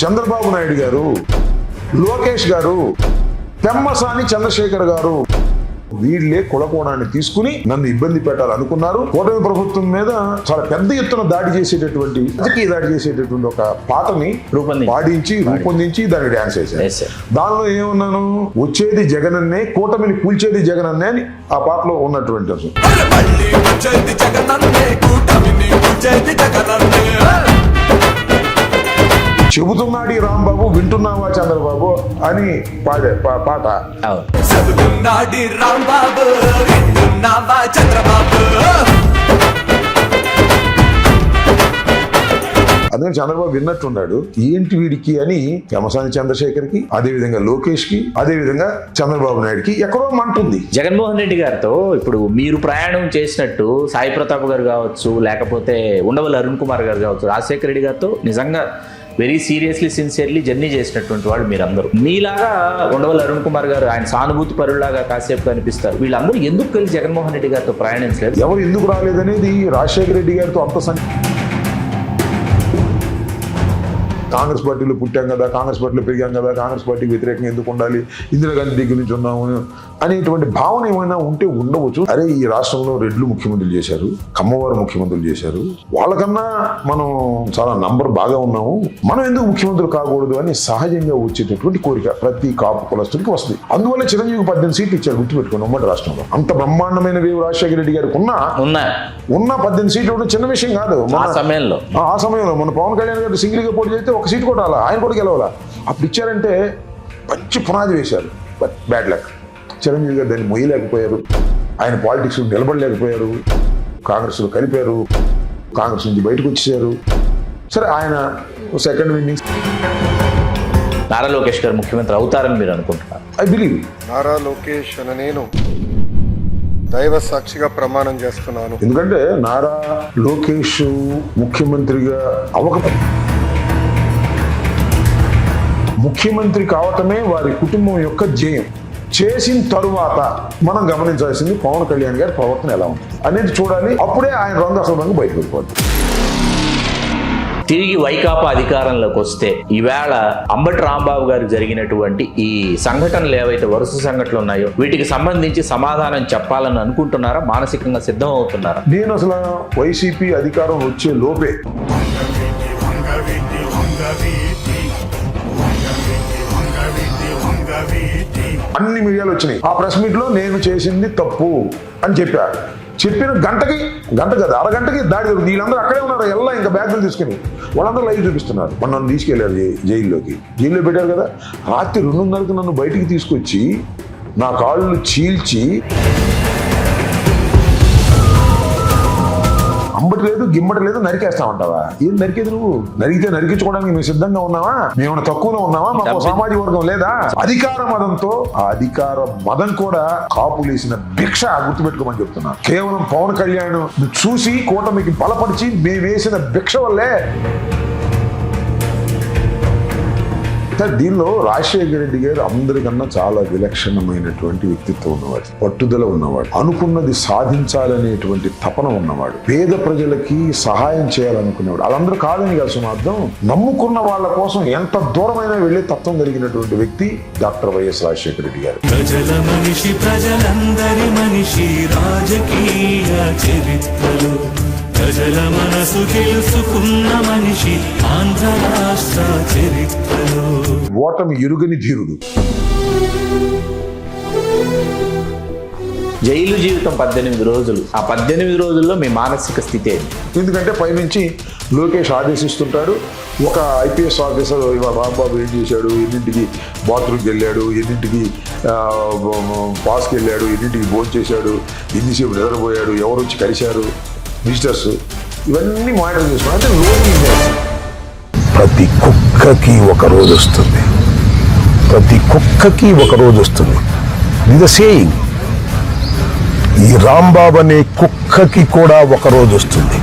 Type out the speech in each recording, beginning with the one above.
చంద్రబాబు నాయుడు గారు, లోకేష్ గారు, పెమ్మసాని చంద్రశేఖర్ గారు వీళ్ళే కులకోణాన్ని తీసుకుని నన్ను ఇబ్బంది పెట్టాలనుకున్నారు. కూటమి ప్రభుత్వం మీద చాలా పెద్ద ఎత్తున దాడి చేసేటటువంటి రాజకీయ దాడి చేసేటటువంటి ఒక పాటని రూపొందించి దానికి డాన్స్ వేశారు. దానిలో ఏమన్నాను, వచ్చేది జగనన్నే, కూటమిని కూల్చేది జగనన్నే అని ఆ పాటలో ఉన్నటువంటి చెబుతున్నాడు ఈ రాంబాబు, వింటున్నావా చంద్రబాబు అని పాడే పాట. అందుకని చంద్రబాబు విన్నట్టున్నాడు, ఏంటి వీడికి అని పెమ్మసాని చంద్రశేఖర్కి, అదేవిధంగా లోకేష్కి, అదేవిధంగా చంద్రబాబు నాయుడుకి ఎక్కడో మంటుంది. జగన్మోహన్ రెడ్డి గారితో ఇప్పుడు మీరు ప్రయాణం చేసినట్టు సాయి ప్రతాప్ గారు కావచ్చు, లేకపోతే ఉండవల్లి అరుణ్ కుమార్ గారు కావచ్చు, రాజశేఖర రెడ్డి గారితో నిజంగా వెరీ సీరియస్లీ సిన్సియర్లీ జర్నీ చేసినటువంటి వాళ్ళు మీరందరూ. మీలాగా ఉండవల్లి అరుణ్ కుమార్ గారు ఆయన సానుభూతి పరులాగా కాసేపు కనిపిస్తారు. వీళ్ళందరూ ఎందుకు కలిసి జగన్మోహన్ రెడ్డి గారితో ప్రయాణించలేదు? ఎవరు ఎందుకు రాలేదనేది రాజశేఖర రెడ్డి గారితో అంత కాంగ్రెస్ పార్టీలో పుట్టాం కదా, కాంగ్రెస్ పార్టీలో పెరిగాం కదా, కాంగ్రెస్ పార్టీకి వ్యతిరేకంగా ఎందుకు ఉండాలి, ఇందిరాగాంధీ దగ్గర నుంచి ఉన్నాము అనేటువంటి భావన ఏమైనా ఉంటే ఉండవచ్చు. అరే, ఈ రాష్ట్రంలో రెడ్లు ముఖ్యమంత్రులు చేశారు, కమ్మవారు ముఖ్యమంత్రులు చేశారు, వాళ్ళకన్నా మనం చాలా నంబర్ బాగా ఉన్నాము, మనం ఎందుకు ముఖ్యమంత్రులు కాకూడదు అని సహజంగా వచ్చేటటువంటి కోరిక ప్రతి కాపు కులస్తుడికి వస్తుంది. అందువల్ల చిరంజీవి 18 సీట్లు ఇచ్చారు, గుర్తుపెట్టుకోండి. ఉమ్మడి రాష్ట్రంలో అంత బ్రహ్మాండమైన వేవు రాజశేఖర రెడ్డి గారికి ఉన్న 18 సీట్లు కూడా చిన్న విషయం కాదు. ఆ సమయంలో మన పవన్ కళ్యాణ్ గారు సింగిల్గా పోటీ చేస్తే ఒక సీటు కూడా రాలా, ఆయన కూడా గెలవాలా. అప్పుడు ఇచ్చారంటే మంచి పునాది వేశారు. బట్ బ్యాడ్ లక్, చిరంజీవి గారు దాన్ని మొయ్యలేకపోయారు, ఆయన పాలిటిక్స్ నిలబడలేకపోయారు, కాంగ్రెస్లో కలిపారు, కాంగ్రెస్ నుంచి బయటకు వచ్చేసారు. సరే, ఆయన సెకండ్ ఇన్నింగ్స్. నారా లోకేష్ గారు ముఖ్యమంత్రి అవుతారని మీరు అనుకుంటున్నారు? I believe. నారా లోకేష్ అని నేను దైవ సాక్షిగా ప్రమాణం చేస్తున్నాను. ఎందుకంటే నారా లోకేష్ ముఖ్యమంత్రిగా ముఖ్యమంత్రి కావటమే వారి కుటుంబం యొక్క జయం. చేసిన తరువాత మనం గమనించాల్సింది పవన్ కళ్యాణ్ గారి ప్రవర్తన ఎలా ఉంది అనేది చూడాలి. అప్పుడే ఆయన రంగు అసలు రంగు బయటకు వెళ్ళిపోద్ది. తిరిగి వైకాపా అధికారంలోకి వస్తే ఈవేళ అంబటి రాంబాబు గారికి జరిగినటువంటి ఈ సంఘటనలు ఏవైతే వరుస సంఘటనలు ఉన్నాయో వీటికి సంబంధించి సమాధానం చెప్పాలని అనుకుంటున్నారా? మానసికంగా సిద్ధం అవుతున్నారా? నేను అసలు వైసీపీ అధికారం వచ్చే లోపే అన్ని మీడియాలు వచ్చినాయి. ఆ ప్రెస్ మీట్ లో నేను చేసింది తప్పు అని చెప్పారు. చెప్పిన గంట కదా, అరగంటకి దాడి జరుగుతుంది. వీళ్ళందరూ అక్కడే ఉన్నారు, ఎలా ఇంకా బ్యాగులు తీసుకుని వాళ్ళందరూ లైవ్ చూపిస్తున్నారు. నన్ను తీసుకెళ్లారు జైల్లో పెట్టారు కదా. రాత్రి 2:30కి నన్ను బయటికి తీసుకొచ్చి నా కాళ్ళు చీల్చి, అంబటి లేదు గిమ్మటి లేదు, నరికేస్తామంటావా? ఏం నరికేది నువ్వు? నరికితే నరికించుకోవడానికి మేము సిద్ధంగా ఉన్నావా? మేము తక్కువలో ఉన్నావా? మాకు సామాజిక వర్గం లేదా? అధికార మదంతో, ఆ అధికార మదం కూడా కాపులేసిన భిక్ష గుర్తుపెట్టుకోమని చెప్తున్నా. కేవలం పవన్ కళ్యాణ్ చూసి కూటమికి బలపరిచి మేము వేసిన భిక్ష వల్లే. దీనిలో రాజశేఖర రెడ్డి గారు అందరికన్నా చాలా విలక్షణమైనటువంటి వ్యక్తిత్వం ఉన్నవాడు, పట్టుదల ఉన్నవాడు, అనుకున్నది సాధించాలనేటువంటి తపన ఉన్నవాడు, పేద ప్రజలకి సహాయం చేయాలనుకునేవాడు. వాళ్ళందరూ కాదని కాదు అర్థం, నమ్ముకున్న వాళ్ళ కోసం ఎంత దూరమైనా వెళ్లే తత్వం కలిగినటువంటి వ్యక్తి డాక్టర్ వైఎస్ రాజశేఖర రెడ్డి గారు. ప్రజల మనిషి, ప్రజలందరి మనిషి, రాజకీయ చరిత్రలు ప్రజల మనసు తెలుసుకున్న మనిషి, ఆంధ్ర రాష్ట్ర చరిత్రలో ఓటమి ఎరుగని ధీరుడు. జైలు జీవితం 18 రోజులు. ఆ 18 రోజుల్లో మీ మానసిక స్థితి ఏంటి? ఎందుకంటే పైనుంచి లోకేష్ ఆదేశిస్తుంటాడు. ఒక ఐపీఎస్ ఆఫీసర్ ఇవాళ రాంబాబు ఏం చేశాడు, ఎన్నింటికి బాత్రూమ్కి వెళ్ళాడు, ఎన్నింటికి పాస్కి వెళ్ళాడు, ఎన్నింటికి భోజనం చేశాడు, ఎన్నిసేపు నిద్రపోయాడు, ఎవరు వచ్చి కలిశారు, విజిటర్స్, ఇవన్నీ మానిటర్ చేసుకున్నాడు. అంటే లోన్ ప్రతి కుక్కకి ఒక రోజు వస్తుంది, ప్రతి కుక్కకి ఒక రోజు వస్తుంది. ఇది సేయింగ్. ఈ రాంబాబు అనే కుక్కకి కూడా ఒక రోజు వస్తుంది.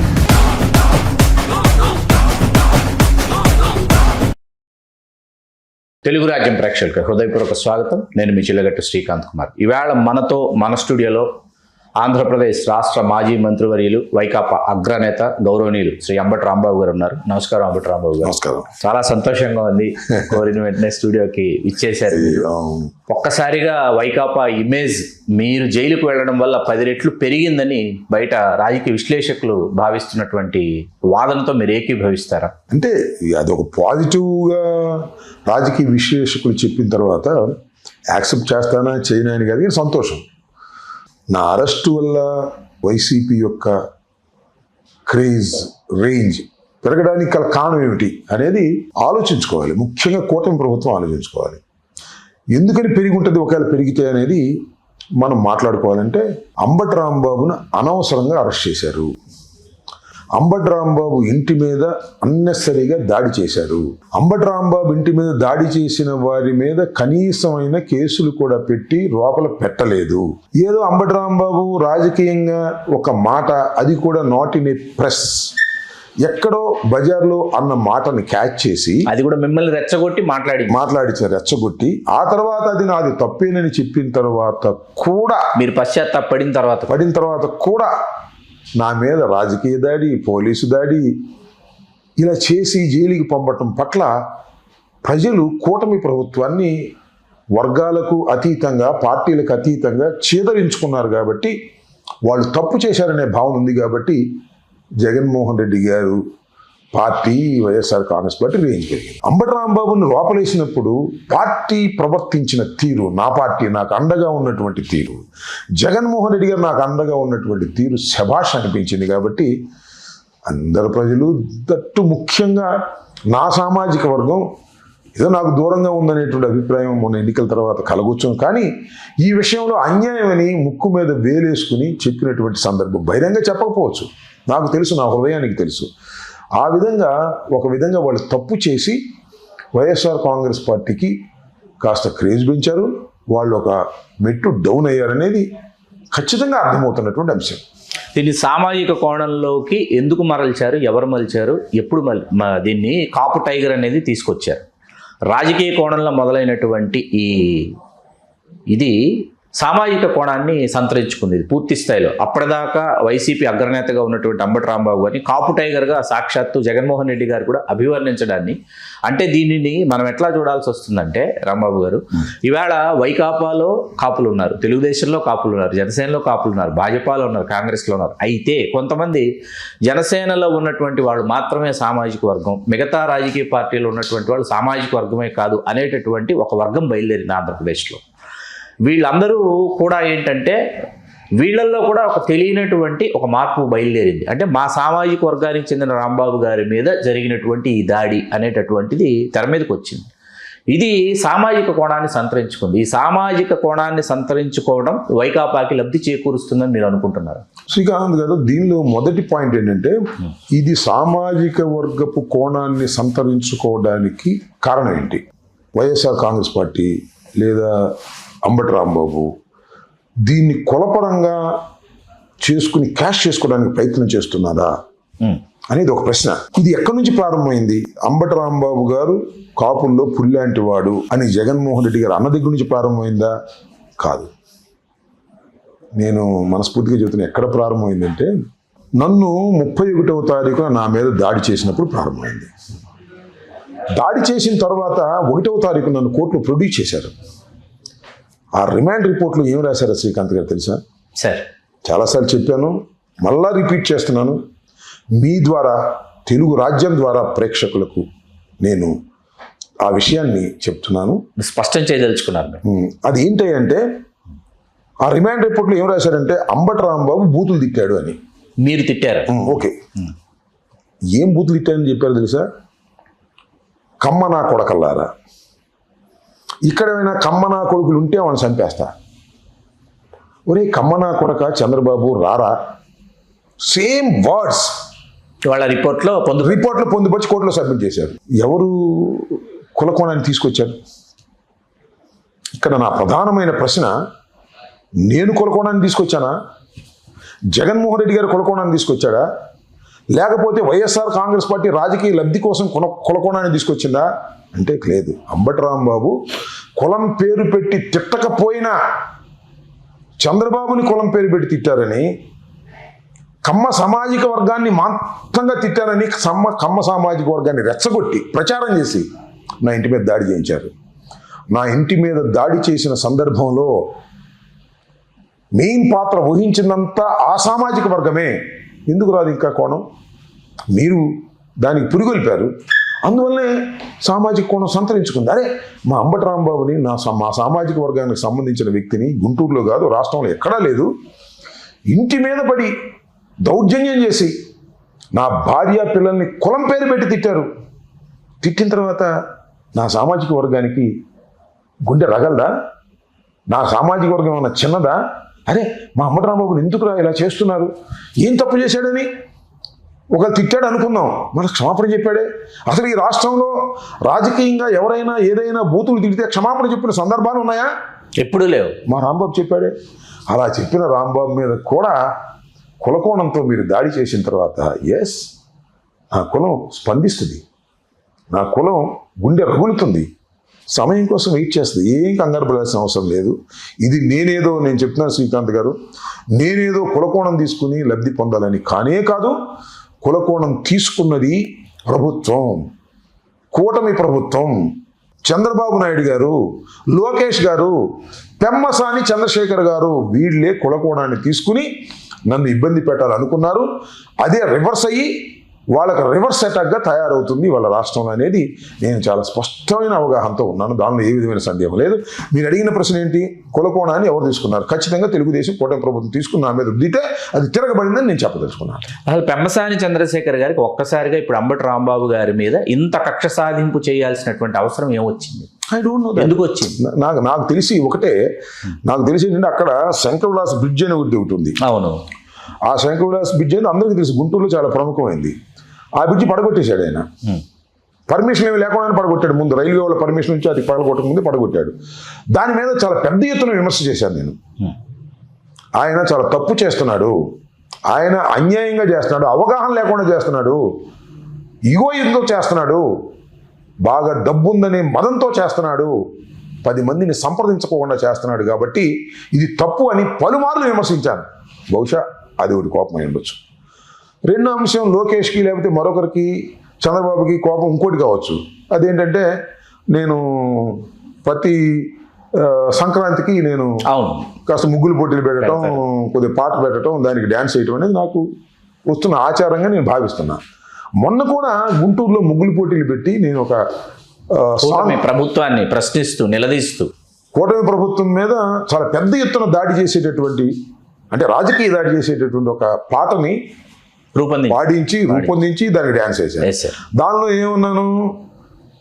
తెలుగు రాజ్యం ప్రేక్షకులకు హృదయపూర్వక స్వాగతం. నేను మీ చిల్లగట్టు శ్రీకాంత్ కుమార్. ఈవేళ మన స్టూడియోలో ఆంధ్రప్రదేశ్ రాష్ట్ర మాజీ మంత్రివర్యులు వైకాపా అగ్రనేత గౌరవనీయులు శ్రీ అంబటి రాంబాబు గారు ఉన్నారు. నమస్కారం అంబటి రాంబాబు గారు. నమస్కారం. చాలా సంతోషంగా ఉంది, కోరిన వెంటనే స్టూడియోకి ఇచ్చేశారు. ఒక్కసారిగా వైకాపా ఇమేజ్ మీరు జైలుకు వెళ్ళడం వల్ల 10 రెట్లు పెరిగిందని బయట రాజకీయ విశ్లేషకులు భావిస్తున్నటువంటి వాదనతో మీరు ఏకీభవిస్తారా? అంటే అదొక పాజిటివ్గా రాజకీయ విశ్లేషకులు చెప్పిన తర్వాత యాక్సెప్ట్ చేస్తానా చేయనా అని కాదు, కానీ సంతోషం. నా అరెస్టు వల్ల వైసీపీ యొక్క క్రేజ్ రేంజ్ పెరగడానికి గల కారణం ఏమిటి అనేది ఆలోచించుకోవాలి. ముఖ్యంగా కూటమి ప్రభుత్వం ఆలోచించుకోవాలి. ఎందుకని పెరిగి ఉంటుంది, ఒకవేళ పెరిగితే అనేది మనం మాట్లాడుకోవాలంటే అంబటి రాంబాబును అనవసరంగా అరెస్ట్ చేశారు. అంబటి రాంబాబు ఇంటి మీద అన్నెసరిగా దాడి చేశారు. అంబటి రాంబాబు ఇంటి మీద దాడి చేసిన వారి మీద కనీసమైన కేసులు కూడా పెట్టి లోపల పెట్టలేదు. ఏదో అంబటి రాంబాబు రాజకీయంగా ఒక మాట, అది కూడా నాట్ ఇన్ ఏ ప్రెస్, ఎక్కడో బజార్లో అన్న మాటని క్యాచ్ చేసి అది కూడా మిమ్మల్ని రెచ్చగొట్టి మాట్లాడించారు, రెచ్చగొట్టి. ఆ తర్వాత అది నాది తప్పేనని చెప్పిన తర్వాత కూడా, మీరు పడిన తర్వాత కూడా నా మీద రాజకీయ దాడి, పోలీసు దాడి ఇలా చేసి జైలుకి పంపటం పట్ల ప్రజలు కూటమి ప్రభుత్వాన్ని వర్గాలకు అతీతంగా, పార్టీలకు అతీతంగా చీదరించుకున్నారు. కాబట్టి వాళ్ళు తప్పు చేశారనే భావన ఉంది. కాబట్టి జగన్మోహన్ రెడ్డి గారు party, YSR Congress party range పెరిగింది. అంబటి రాంబాబుని లోపలేసినప్పుడు పార్టీ ప్రవర్తించిన తీరు, నా పార్టీ నాకు అండగా ఉన్నటువంటి తీరు, జగన్మోహన్ రెడ్డి గారు నాకు అండగా ఉన్నటువంటి తీరు శభాష్ అనిపించింది. కాబట్టి అందరు ప్రజలు, దట్టు ముఖ్యంగా నా సామాజిక వర్గం ఏదో నాకు దూరంగా ఉందనేటువంటి అభిప్రాయం మొన్న ఎన్నికల తర్వాత కలగొచ్చాం. కానీ ఈ విషయంలో అన్యాయమని ముక్కు మీద వేలేసుకుని చెప్పినటువంటి సందర్భం బహిరంగ చెప్పకపోవచ్చు, నాకు తెలుసు, నా హృదయానికి తెలుసు. ఆ విధంగా ఒక విధంగా వాళ్ళు తప్పు చేసి వైఎస్ఆర్ కాంగ్రెస్ పార్టీకి కాస్త క్రేజ్ పెంచారు. వాళ్ళు ఒక మెట్టు డౌన్ అయ్యారనేది ఖచ్చితంగా అర్థమవుతున్నటువంటి అంశం. దీన్ని సామాజిక కోణంలోకి ఎందుకు మరల్చారు, ఎవరు మలిచారు, ఎప్పుడు దీన్ని కాపు టైగర్ అనేది తీసుకొచ్చారు? రాజకీయ కోణంలో మొదలైనటువంటి ఇది సామాజిక కోణాన్ని సంతరించుకుంది పూర్తి స్థాయిలో. అప్పటిదాకా వైసీపీ అగ్రనేతగా ఉన్నటువంటి అంబటి రాంబాబు గారిని కాపు టైగర్గా సాక్షాత్తు జగన్మోహన్ రెడ్డి గారు కూడా అభివర్ణించడాన్ని, అంటే దీనిని మనం ఎట్లా చూడాల్సి వస్తుందంటే రాంబాబు గారు, ఈవేళ వైకాపాలో కాపులు ఉన్నారు, తెలుగుదేశంలో కాపులు ఉన్నారు, జనసేనలో కాపులు ఉన్నారు, భాజపాలో ఉన్నారు, కాంగ్రెస్లో ఉన్నారు. అయితే కొంతమంది జనసేనలో ఉన్నటువంటి వాళ్ళు మాత్రమే సామాజిక వర్గం, మిగతా రాజకీయ పార్టీలో ఉన్నటువంటి వాళ్ళు సామాజిక వర్గమే కాదు అనేటటువంటి ఒక వర్గం బయలుదేరింది ఆంధ్రప్రదేశ్లో. వీళ్ళందరూ కూడా ఏంటంటే వీళ్ళల్లో కూడా ఒక తెలియనటువంటి ఒక మార్పు బయలుదేరింది. అంటే మా సామాజిక వర్గానికి చెందిన రాంబాబు గారి మీద జరిగినటువంటి ఈ దాడి అనేటటువంటిది తెర మీదకి వచ్చింది. ఇది సామాజిక కోణాన్ని సంతరించుకుంది. ఈ సామాజిక కోణాన్ని సంతరించుకోవడం వైకాపాకి లబ్ధి చేకూరుస్తుందని మీరు అనుకుంటున్నారు? శ్రీకాంత్ గారు, దీనిలో మొదటి పాయింట్ ఏంటంటే, ఇది సామాజిక వర్గపు కోణాన్ని సంతరించుకోవడానికి కారణం ఏంటి? వైఎస్ఆర్ కాంగ్రెస్ పార్టీ లేదా అంబటి రాంబాబు దీన్ని కులపరంగా చేసుకుని క్యాష్ చేసుకోవడానికి ప్రయత్నం చేస్తున్నారా అనేది ఒక ప్రశ్న. ఇది ఎక్కడి నుంచి ప్రారంభమైంది? అంబటి రాంబాబు గారు కాపుల్లో పుల్లాంటి వాడు అని జగన్మోహన్ రెడ్డి గారు అన్న దగ్గర నుంచి ప్రారంభమైందా? కాదు. నేను మనస్ఫూర్తిగా చెబుతున్నా, ఎక్కడ ప్రారంభమైందంటే, నన్ను 31వ తారీఖున నా మీద దాడి చేసినప్పుడు ప్రారంభమైంది. దాడి చేసిన తర్వాత 1వ తారీఖు నన్ను కోర్టులో ప్రొడ్యూస్ చేశారు. ఆ రిమాండ్ రిపోర్ట్లో ఏం రాశారో శ్రీకాంత్ గారు తెలుసా? సార్, చాలాసార్లు చెప్పాను, మళ్ళా రిపీట్ చేస్తున్నాను. మీ ద్వారా, తెలుగు రాజ్యం ద్వారా ప్రేక్షకులకు నేను ఆ విషయాన్ని చెప్తున్నాను, స్పష్టం చేయదలుచుకున్నారు. అది ఏంటి అంటే, ఆ రిమాండ్ రిపోర్ట్లో ఏం రాశారంటే అంబటి రాంబాబు బూతులు తిట్టాడు అని. మీరు తిట్టారు? ఓకే. ఏం బూతులు తిట్టారని చెప్పారు తెలుసా? కమ్మ నా కొడకల్లారా, ఇక్కడైనా కమ్మనా కొడుకులు ఉంటే వాళ్ళని చంపేస్తా. ఒరే కమ్మనా కొడక చంద్రబాబు రారా, సేమ్ వర్డ్స్ వాళ్ళ రిపోర్ట్లో పొందుపరిచి కోర్టులో సబ్మిట్ చేశారు. ఎవరు కులకోణాన్ని తీసుకొచ్చారు? ఇక్కడ నా ప్రధానమైన ప్రశ్న, నేను కులకోణాన్ని తీసుకొచ్చానా? జగన్మోహన్ రెడ్డి గారు కులకోణాన్ని తీసుకొచ్చాడా? లేకపోతే వైఎస్ఆర్ కాంగ్రెస్ పార్టీ రాజకీయ లబ్ధి కోసం కులకోణాన్ని తీసుకొచ్చిందా అంటే లేదు. అంబటి రాంబాబు కులం పేరు పెట్టి తిట్టకపోయినా చంద్రబాబుని కులం పేరు పెట్టి తిట్టారని, కమ్మ సామాజిక వర్గాన్ని మాత్రంగా తిట్టారని కమ్మ సామాజిక వర్గాన్ని రెచ్చగొట్టి ప్రచారం చేసి నా ఇంటి మీద దాడి చేయించారు. నా ఇంటి మీద దాడి చేసిన సందర్భంలో మెయిన్ పాత్ర వహించిందంతా ఆ సామాజిక వర్గమే. ఎందుకు రాదు ఇంకా కోణం? మీరు దానికి పురిగొల్పారు. అందువల్లనే సామాజిక కోణం సంతరించుకుంది. అరే, మా అంబటి రాంబాబుని మా సామాజిక వర్గానికి సంబంధించిన వ్యక్తిని గుంటూరులో కాదు రాష్ట్రంలో ఎక్కడా లేదు, ఇంటి మీద పడి దౌర్జన్యం చేసి నా భార్య పిల్లల్ని కులం పేరు పెట్టి తిట్టారు. తిట్టిన తర్వాత నా సామాజిక వర్గానికి గుండె రగలదా? నా సామాజిక వర్గం ఏమన్నా చిన్నదా? అరే, మా అంబటి రాంబాబుని ఎందుకురా ఇలా చేస్తున్నారు, ఏం తప్పు చేశాడని ఒకరు తిట్టాడు అనుకుందాం, మనకు క్షమాపణ చెప్పాడే. అసలు ఈ రాష్ట్రంలో రాజకీయంగా ఎవరైనా ఏదైనా బూతులు తిడితే క్షమాపణ చెప్పిన సందర్భాలు ఉన్నాయా? ఎప్పుడూ లేవు. మా రాంబాబు చెప్పాడే. అలా చెప్పిన రాంబాబు మీద కూడా కులకోణంతో మీరు దాడి చేసిన తర్వాత ఎస్, నా కులం స్పందిస్తుంది, నా కులం గుండె రగులుతుంది, సమయం కోసం వెయిట్ చేస్తుంది. ఏం కంగారు పడాల్సిన అవసరం లేదు. ఇది నేను చెప్తున్నాను శ్రీకాంత్ గారు, నేనేదో కులకోణం తీసుకుని లబ్ధి పొందాలని కానే కాదు. కులకోణం తీసుకున్నది ప్రభుత్వం, కూటమి ప్రభుత్వం, చంద్రబాబు నాయుడు గారు, లోకేష్ గారు, పెమ్మసాని చంద్రశేఖర్ గారు, వీళ్ళే కులకోణాన్ని తీసుకుని నన్ను ఇబ్బంది పెట్టాలనుకున్నారు. అదే రివర్స్ అయ్యి వాళ్ళకి రివర్స్ అటాక్గా తయారవుతుంది వాళ్ళ రాష్ట్రంలో అనేది నేను చాలా స్పష్టమైన అవగాహనతో ఉన్నాను. దానిలో ఏ విధమైన సందేహం లేదు. మీరు అడిగిన ప్రశ్న ఏంటి? కులకోణాన్ని ఎవరు తీసుకున్నారు? ఖచ్చితంగా తెలుగుదేశం కూటమి ప్రభుత్వం తీసుకుని నా మీద రుద్దితే అది తిరగబడిందని నేను చెప్పదలుచుకున్నాను. అసలు పెమ్మసాని చంద్రశేఖర్ గారికి ఒక్కసారిగా ఇప్పుడు అంబటి రాంబాబు గారి మీద ఇంత కక్ష సాధింపు చేయాల్సినటువంటి అవసరం ఏమొచ్చింది? I don't know. ఎందుకు వచ్చింది? నాకు తెలిసి ఒకటే, నాకు తెలిసి ఏంటంటే అక్కడ శంకర్విలాస్ బ్రిడ్జ్ అని ఒకటి ఉంది. అవును, ఆ శంకర్విలాస్ బ్రిడ్జ్ అనేది అందరికీ తెలుసు, గుంటూరులో చాలా ప్రముఖమైంది. ఆ బ్రిడ్జి పడగొట్టేశాడు ఆయన. పర్మిషన్ ఏమి లేకుండా పడగొట్టాడు. ముందు రైల్వే వాళ్ళ పర్మిషన్ నుంచి అది పడగొట్టక ముందు పడగొట్టాడు. దాని మీద చాలా పెద్ద ఎత్తున విమర్శ చేశాను నేను. ఆయన చాలా తప్పు చేస్తున్నాడు, ఆయన అన్యాయంగా చేస్తున్నాడు, అవగాహన లేకుండా చేస్తున్నాడు, ఈగోయింతో చేస్తున్నాడు, బాగా డబ్బు ఉందనే మదంతో చేస్తున్నాడు, 10 మందిని సంప్రదించకుండా చేస్తున్నాడు, కాబట్టి ఇది తప్పు అని పలుమార్లు విమర్శించాను. బహుశా అది ఒకటి కోపం అయి ఉండొచ్చు. రెండో అంశం, లోకేష్కి లేకపోతే మరొకరికి చంద్రబాబుకి కోపం ఇంకోటి కావచ్చు. అదేంటంటే నేను ప్రతి సంక్రాంతికి నేను కాస్త ముగ్గులు పోటీలు పెట్టడం, కొద్దిగా పాట పెట్టడం, దానికి డ్యాన్స్ చేయడం అనేది నాకు వస్తున్న ఆచారంగా నేను భావిస్తున్నా. మొన్న కూడా గుంటూరులో ముగ్గులు పోటీలు పెట్టి నేను ఒక ప్రభుత్వాన్ని ప్రశ్నిస్తూ నిలదీస్తూ కూటమి ప్రభుత్వం మీద చాలా పెద్ద ఎత్తున దాడి చేసేటటువంటి, అంటే రాజకీయ దాడి చేసేటటువంటి ఒక పాటని రూపొందించి దానికి డ్యాన్స్ వేశాను. దానిలో ఏమన్నాను?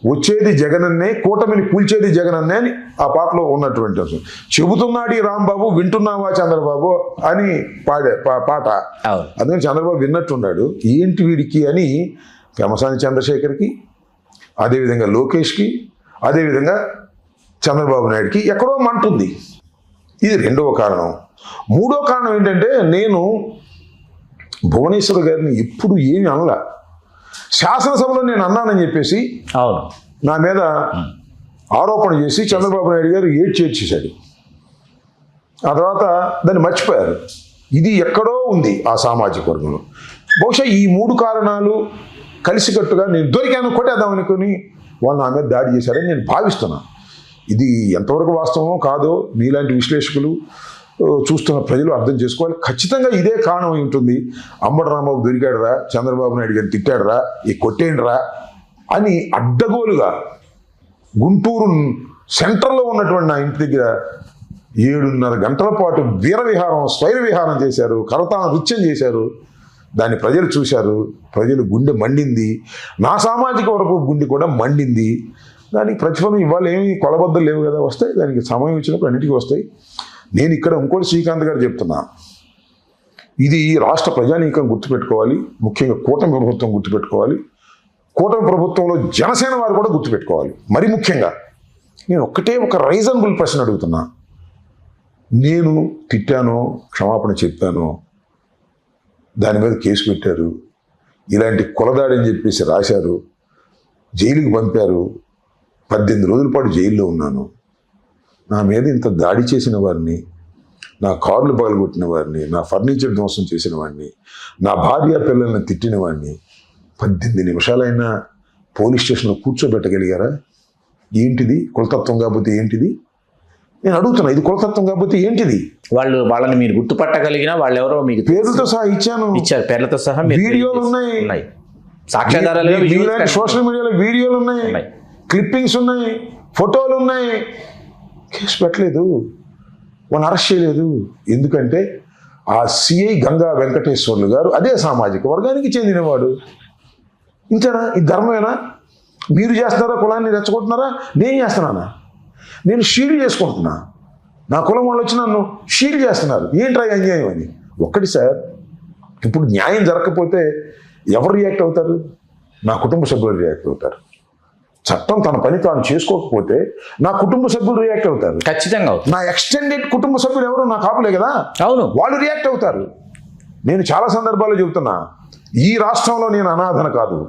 వచ్చేది జగనన్నే, కూటమిని కూల్చేది జగనన్నే అని ఆ పాటలో ఉన్నటువంటి అంశం. చెబుతున్నాడు ఈ రాంబాబు, వింటున్నావా చంద్రబాబు అని పాట. అందుకని చంద్రబాబు విన్నట్టున్నాడు. ఏంటి వీడికి అని పెమ్మసాని చంద్రశేఖర్కి, అదేవిధంగా లోకేష్కి, అదేవిధంగా చంద్రబాబు నాయుడుకి ఎక్కడో మంటుంది. ఇది రెండవ కారణం. మూడో కారణం ఏంటంటే, నేను భువనేశ్వర్ గారిని ఎప్పుడు ఏమి అనలా. శాసనసభలో నేను అన్నానని చెప్పేసి నా మీద ఆరోపణ చేసి చంద్రబాబు నాయుడు గారు చేర్చేశాడు. ఆ తర్వాత దాన్ని మర్చిపోయారు. ఇది ఎక్కడో ఉంది ఆ సామాజిక వర్గంలో. బహుశా ఈ 3 కారణాలు కలిసికట్టుగా నేను దొరికాను, కొట్టేద్దాం అనుకుని వాళ్ళు నా మీద దాడి చేశారని నేను భావిస్తున్నాను. ఇది ఎంతవరకు వాస్తవమో కాదో మీలాంటి విశ్లేషకులు, చూస్తున్న ప్రజలు అర్థం చేసుకోవాలి. ఖచ్చితంగా ఇదే కారణం ఉంటుంది. అంబటి రాంబాబు దొరికాడురా, చంద్రబాబు నాయుడు గారిని తిట్టాడురా, ఈ కొట్టేయండిరా అని అడ్డగోలుగా గుంటూరు సెంటర్లో ఉన్నటువంటి నా ఇంటి దగ్గర 7.5 గంటల పాటు వీరవిహారం, స్వైర విహారం చేశారు, కరతాళ నృత్యం చేశారు. దాన్ని ప్రజలు చూశారు, ప్రజలు గుండె మండింది, నా సామాజిక వర్గ గుండె కూడా మండింది. దానికి ప్రతిఫలం ఇవాళ ఏమి కొలబద్దలు లేవు కదా, వస్తాయి. దానికి సమయం ఇచ్చినప్పుడు అన్నిటికీ వస్తాయి. నేను ఇక్కడ ఇంకోటి శ్రీకాంత్ గారు చెప్తున్నా, ఇది రాష్ట్ర ప్రజానీకం గుర్తుపెట్టుకోవాలి, ముఖ్యంగా కూటమి ప్రభుత్వం గుర్తుపెట్టుకోవాలి, కూటమి ప్రభుత్వంలో జనసేన వారు కూడా గుర్తుపెట్టుకోవాలి. మరి ముఖ్యంగా నేను ఒక రీజనబుల్ ప్రశ్న అడుగుతున్నా. నేను తిట్టాను, క్షమాపణ చెప్పాను, దాని మీద కేసు పెట్టారు, ఇలాంటి కులదాడి అని చెప్పేసి రాశారు, జైలుకి పంపారు, 18 రోజుల పాటు జైల్లో ఉన్నాను. నా మీద ఇంత దాడి చేసిన వారిని, నా కార్లు పగలగొట్టిన వాడిని, నా ఫర్నిచర్ ధ్వంసం చేసిన వాడిని, నా భార్య పిల్లల్ని తిట్టిన వాడిని 18 నిమిషాలైనా పోలీస్ స్టేషన్లో కూర్చోబెట్టగలిగారా? ఏంటిది కులతత్వం కాకపోతే ఏంటిది? నేను అడుగుతున్నా, ఇది కులతత్వం కాకపోతే ఏంటిది? వాళ్ళని మీరు గుర్తుపట్టగలిగినా వాళ్ళు ఎవరో మీకు పేర్లతో సహా ఇచ్చాను, పేర్లతో సహా మీరు వీడియోలు ఉన్నాయి, సాక్ష్యాధారాలు సోషల్ మీడియాలో వీడియోలు ఉన్నాయి, క్లిప్పింగ్స్ ఉన్నాయి, ఫోటోలు ఉన్నాయి. కేసు పెట్టలేదు, వాళ్ళని అరెస్ట్ చేయలేదు. ఎందుకంటే ఆ సిఐ గంగా వెంకటేశ్వర్లు గారు అదే సామాజిక వర్గానికి చెందినవాడు. ఇంతేనా? ఇది ధర్మమేనా? మీరు చేస్తున్నారా కులాన్ని రెచ్చగొట్టున్నారా? నేను చేస్తున్నానా? నేను షీల్డ్ చేసుకుంటున్నా. నా కులం వాళ్ళు వచ్చి నన్ను షీల్డ్ చేస్తున్నారు. ఏంట్రా అన్యాయం అని. ఒక్కటి సార్, ఇప్పుడు న్యాయం జరగకపోతే ఎవరు రియాక్ట్ అవుతారు? నా కుటుంబ సభ్యులు రియాక్ట్ అవుతారు. చట్టం తన పని తాను చేసుకోకపోతే నా కుటుంబ సభ్యులు రియాక్ట్ అవుతారు. ఖచ్చితంగా నా ఎక్స్టెండెడ్ కుటుంబ సభ్యులు ఎవరు నా కాపులే కదా, అవును, వాళ్ళు రియాక్ట్ అవుతారు. నేను చాలా సందర్భాల్లో చెబుతున్నా, ఈ రాష్ట్రంలో నేను అనాథన కాదు.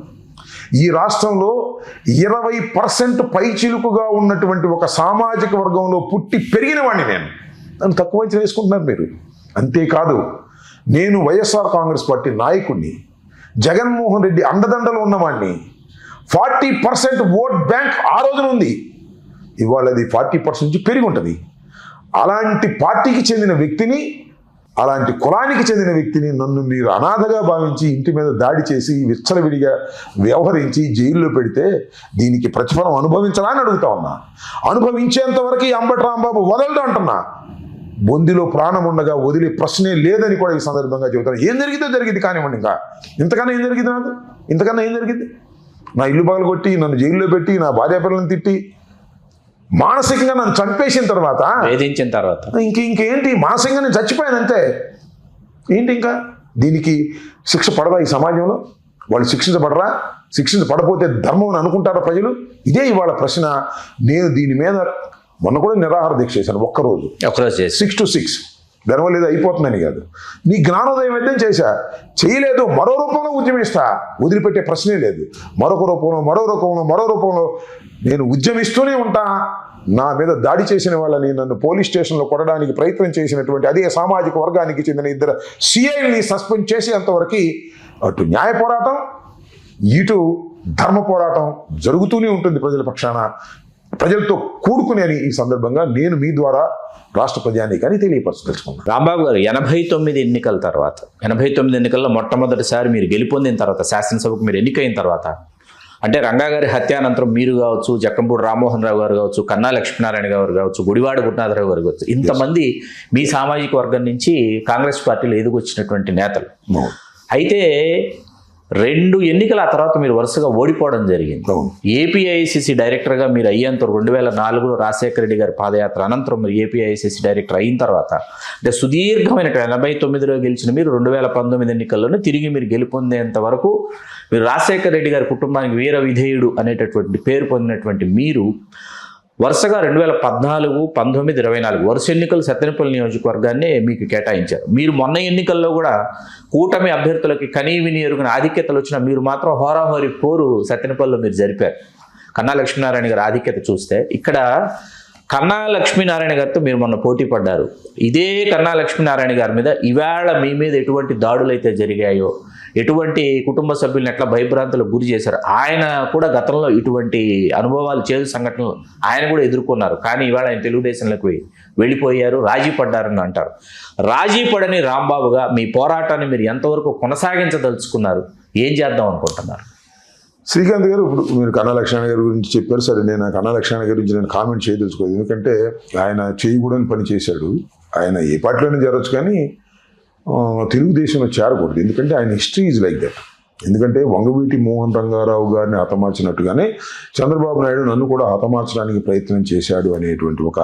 ఈ రాష్ట్రంలో 20% పైచిలుకుగా ఉన్నటువంటి ఒక సామాజిక వర్గంలో పుట్టి పెరిగిన వాడిని నేను. నన్ను తక్కువ అంచనా వేసుకుంటున్నారు మీరు. అంతేకాదు, నేను వైఎస్ఆర్ కాంగ్రెస్ పార్టీ నాయకుడిని, జగన్మోహన్ రెడ్డి అండదండలు ఉన్నవాడిని. 40% ఓట్ బ్యాంక్ ఆ రోజున ఉంది, ఇవాళ అది 40% నుంచి పెరిగి ఉంటుంది. అలాంటి పార్టీకి చెందిన వ్యక్తిని, అలాంటి కులానికి చెందిన వ్యక్తిని నన్ను మీరు అనాథగా భావించి ఇంటి మీద దాడి చేసి విచ్చలవిడిగా వ్యవహరించి జైల్లో పెడితే దీనికి ప్రతిఫలం అనుభవించరా అని అడుగుతా ఉన్నా. అనుభవించేంత వరకు అంబటి రాంబాబు వదలడు అంటున్నా. బొందిలో ప్రాణం ఉండగా వదిలే ప్రశ్నే లేదని కూడా ఈ సందర్భంగా చెబుతాను. ఏం జరిగిందో జరిగింది కానివ్వండి. ఇంకా ఇంతకన్నా ఏం జరిగింది? నాకు ఇంతకన్నా ఏం జరిగింది? నా ఇల్లు పగలు కొట్టి, నన్ను జైల్లో పెట్టి, నా భార్య పిల్లలను తిట్టి, మానసికంగా నన్ను చంపేసిన తర్వాత, వేధించిన తర్వాత ఇంకేంటి? మానసికంగా నేను చచ్చిపోయాను అంతే. ఏంటి ఇంకా? దీనికి శిక్ష పడదా ఈ సమాజంలో? వాళ్ళు శిక్షించబడరా? శిక్షించబడపోతే ధర్మం అని అనుకుంటారా ప్రజలు? ఇదే ఇవాళ ప్రశ్న. నేను దీని మీద మొన్న కూడా నిరాహార దీక్ష చేశాను, ఒక్కరోజు 6 to 6. దానివల్ల ఏదో అయిపోతుందని కాదు, నీ జ్ఞానోదయం అయితే చేయలేదు, మరో రూపంలో ఉద్యమిస్తా. వదిలిపెట్టే ప్రశ్నే లేదు. మరొక రూపంలో నేను ఉద్యమిస్తూనే ఉంటా. నా మీద దాడి చేసిన వాళ్ళని, నన్ను పోలీస్ స్టేషన్లో కొట్టడానికి ప్రయత్నం చేసినటువంటి అదే సామాజిక వర్గానికి చెందిన 2 సిఐల్ని సస్పెండ్ చేసేంతవరకు అటు న్యాయ పోరాటం, ఇటు ధర్మ పోరాటం జరుగుతూనే ఉంటుంది ప్రజల పక్షాన, ప్రజలతో కూడుకుని అని ఈ సందర్భంగా నేను మీ ద్వారా రాష్ట్ర ప్రజానీకాన్ని తెలియపరచదలుచుకున్నాను. రాంబాబు గారు, 89 ఎన్నికల తర్వాత, 89 ఎన్నికల్లో మొట్టమొదటిసారి మీరు గెలుపొందిన తర్వాత, శాసనసభకు మీరు ఎన్నికైన తర్వాత, అంటే రంగా గారి హత్యానంతరం మీరు కావచ్చు, జక్కంపూడి రామ్మోహన్ రావు గారు కావచ్చు, కన్నా లక్ష్మీనారాయణ గారు కావచ్చు, గుడివాడ గురునాథరావు గారు కావచ్చు, ఇంతమంది మీ సామాజిక వర్గం నుంచి కాంగ్రెస్ పార్టీలో ఎదుగొచ్చినటువంటి నేతలు. అయితే 2 ఎన్నికల ఆ తర్వాత మీరు వరుసగా ఓడిపోవడం జరిగింది. ఏపీఐసిసి డైరెక్టర్గా మీరు అయ్యేంత 2004లో రాజశేఖర రెడ్డి గారి పాదయాత్ర అనంతరం మీరు ఏపీఐసిసి డైరెక్టర్ అయిన తర్వాత, అంటే సుదీర్ఘమైన 89లో గెలిచిన మీరు 2019 ఎన్నికల్లోనే తిరిగి మీరు గెలుపొందేంత వరకు మీరు రాజశేఖర రెడ్డి గారి కుటుంబానికి వీర విధేయుడు అనేటటువంటి పేరు పొందినటువంటి మీరు వరుసగా 2014, 19, 24 వరుస ఎన్నికలు సత్తెనపల్లి నియోజకవర్గాన్ని మీకు కేటాయించారు. మీరు మొన్న ఎన్నికల్లో కూడా కూటమి అభ్యర్థులకి కనీవిని ఎరుగిన ఆధిక్యతలు వచ్చినా మీరు మాత్రం హోరాహోరీ పోరు సత్తెనపల్లిలో మీరు జరిపారు. కన్నా లక్ష్మీనారాయణ గారి ఆధిక్యత చూస్తే, ఇక్కడ కన్నా లక్ష్మీనారాయణ గారితో మీరు మొన్న పోటీ పడ్డారు. ఇదే కన్నా లక్ష్మీనారాయణ గారి మీద ఇవాళ మీ మీద ఎటువంటి దాడులు అయితే జరిగాయో, ఎటువంటి కుటుంబ సభ్యులను ఎట్లా భయభ్రాంతులకు గురి చేశారు, ఆయన కూడా గతంలో ఇటువంటి అనుభవాలు, చేదు సంఘటనలు ఆయన కూడా ఎదుర్కొన్నారు. కానీ ఇవాళ ఆయన తెలుగుదేశంలోకి వెళ్ళిపోయారు, రాజీ పడ్డారని అంటారు. రాజీ పడని రాంబాబుగా మీ పోరాటాన్ని మీరు ఎంతవరకు కొనసాగించదలుచుకున్నారు? ఏం చేద్దాం అనుకుంటున్నారు? శ్రీకాంత్ గారు, ఇప్పుడు మీరు కన్నా లక్ష్మణ గారి గురించి చెప్పారు. సరే, నేను కన్నా లక్ష్మణ గారి గురించి నేను కామెంట్ చేయదలుచుకోలేదు. ఎందుకంటే ఆయన చేయకూడని పని చేశాడు. ఆయన ఏ పార్టీలోనే జరగచ్చు, కానీ తెలుగుదేశంలో చేరకూడదు. ఎందుకంటే ఆయన హిస్టరీ ఈజ్ లైక్ దట్. ఎందుకంటే వంగవీటి మోహన్ రంగారావు గారిని హతమార్చినట్టుగానే చంద్రబాబు నాయుడు నన్ను కూడా హతమార్చడానికి ప్రయత్నం చేశాడు అనేటువంటి ఒక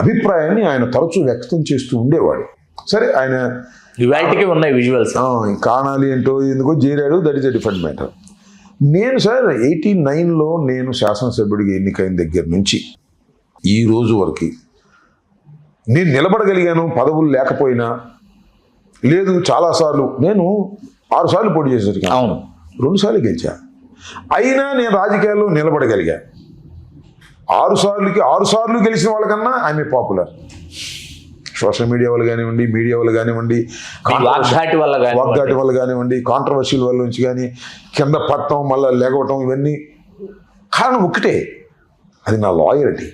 అభిప్రాయాన్ని ఆయన తరచూ వ్యక్తం చేస్తూ ఉండేవాడు. సరే, ఆయన ఇవాళకి ఉన్నాయి విజువల్స్, కానాలి ఏంటో ఎందుకో చేరాడు, that is a different matter. నేను సార్ 89లో నేను శాసనసభ్యుడిగా ఎన్నికైన దగ్గర నుంచి ఈ రోజు వరకు నేను నిలబడగలిగాను. పదవులు లేకపోయినా లేదు, చాలాసార్లు నేను 6 సార్లు పోటీ చేసేసరికి 2 సార్లు గెలిచా. అయినా నేను రాజకీయాల్లో నిలబడగలిగా. 6 సార్లు గెలిచిన వాళ్ళకన్నా ఐఎమ్ పాపులర్. సోషల్ మీడియా వల్ల కానివ్వండి, మీడియా వల్ల కానివ్వండి, వాగ్ఘాటి వల్ల కానివ్వండి, కాంట్రవర్షియల్ వల్ల నుంచి కానీ కింద పడటం మళ్ళీ లేగవటం ఇవన్నీ కారణం ఒక్కటే, అది నా లాయల్టీ.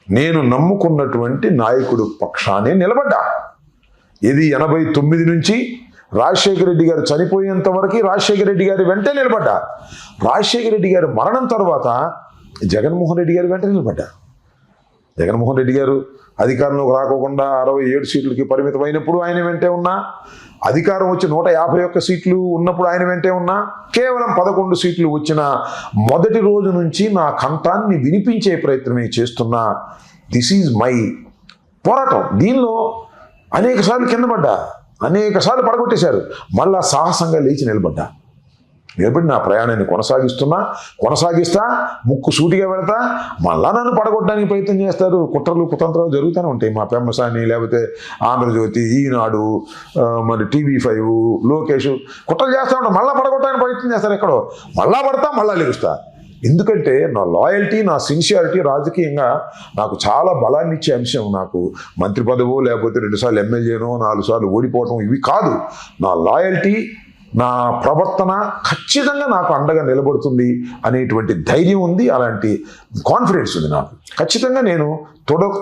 నేను నమ్ముకున్నటువంటి నాయకుడు పక్షానే నిలబడ్డా. ఇది 89 నుంచి రాజశేఖర రెడ్డి గారు చనిపోయేంత వరకు రాజశేఖర రెడ్డి గారి వెంటే నిలబడ్డా. రాజశేఖర రెడ్డి గారి మరణం తర్వాత జగన్మోహన్ రెడ్డి గారి వెంట నిలబడ్డా. జగన్మోహన్ రెడ్డి గారు అధికారంలోకి రాకోకుండా 67 సీట్లకి పరిమితమైనప్పుడు ఆయన వెంటే ఉన్నా, అధికారం వచ్చి 151 సీట్లు ఉన్నప్పుడు ఆయన వెంటే ఉన్నా, కేవలం 11 సీట్లు వచ్చిన మొదటి రోజు నుంచి నా కంఠాన్ని వినిపించే ప్రయత్నమే చేస్తున్నా. దిస్ ఈజ్ మై పోరాటం. దీనిలో అనేక సార్లు కింద పడ్డా, అనేక సార్లు పడగొట్టేశారు, మళ్ళా సాహసంగా లేచి నిలబడ్డా. నిలబడి నా ప్రయాణాన్ని కొనసాగిస్తా, ముక్కు సూటిగా పెడతా. మళ్ళా నన్ను పడగొట్టడానికి ప్రయత్నం చేస్తారు, కుట్రలు కుతంత్రాలు జరుగుతూనే ఉంటాయి. మా పెమ్మసాని, లేకపోతే ఆంధ్రజ్యోతి, ఈనాడు, మరి TV5, లోకేష్ కుట్రలు చేస్తూ ఉంటారు, మళ్ళీ పడగొట్టడానికి ప్రయత్నం చేస్తారు. ఎక్కడో మళ్ళా పడతా, మళ్ళా లెగుస్తా. ఎందుకంటే నా లాయల్టీ, నా సిన్సియారిటీ రాజకీయంగా నాకు చాలా బలాన్ని ఇచ్చే అంశం. నాకు మంత్రి పదవో లేకపోతే 2 సార్లు ఎమ్మెల్యేనో 4 సార్లు ఓడిపోవటం ఇవి కాదు. నా లాయల్టీ, నా ప్రవర్తన ఖచ్చితంగా నాకు అండగా నిలబడుతుంది అనేటువంటి ధైర్యం ఉంది, అలాంటి కాన్ఫిడెన్స్ ఉంది నాకు. ఖచ్చితంగా నేను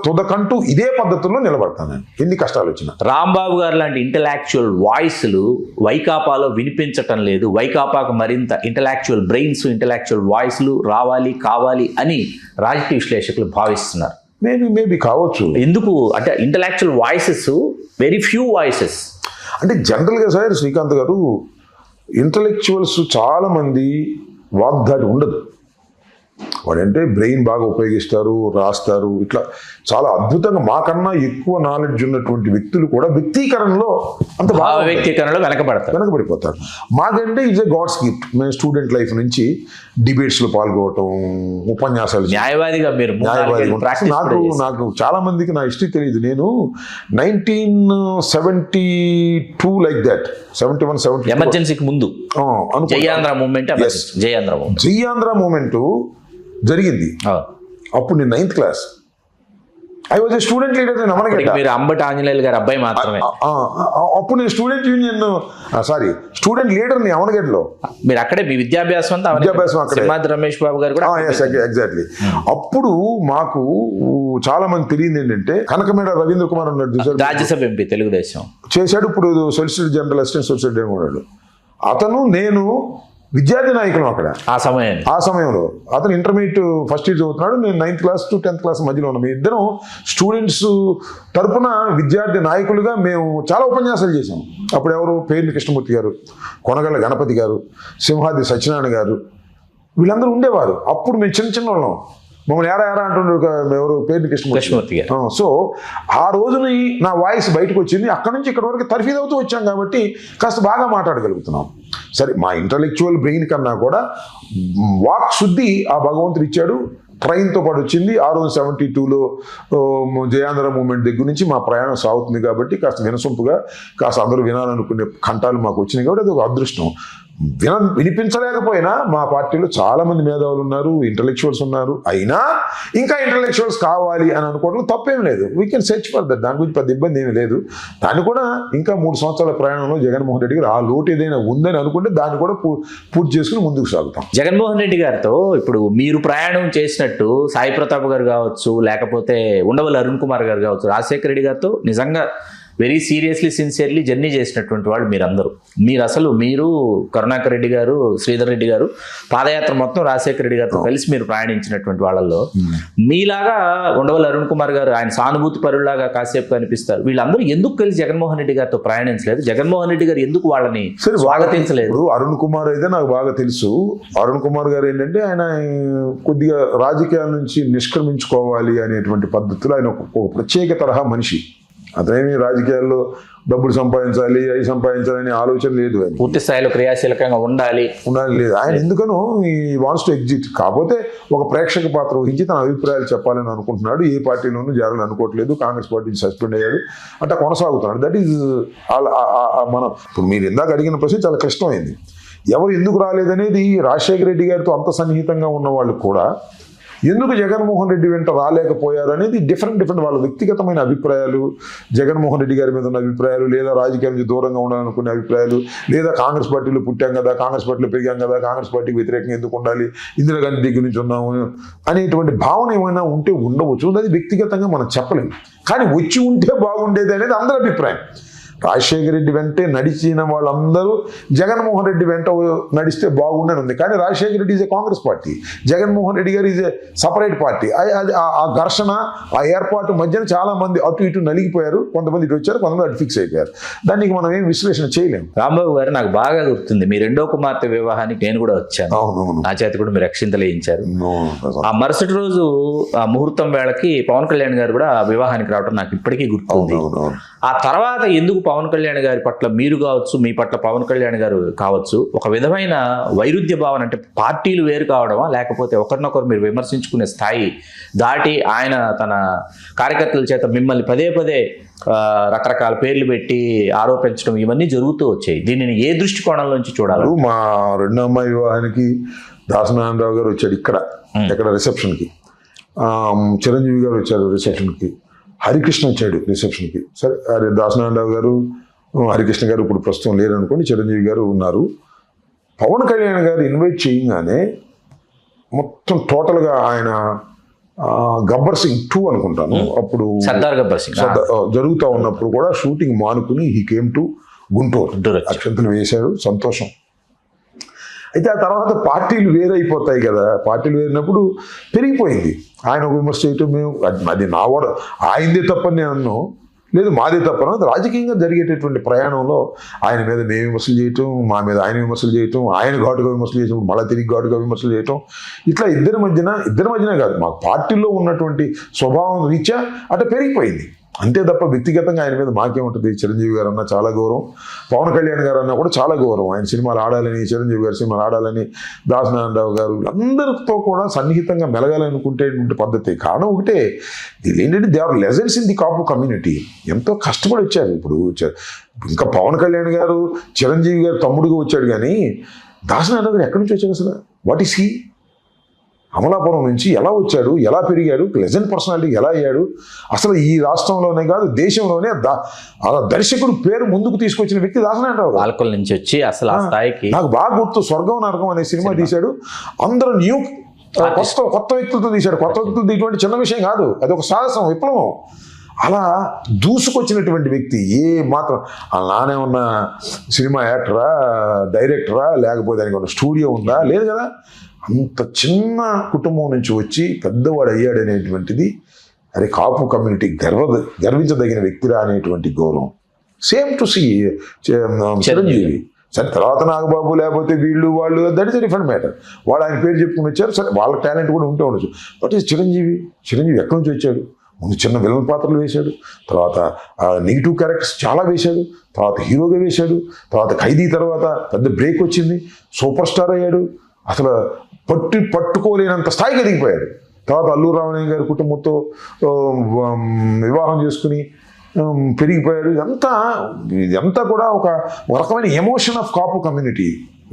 తుదకంటూ ఇదే పద్ధతుల్లో నిలబడతాను ఎన్ని కష్టాలు వచ్చినా. రాంబాబు గారు లాంటి ఇంటలెక్చువల్ వాయిస్లు వైకాపాలో వినిపించటం లేదు. వైకాపాకు మరింత ఇంటలెక్చువల్ బ్రెయిన్స్, ఇంటలెక్చువల్ వాయిస్లు కావాలి అని రాజకీయ విశ్లేషకులు భావిస్తున్నారు. మేబీ కావచ్చు. ఎందుకు అంటే intellectual voices very few voices. అంటే జనరల్గా సార్ శ్రీకాంత్ గారు, ఇంటలెక్చువల్స్ చాలామంది వాగ్దాటి ఉండదు. వాడంటే బ్రెయిన్ బాగా ఉపయోగిస్తారు, రాస్తారు, ఇట్లా చాలా అద్భుతంగా మాకన్నా ఎక్కువ నాలెడ్జ్ ఉన్నటువంటి వ్యక్తులు కూడా వ్యక్తీకరణలో అంత బాగా వ్యక్తీకరణలో వెనకబడిపోతారు. మాకంటే ఇట్స్ ఏ గాడ్స్ గిఫ్ట్. మేము స్టూడెంట్ లైఫ్ నుంచి డిబేట్స్లో పాల్గొనటం, ఉపన్యాసాలు, న్యాయవాదిగా మీరు నాకు చాలా మందికి నా హిస్టరీ తెలియదు. నేను 1972 లైక్ దాట్, 71, 72 ఎమర్జెన్సీకి ముందు జయాంధ్ర మూమెంట్ జరిగింది. అప్పుడు నేను 9th class. I was a student leader. నేను అమనగడ్డ. మీరు అంబటి ఆంజనేయులు గారి అబ్బాయి మాత్రమే. అప్పుడు నేను స్టూడెంట్ లీడర్ని అమనగడ్డలో. మీరు అక్కడే మీ విద్యాభ్యాసం అంతా అక్కడే. రమేష్ బాబు గారు కూడా ఎగ్జాక్ట్లీ. అప్పుడు మాకు చాలా మంది తెలియదు ఏంటంటే, కనకమేడ రవీంద్ర కుమార్ ఉన్నాడు, రాజ్యసభ ఎంపీ తెలుగుదేశం చేశాడు. ఇప్పుడు solicitor general, assistant solicitor general ఉన్నాడు. అతను, నేను విద్యార్థి నాయకులు అక్కడ. ఆ సమయంలో అతను ఇంటర్మీడియట్ ఫస్ట్ ఇయర్ చదువుతున్నాడు, నేను 9th class to 10th class మధ్యలో ఉన్నాం. మీ ఇద్దరం స్టూడెంట్స్ తరపున విద్యార్థి నాయకులుగా మేము చాలా ఉపన్యాసాలు చేసాం. అప్పుడు ఎవరు, పేర్ని కృష్ణమూర్తి గారు, కొనగళ్ళ గణపతి గారు, సింహాద్రి సత్యనారాయణ గారు, వీళ్ళందరూ ఉండేవారు. అప్పుడు మేము చిన్న వాళ్ళం. మమ్మల్ని ఏరా అంటుండ్రు ఎవరు, పేర్ని కృష్ణమూర్తి గారు. సో ఆ రోజుని నా వాయిస్ బయటకు వచ్చింది. అక్కడ నుంచి ఇక్కడ వరకు తర్ఫీదవుతూ వచ్చాం కాబట్టి కాస్త బాగా మాట్లాడగలుగుతున్నాం. సరే, మా ఇంటలెక్చువల్ బ్రెయిన్ కన్నా కూడా వాక్ శుద్ధి ఆ భగవంతుడు ఇచ్చాడు. ట్రైన్తో పాటు వచ్చింది. 1972లో జయాంధ్ర మూమెంట్ దగ్గర నుంచి మా ప్రయాణం సాగుతుంది కాబట్టి కాస్త వినసొంపుగా, కాస్త అందరూ వినాలనుకునే కంఠాలు మాకు వచ్చినాయి కాబట్టి అది ఒక అదృష్టం. వినిపించలేకపోయినా మా పార్టీలో చాలా మంది మేధావులు ఉన్నారు, ఇంటలెక్చువల్స్ ఉన్నారు. అయినా ఇంకా ఇంటలెక్చువల్స్ కావాలి అని అనుకోవడం తప్పేం లేదు. We can search for that. దాని గురించి పెద్ద ఇబ్బంది ఏమీ లేదు. దాన్ని కూడా ఇంకా 3 సంవత్సరాల ప్రయాణంలో జగన్మోహన్ రెడ్డి గారు ఆ లోటు ఏదైనా ఉందని అనుకుంటే దాన్ని కూడా పూర్తి చేసుకుని ముందుకు సాగుతాం. జగన్మోహన్ రెడ్డి గారితో ఇప్పుడు మీరు ప్రయాణం చేసినట్టు సాయి ప్రతాప్ గారు కావచ్చు, లేకపోతే ఉండవల్లి అరుణ్ కుమార్ గారు కావచ్చు, రాజశేఖర రెడ్డి గారితో నిజంగా వెరీ సీరియస్లీ సిన్సియర్లీ జర్నీ చేసినటువంటి వాళ్ళు మీరందరూ. మీరు కరుణాకర్ రెడ్డి గారు, శ్రీధర్ రెడ్డి గారు పాదయాత్ర మొత్తం రాజశేఖర రెడ్డి గారితో కలిసి మీరు ప్రయాణించినటువంటి వాళ్ళల్లో మీలాగా ఉండవల్లి అరుణ్ కుమార్ గారు ఆయన సానుభూతి పరులాగా కాసేపు కనిపిస్తారు. వీళ్ళందరూ ఎందుకు కలిసి జగన్మోహన్ రెడ్డి గారితో ప్రయాణించలేదు? జగన్మోహన్ రెడ్డి గారు ఎందుకు వాళ్ళని స్వాగతించలేదు? అరుణ్ కుమార్ అయితే నాకు బాగా తెలుసు. అరుణ్ కుమార్ గారు ఏంటంటే ఆయన కొద్దిగా రాజకీయాల నుంచి నిష్క్రమించుకోవాలి అనేటువంటి పద్ధతిలో ఆయన ఒక ప్రత్యేక తరహా మనిషి. అతనేమి రాజకీయాల్లో డబ్బులు సంపాదించాలి, అవి సంపాదించాలనే ఆలోచన లేదు. ఆయన పూర్తి స్థాయిలో క్రియాశీలకంగా ఉండాలి లేదు. ఆయన ఎందుకనో ఈ వాంట్స్ టు ఎగ్జిట్. కాకపోతే ఒక ప్రేక్షక పాత్ర వహించి తన అభిప్రాయాలు చెప్పాలని అనుకుంటున్నాడు. ఏ పార్టీలోనూ చేరాలని అనుకోవట్లేదు. కాంగ్రెస్ పార్టీ సస్పెండ్ అయ్యాడు, అంటే కొనసాగుతున్నాడు. దట్ ఈజ్ మన ఇప్పుడు మీరు ఇందాక అడిగిన ప్రశ్న చాలా క్లిష్టమైంది. ఎవరు ఎందుకు రాలేదనేది రాజశేఖర రెడ్డి గారితో అంత సన్నిహితంగా ఉన్న వాళ్ళు కూడా ఎందుకు జగన్మోహన్ రెడ్డి వెంట రాలేకపోయారు అనేది డిఫరెంట్ వాళ్ళ వ్యక్తిగతమైన అభిప్రాయాలు, జగన్మోహన్ రెడ్డి గారి మీద ఉన్న అభిప్రాయాలు, లేదా రాజకీయాల నుంచి దూరంగా ఉండాలనుకునే అభిప్రాయాలు, లేదా కాంగ్రెస్ పార్టీలో పుట్టాం కదా, కాంగ్రెస్ పార్టీలో పెరిగాం కదా, కాంగ్రెస్ పార్టీకి వ్యతిరేకంగా ఎందుకు ఉండాలి, ఇందిరాగాంధీ దగ్గర నుంచి ఉన్నాము అనేటువంటి భావన ఏమైనా ఉంటే ఉండవచ్చు. అది వ్యక్తిగతంగా మనం చెప్పలేము. కానీ వచ్చి ఉంటే బాగుండేది అనేది అందరి అభిప్రాయం. రాజశేఖర రెడ్డి వెంటే నడిచిన వాళ్ళందరూ జగన్మోహన్ రెడ్డి వెంట నడిస్తే బాగుండని ఉంది. కానీ Rajasekhara Reddy is a Congress party, Jaganmohan Reddy గారు ఈజ్ ఏ సపరేట్ పార్టీ. ఆ ఘర్షణ, ఆ ఏర్పాటు మధ్యన చాలా మంది అటు ఇటు నలిగిపోయారు. కొంతమంది ఇటు వచ్చారు, కొంతమంది అటు ఫిక్స్ అయిపోయారు. దానికి మనం ఏం విశ్లేషణ చేయలేము. రాంబాబు గారు, నాకు బాగా గుర్తుంది మీ రెండో కుమార్తె వివాహానికి నేను కూడా వచ్చాను. అవునవును, నా చేతి కూడా మీరు అక్షింతలు వేయించారు. ఆ మరుసటి రోజు ఆ ముహూర్తం వేళకి పవన్ కళ్యాణ్ గారు కూడా ఆ వివాహానికి రావడం నాకు ఇప్పటికీ గుర్తుంది. ఆ తర్వాత ఎందుకు పవన్ కళ్యాణ్ గారి పట్ల మీరు కావచ్చు, మీ పట్ల పవన్ కళ్యాణ్ గారు కావచ్చు, ఒక విధమైన వైరుధ్య భావన, అంటే పార్టీలు వేరు కావడమా, లేకపోతే ఒకరినొకరు మీరు విమర్శించుకునే స్థాయి దాటి ఆయన తన కార్యకర్తల చేత మిమ్మల్ని పదే రకరకాల పేర్లు పెట్టి ఆరోపించడం ఇవన్నీ జరుగుతూ వచ్చాయి. దీనిని ఏ దృష్టికోణం నుంచి చూడాలి? మా రెండో అమ్మాయి వివాహానికి దాసనారాయణరావు గారు వచ్చాడు ఇక్కడ రిసెప్షన్కి, చిరంజీవి గారు వచ్చారు రిసెప్షన్కి, హరికృష్ణ వచ్చాడు రిసెప్షన్కి. సరే, దాసనారాయణరావు గారు, హరికృష్ణ గారు ఇప్పుడు ప్రస్తుతం లేరు అనుకోండి, చిరంజీవి గారు ఉన్నారు. పవన్ కళ్యాణ్ గారు ఇన్వైట్ చేయగానే మొత్తం టోటల్గా ఆయన గబ్బర్ సింగ్ 2 అనుకుంటాను, అప్పుడు సర్దార్ గబ్బర్ సింగ్ జరుగుతూ ఉన్నప్పుడు కూడా షూటింగ్ మానుకుని హీ కేమ్ టు గుంటూరు, అక్షంతలు వేశారు. సంతోషం. అయితే ఆ తర్వాత పార్టీలు వేరైపోతాయి కదా, పార్టీలు వేరినప్పుడు పెరిగిపోయింది. ఆయన ఒక విమర్శ చేయటం, మేము అది నా వాడు ఆయనదే తప్పని నేను అన్నాను, లేదు మాదే తప్పను. రాజకీయంగా జరిగేటటువంటి ప్రయాణంలో ఆయన మీద మేము విమర్శలు చేయటం, మా మీద ఆయన విమర్శలు చేయటం, ఆయన ఘాటుగా విమర్శలు చేయటం, మళ్ళీ తిరిగి ఘాటుగా విమర్శలు చేయటం, ఇట్లా ఇద్దరి మధ్యనే కాదు, మాకు పార్టీలో ఉన్నటువంటి స్వభావం రీత్యా అట్లా పెరిగిపోయింది. అంతే తప్ప వ్యక్తిగతంగా ఆయన మీద మాకేముంటుంది. చిరంజీవి గారు అన్న చాలా గౌరవం, పవన్ కళ్యాణ్ గారు అన్న కూడా చాలా గౌరవం. ఆయన సినిమాలు ఆడాలని, చిరంజీవి గారు సినిమాలు ఆడాలని, దాసనారాయణరావు గారు అందరితో కూడా సన్నిహితంగా మెలగాలనుకుంటేటువంటి పద్ధతి. కారణం ఒకటే, దీని ఏంటంటే they are legends in the Kapu community. ఎంతో కష్టపడి వచ్చారు. ఇప్పుడు ఇంకా పవన్ కళ్యాణ్ గారు చిరంజీవి గారు తమ్ముడుగా వచ్చాడు, కానీ దాసనారాయణరావు గారు ఎక్కడి నుంచి వచ్చాడు అసలు? What is he? అమలాపురం నుంచి ఎలా వచ్చాడు, ఎలా పెరిగాడు, లెజెండ్ పర్సనాలిటీ ఎలా అయ్యాడు? అసలు ఈ రాష్ట్రంలోనే కాదు దేశంలోనే దర్శకుడు పేరు ముందుకు తీసుకొచ్చిన వ్యక్తి దాసనారాయణరావు. పాలకుల నుంచి వచ్చి అసలు ఆ స్థాయికి నాకు బాగా గుర్తు, స్వర్గం నరకం అనే సినిమా తీశాడు. అందరూ కొత్త వ్యక్తులతో తీశాడు. కొత్త వ్యక్తులతో ఇటువంటి చిన్న విషయం కాదు, అది ఒక సాహసం, విప్లవం. అలా దూసుకొచ్చినటువంటి వ్యక్తి. ఏ మాత్రం నానే ఉన్న సినిమా యాక్టరా, డైరెక్టరా, లేకపోతే దానికి ఉన్న స్టూడియో ఉందా? లేదు కదా. అంత చిన్న కుటుంబం నుంచి వచ్చి పెద్దవాడు అయ్యాడనేటువంటిది, అరే కాపు కమ్యూనిటీ గర్వించదగిన వ్యక్తిరా అనేటువంటి గౌరవం. సేమ్ టు సి చిరంజీవి. సరే, తర్వాత నాగబాబు లేకపోతే వీళ్ళు వాళ్ళు, దట్ ఈస్ డిఫరెంట్ మ్యాటర్. వాళ్ళు ఆయన పేరు చెప్పుకుని వచ్చారు. సరే, వాళ్ళ టాలెంట్ కూడా ఉంటే ఉండొచ్చు. బట్ చిరంజీవి ఎక్కడి నుంచి వచ్చాడు? ముందు చిన్న విలన్ పాత్రలు వేశాడు, తర్వాత నెగిటివ్ క్యారెక్టర్స్ చాలా వేశాడు, తర్వాత హీరోగా వేశాడు, తర్వాత ఖైదీ తర్వాత పెద్ద బ్రేక్ వచ్చింది, సూపర్ స్టార్ అయ్యాడు. అసలు పట్టుకోలేనంత స్థాయికి ఎదిగిపోయాడు. తర్వాత అల్లూరి రామయ్య గారి కుటుంబంతో వివాహం చేసుకుని పెరిగిపోయాడు. ఇదంతా కూడా ఒక రకమైన emotion of Kapu community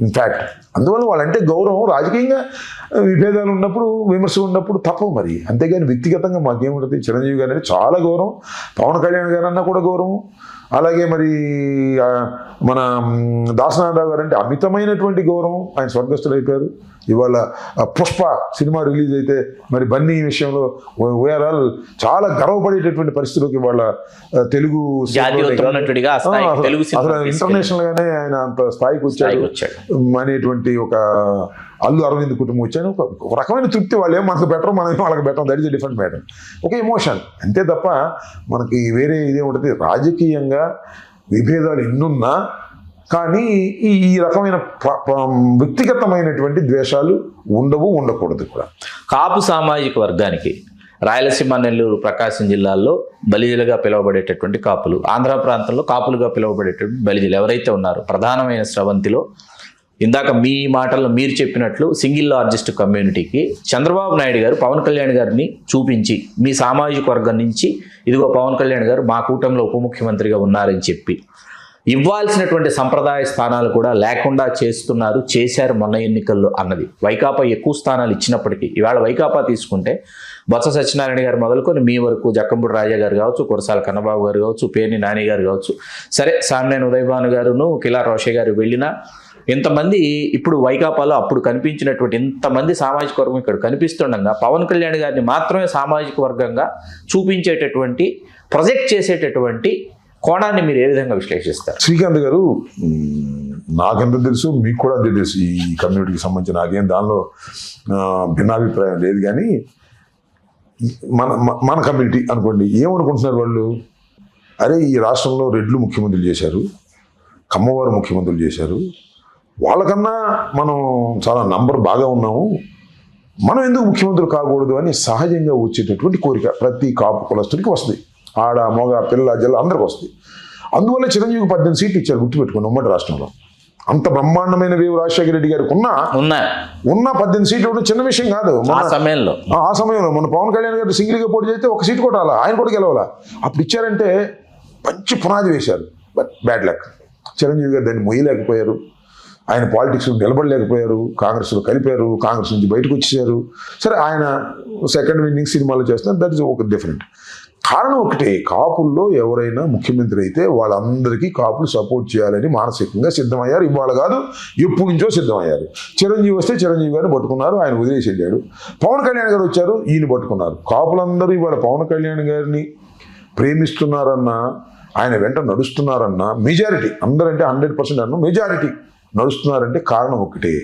in fact. అందువల్ల వాళ్ళంటే గౌరవం. రాజకీయంగా విభేదాలు ఉన్నప్పుడు, విమర్శలు ఉన్నప్పుడు తప్పవు మరి. అంతేగాని వ్యక్తిగతంగా మాకేముంటుంది. చిరంజీవి గారు అంటే చాలా గౌరవం, పవన్ కళ్యాణ్ గారు అన్నా కూడా గౌరవం. అలాగే మరి మన దాసనారాయణరావు గారు అంటే అమితమైనటువంటి గౌరవం. ఆయన స్వర్గస్థులు అయిపోయారు. ఇవాళ పుష్ప సినిమా రిలీజ్ అయితే మరి బన్నీ విషయంలో ఓవరాల్ చాలా గర్వపడేటటువంటి పరిస్థితిలోకి వాళ్ళ తెలుగు అసలు ఇంటర్నేషనల్ గానే ఆయన అంత స్థాయికి వచ్చాడు అనేటువంటి ఒక అల్లు అరవింద్ కుటుంబం వచ్చాను. ఒక రకమైన తృప్తి. వాళ్ళు ఏమో మనకు బెటర్, మనం వాళ్ళకి better, that is different matter. ఒక ఎమోషన్ అంతే తప్ప మనకి వేరే ఇదే ఉంటుంది. రాజకీయంగా విభేదాలు ఎన్నున్నా కానీ ఈ రకమైన వ్యక్తిగతమైనటువంటి ద్వేషాలు ఉండకూడదు కూడా. కాపు సామాజిక వర్గానికి రాయలసీమ, నెల్లూరు, ప్రకాశం జిల్లాల్లో బలిజలుగా పిలువబడేటటువంటి కాపులు, ఆంధ్ర ప్రాంతంలో కాపులుగా పిలువబడేటటువంటి బలిజలు ఎవరైతే ఉన్నారో, ప్రధానమైన స్రవంతిలో ఇందాక మీ మాటల్లో మీరు చెప్పినట్లు సింగిల్ లార్జెస్ట్ కమ్యూనిటీకి చంద్రబాబు నాయుడు గారు పవన్ కళ్యాణ్ గారిని చూపించి, మీ సామాజిక వర్గం నుంచి ఇదిగో పవన్ కళ్యాణ్ గారు మా కూటమిలో ఉప ముఖ్యమంత్రిగా ఉన్నారని చెప్పి ఇవ్వాల్సినటువంటి సంప్రదాయ స్థానాలు కూడా లేకుండా చేశారు మొన్న ఎన్నికల్లో అన్నది. వైకాపా ఎక్కువ స్థానాలు ఇచ్చినప్పటికీ ఇవాళ వైకాపా తీసుకుంటే బొత్స సత్యనారాయణ గారు మొదలుకొని మీ వరకు జక్కంపూడి రాజా గారు కావచ్చు, కురసాల కన్నబాబు గారు కావచ్చు, పేర్ని నాని గారు కావచ్చు, సరే సామ్నేని ఉదయభాను గారును కిలా రోషే గారు వెళ్ళినా ఇంతమంది ఇప్పుడు వైకాపాలో అప్పుడు కనిపించినటువంటి ఇంతమంది సామాజిక వర్గం ఇక్కడ కనిపిస్తుండగా పవన్ కళ్యాణ్ గారిని మాత్రమే సామాజిక వర్గంగా చూపించేటటువంటి ప్రొజెక్ట్ చేసేటటువంటి కోణాన్ని మీరు ఏ విధంగా విశ్లేషిస్తారు? శ్రీకాంత్ గారు, నాకెంత తెలుసు, మీకు కూడా అంతే తెలుసు ఈ కమ్యూనిటీకి సంబంధించి. నాకేం దానిలో భిన్నాభిప్రాయం లేదు. కానీ మన కమ్యూనిటీ అనుకోండి, ఏమనుకుంటున్నారు వాళ్ళు? అరే ఈ రాష్ట్రంలో రెడ్లు ముఖ్యమంత్రులు చేశారు, కమ్మవారు ముఖ్యమంత్రులు చేశారు, వాళ్ళకన్నా మనం చాలా నంబర్ బాగా ఉన్నాము, మనం ఎందుకు ముఖ్యమంత్రులు కాకూడదు అని సహజంగా వచ్చేటటువంటి కోరిక ప్రతి కాపు కులస్తుడికి వస్తుంది. ఆడ మగ పిల్ల జల్ల అందరికి వస్తుంది. అందువల్ల చిరంజీవికి 18 సీట్లు ఇచ్చారు, గుర్తుపెట్టుకోండి. ఉమ్మడి రాష్ట్రంలో అంత బ్రహ్మాండమైన వేవు రాజశేఖర రెడ్డి గారికి ఉన్న 18 సీట్లు కూడా చిన్న విషయం కాదు. ఆ సమయంలో మన పవన్ కళ్యాణ్ గారు సింగిల్గా పోటీ చేస్తే ఒక సీటు కొట్టాలా, ఆయన కూడా గెలవాలా. అప్పుడు ఇచ్చారంటే మంచి పునాది వేశారు. బట్ బ్యాడ్ లక్, చిరంజీవి గారు దాన్ని మొయ్యలేకపోయారు. ఆయన పాలిటిక్స్ నిలబడలేకపోయారు, కాంగ్రెస్లో కలిపారు, కాంగ్రెస్ నుంచి బయటకు వచ్చేసారు. సరే, ఆయన సెకండ్ విన్నింగ్ సినిమాలు చేస్తున్నారు, దట్ ఈస్ ఒక డిఫరెంట్. కారణం ఒకటే, కాపుల్లో ఎవరైనా ముఖ్యమంత్రి అయితే వాళ్ళందరికీ కాపులు సపోర్ట్ చేయాలని మానసికంగా సిద్ధమయ్యారు. ఇవాళ కాదు, ఎప్పటి నుంచో సిద్ధమయ్యారు. చిరంజీవి వస్తే చిరంజీవి గారిని పట్టుకున్నారు, ఆయన వదిలేసి వెళ్ళాడు. పవన్ కళ్యాణ్ గారు వచ్చారు, ఈయన పట్టుకున్నారు. కాపులందరూ ఇవాళ పవన్ కళ్యాణ్ గారిని ప్రేమిస్తున్నారన్నా, ఆయన వెంట నడుస్తున్నారన్నా, మెజారిటీ, అందరంటే 100% అన్న మెజారిటీ నడుస్తున్నారంటే కారణం ఒకటే,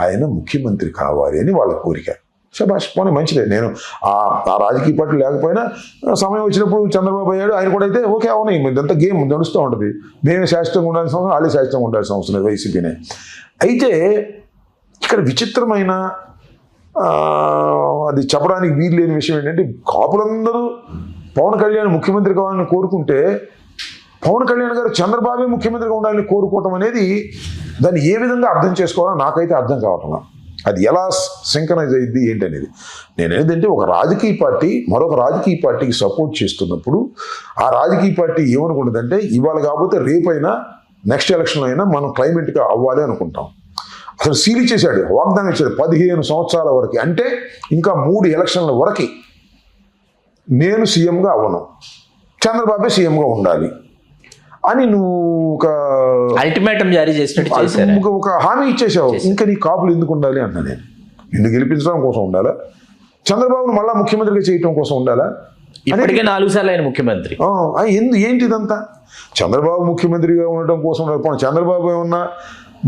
ఆయన ముఖ్యమంత్రి కావాలి అని వాళ్ళ కోరిక. శభాష్, పోనీ మంచిదే. నేను ఆ రాజకీయ పార్టీ లేకపోయినా సమయం వచ్చినప్పుడు చంద్రబాబు అయ్యాడు, ఆయన కూడా అయితే ఓకే, అవును, ఇదంతా గేమ్ నడుస్తూ ఉంటుంది. మేమే శాశ్వతంగా ఉండాల్సిన అవసరం, వాళ్ళే శాశ్వతంగా ఉండాల్సిన అవసరం లేదు, వైసీపీనే. అయితే ఇక్కడ విచిత్రమైన అది చెప్పడానికి వీలు లేని విషయం ఏంటంటే, కాపులందరూ పవన్ కళ్యాణ్ ముఖ్యమంత్రి కావాలని కోరుకుంటే పవన్ కళ్యాణ్ గారు చంద్రబాబే ముఖ్యమంత్రిగా ఉండాలని కోరుకోవటం అనేది, దాన్ని ఏ విధంగా అర్థం చేసుకోవాలో నాకైతే అర్థం కావట్లా. అది ఎలా సింక్రనైజ్ అయ్యింది ఏంటనేది. నేను ఏంటంటే, ఒక రాజకీయ పార్టీ మరొక రాజకీయ పార్టీకి సపోర్ట్ చేస్తున్నప్పుడు ఆ రాజకీయ పార్టీ ఏమనుకుంటుందంటే, ఇవాళ కాకపోతే రేపైనా నెక్స్ట్ ఎలక్షన్లో అయినా మనం క్లైమేట్గా అవ్వాలి అనుకుంటాం. అసలు సీల్ ఇచ్చేసాడు, వాగ్దానం ఇచ్చాడు 15 సంవత్సరాల వరకు. అంటే ఇంకా 3 ఎలక్షన్ల వరకు నేను సీఎంగా అవ్వను, చంద్రబాబే సీఎంగా ఉండాలి అని నువ్వు ఒక అల్టిమేటం జారీ చేసినట్టు ఒక హామీ ఇచ్చేసావు. ఇంకా నీ కాపులు ఎందుకు ఉండాలి అన్నా. నేను నిన్ను గెలిపించడం కోసం ఉండాలా, చంద్రబాబును మళ్ళా ముఖ్యమంత్రిగా చేయటం కోసం ఉండాలా? ఇప్పటికే 4 సార్లు ఆయన ముఖ్యమంత్రి. ఏంటిదంతా? చంద్రబాబు ముఖ్యమంత్రిగా ఉండటం కోసం ఉండాలి. చంద్రబాబు ఏమన్నా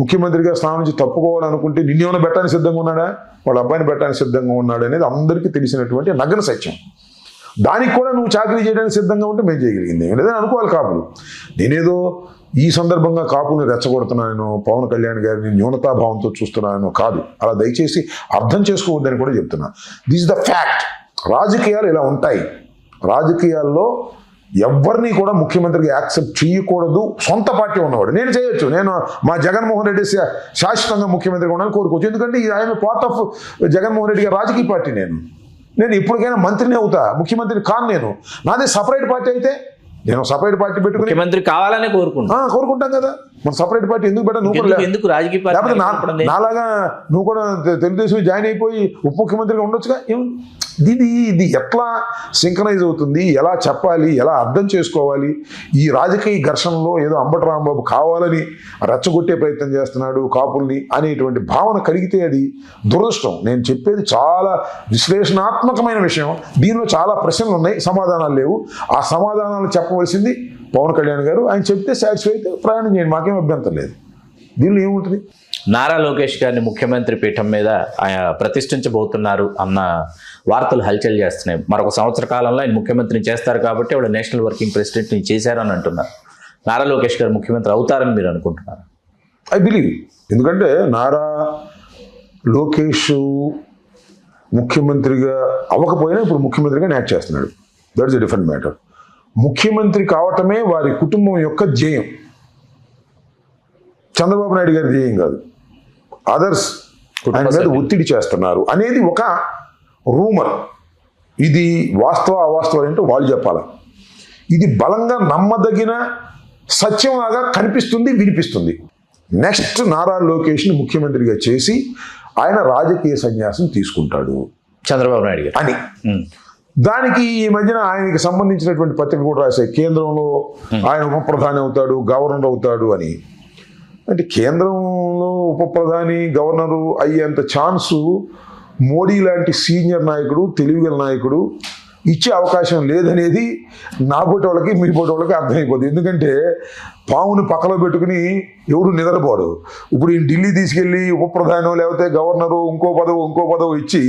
ముఖ్యమంత్రిగా స్థానం నుంచి తప్పుకోవాలనుకుంటే నిన్నేమన్నా పెట్టడానికి సిద్ధంగా ఉన్నాడా, వాళ్ళ అబ్బాయిని పెట్టడానికి సిద్ధంగా ఉన్నాడు అనేది అందరికీ తెలిసినటువంటి నగ్న సత్యం. దానికి కూడా నువ్వు చాకరీ చేయడానికి సిద్ధంగా ఉంటే మేము చేయగలిగింది లేదని అనుకోవాలి కాపులు. నేనేదో ఈ సందర్భంగా కాపుని రెచ్చగొడుతున్నాను, పవన్ కళ్యాణ్ గారిని న్యూనతాభావంతో చూస్తున్నాను కాదు. అలా దయచేసి అర్థం చేసుకోవద్దని కూడా చెప్తున్నా. This is the fact. రాజకీయాలు ఇలా ఉంటాయి. రాజకీయాల్లో ఎవరిని కూడా ముఖ్యమంత్రిగా యాక్సెప్ట్ చేయకూడదు. సొంత పార్టీ ఉన్నవాడు నేను చేయొచ్చు, నేను మా జగన్మోహన్ రెడ్డి శాశ్వతంగా ముఖ్యమంత్రిగా ఉండాలని కోరుకోవచ్చు. ఎందుకంటే I'm part of Jaganmohan Reddy గారి రాజకీయ పార్టీ. నేను ఇప్పటికైనా మంత్రిని అవుతా, ముఖ్యమంత్రిని కాను. నేను నాదే సపరేట్ పార్టీ అయితే నేను సపరేట్ పార్టీ పెట్టుకుని ముఖ్యమంత్రి కావాలని కోరుకుంటాం కదా. మన సపరేట్ పార్టీ ఎందుకు పెట్టా? నువ్వు రాజకీయ పార్టీ నాలాగా నువ్వు కూడా తెలుగుదేశం జాయిన్ అయిపోయి ఉప ముఖ్యమంత్రిగా ఉండొచ్చుగా. ఇది ఎట్లా సింక్రనైజ్ అవుతుంది, ఎలా చెప్పాలి, ఎలా అర్థం చేసుకోవాలి? ఈ రాజకీయ ఘర్షణలో ఏదో అంబటి రాంబాబు కావాలని రెచ్చగొట్టే ప్రయత్నం చేస్తున్నాడు కాపుల్ని అనేటువంటి భావన కలిగితే అది దురదృష్టం. నేను చెప్పేది చాలా విశ్లేషణాత్మకమైన విషయం. దీనిలో చాలా ప్రశ్నలు ఉన్నాయి, సమాధానాలు లేవు. ఆ సమాధానాలు చెప్పవలసింది పవన్ కళ్యాణ్ గారు. ఆయన చెప్తే సాటిస్ఫై అయితే ప్రయాణం చేయండి, మాకేం అభ్యంతరం లేదు. దీనిలో ఏముంటుంది? నారా లోకేష్ గారిని ముఖ్యమంత్రి పీఠం మీద ఆయన ప్రతిష్ఠించబోతున్నారు అన్న వార్తలు హల్చల్ చేస్తున్నాయి. మరొక సంవత్సర కాలంలో ఆయన ముఖ్యమంత్రిని చేస్తారు కాబట్టి వాళ్ళు నేషనల్ వర్కింగ్ ప్రెసిడెంట్ని చేశారని అంటున్నారు. నారా లోకేష్ గారు ముఖ్యమంత్రి అవుతారని మీరు అనుకుంటున్నారు? I believe. ఎందుకంటే నారా లోకేష్ ముఖ్యమంత్రిగా అవ్వకపోయినా ఇప్పుడు ముఖ్యమంత్రిగా యాక్ట్ చేస్తున్నాడు. That is a different matter. ముఖ్యమంత్రి కావటమే వారి కుటుంబం యొక్క ధ్యేయం, చంద్రబాబు నాయుడు గారి ధ్యేయం కాదు. అదర్స్ ఆయన మీద ఒత్తిడి చేస్తున్నారు అనేది ఒక రూమర్. ఇది వాస్తవ అవాస్తవం ఏంటో వాళ్ళు చెప్పాలి. ఇది బలంగా నమ్మదగిన సత్యంలాగా కనిపిస్తుంది, వినిపిస్తుంది. నెక్స్ట్ నారా లోకేష్ని ముఖ్యమంత్రిగా చేసి ఆయన రాజకీయ సన్యాసం తీసుకుంటాడు చంద్రబాబు నాయుడు గారు అని. దానికి ఈ మధ్యన ఆయనకి సంబంధించినటువంటి పత్రిక కూడా రాశాయి, కేంద్రంలో ఆయన ఉప ప్రధాని అవుతాడు, గవర్నర్ అవుతాడు అని. అంటే కేంద్రంలో ఉప ప్రధాని, గవర్నరు అయ్యేంత ఛాన్సు మోడీ లాంటి సీనియర్ నాయకుడు, తెలివిగల నాయకుడు ఇచ్చే అవకాశం లేదనేది నా పోటీ వాళ్ళకి, మీ పోటీ వాళ్ళకి అర్థమైపోతుంది. ఎందుకంటే పావును పక్కలో పెట్టుకుని ఎవడు నిద్రపోడు. ఇప్పుడు ఈ ఢిల్లీ తీసుకెళ్ళి ఉప ప్రధానం లేకపోతే గవర్నరు ఇంకో పదవు ఇచ్చి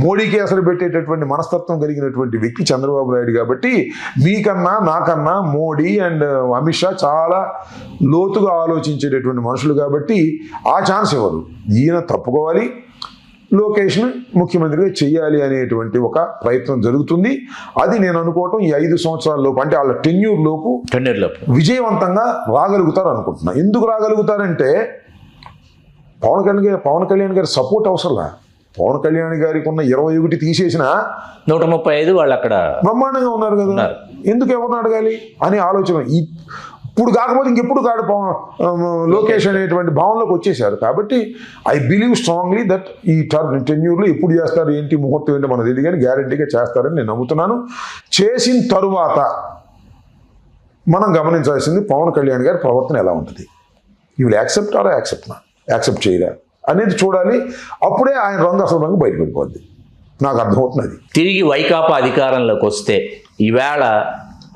మోడీకి అసలు పెట్టేటటువంటి మనస్తత్వం కలిగినటువంటి వ్యక్తి చంద్రబాబు నాయుడు. కాబట్టి మీకన్నా నాకన్నా మోడీ అండ్ అమిత్ షా చాలా లోతుగా ఆలోచించేటటువంటి మనుషులు కాబట్టి ఆ ఛాన్స్ ఇవ్వరు. ఈయన తప్పుకోవాలి, లోకేష్ను ముఖ్యమంత్రిగా చేయాలి అనేటువంటి ఒక ప్రయత్నం జరుగుతుంది. అది నేను అనుకోవటం ఈ 5 సంవత్సరాల లోపు, అంటే వాళ్ళ టెన్యూర్ లోపు విజయవంతంగా రాగలుగుతారు అనుకుంటున్నా. ఎందుకు రాగలుగుతారంటే పవన్ కళ్యాణ్ గారి సపోర్ట్ అవసరంలా. పవన్ కళ్యాణ్ గారికి ఉన్న 21 తీసేసిన 135 వాళ్ళు అక్కడ బ్రహ్మాండంగా ఉన్నారు కదా, ఎందుకు ఎవరిని అడగాలి అనే ఆలోచన ఇప్పుడు కాకపోతే ఇంకెప్పుడు కాదు లోకేష్ అనేటువంటి భావనలోకి వచ్చేసారు. కాబట్టి ఐ బిలీవ్ స్ట్రాంగ్లీ దట్ ఈ టెన్యూర్లో ఎప్పుడు చేస్తారు, ఏంటి ముహూర్తం ఏంటో మనకు తెలియదు, కానీ గ్యారంటీగా చేస్తారని నేను నమ్ముతున్నాను. చేసిన తరువాత మనం గమనించాల్సింది పవన్ కళ్యాణ్ గారి ప్రవర్తన ఎలా ఉంటుంది. You will accept or accept చేయరా అనేది చూడాలి. అప్పుడే ఆయన రంగు అసలు రంగు బయటపడిపోద్ది, నాకు అర్థమవుతుంది. అది తిరిగి వైకాపా అధికారంలోకి వస్తే ఈవేళ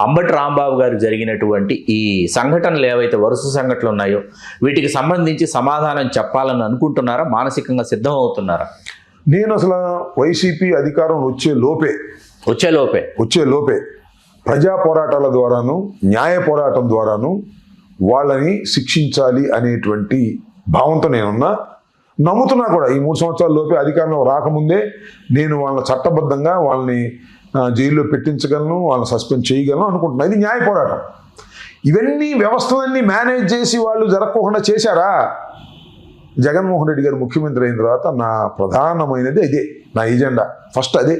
అంబటి రాంబాబు గారికి జరిగినటువంటి ఈ సంఘటనలు ఏవైతే వరుస సంఘటనలు ఉన్నాయో వీటికి సంబంధించి సమాధానం చెప్పాలని అనుకుంటున్నారా, మానసికంగా సిద్ధం అవుతున్నారా? నేను అసలు వైసీపీ అధికారం వచ్చే లోపే ప్రజా పోరాటాల ద్వారాను, న్యాయ పోరాటం ద్వారాను వాళ్ళని శిక్షించాలి అనేటువంటి భావంతో నేనున్నా, నమ్ముతున్నా కూడా. ఈ 3 సంవత్సరాల లోపే అధికారంలో రాకముందే నేను వాళ్ళని చట్టబద్ధంగా వాళ్ళని జైల్లో పెట్టించగలను, వాళ్ళని సస్పెండ్ చేయగలను అనుకుంటున్నా. ఇది న్యాయ పోరాటం. ఇవన్నీ వ్యవస్థలన్నీ మేనేజ్ చేసి వాళ్ళు జరగకుండా చేశారా? జగన్మోహన్ రెడ్డి గారు ముఖ్యమంత్రి అయిన తర్వాత నా ప్రధానమైనది ఇదే, నా ఎజెండా ఫస్ట్ అదే.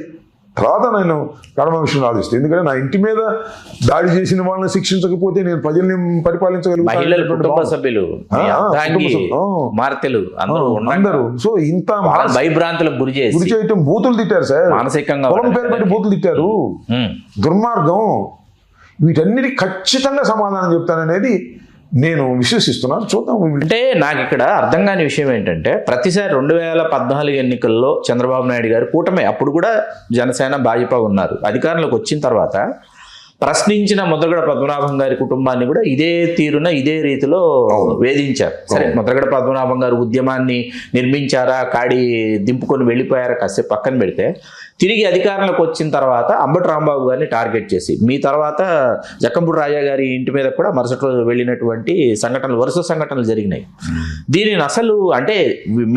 తర్వాత నేను కడమ విషయం ఆలోచిస్తాను. ఎందుకంటే నా ఇంటి మీద దాడి చేసిన వాళ్ళని శిక్షించకపోతే నేను ప్రజల్ని పరిపాలించగలుగుతాను. సో ఇంత భయభ్రాంతులకు గురి చేయటం, బూతులు తిట్టారు సార్, మానసికంగా పొలం పేరు పెట్టి బూతులు తిట్టారు, దుర్మార్గం. వీటన్నిటి ఖచ్చితంగా సమాధానం చెప్తాననేది నేను విశ్వసిస్తున్నాను. చూద్దాం. అంటే నాకు ఇక్కడ అర్థం కాని విషయం ఏంటంటే ప్రతిసారి 2014 ఎన్నికల్లో చంద్రబాబు నాయుడు గారు కూటమి, అప్పుడు కూడా జనసేన భాజపా ఉన్నారు, అధికారంలోకి వచ్చిన తర్వాత ప్రశ్నించిన ముద్రగడ పద్మనాభం గారి కుటుంబాన్ని కూడా ఇదే తీరున ఇదే రీతిలో వేధించారు. సరే, ముద్రగడ పద్మనాభం గారు ఉద్యమాన్ని నిర్మించారా, కాడి దింపుకొని వెళ్ళిపోయారా కాసేపు పక్కన పెడితే, తిరిగి అధికారంలోకి వచ్చిన తర్వాత అంబటి రాంబాబు గారిని టార్గెట్ చేసి మీ తర్వాత జక్కంపూడి రాజా గారి ఇంటి మీద కూడా మరుసటి రోజు వెళ్ళినటువంటి సంఘటనలు, వరుస సంఘటనలు జరిగినాయి. దీనిని అసలు అంటే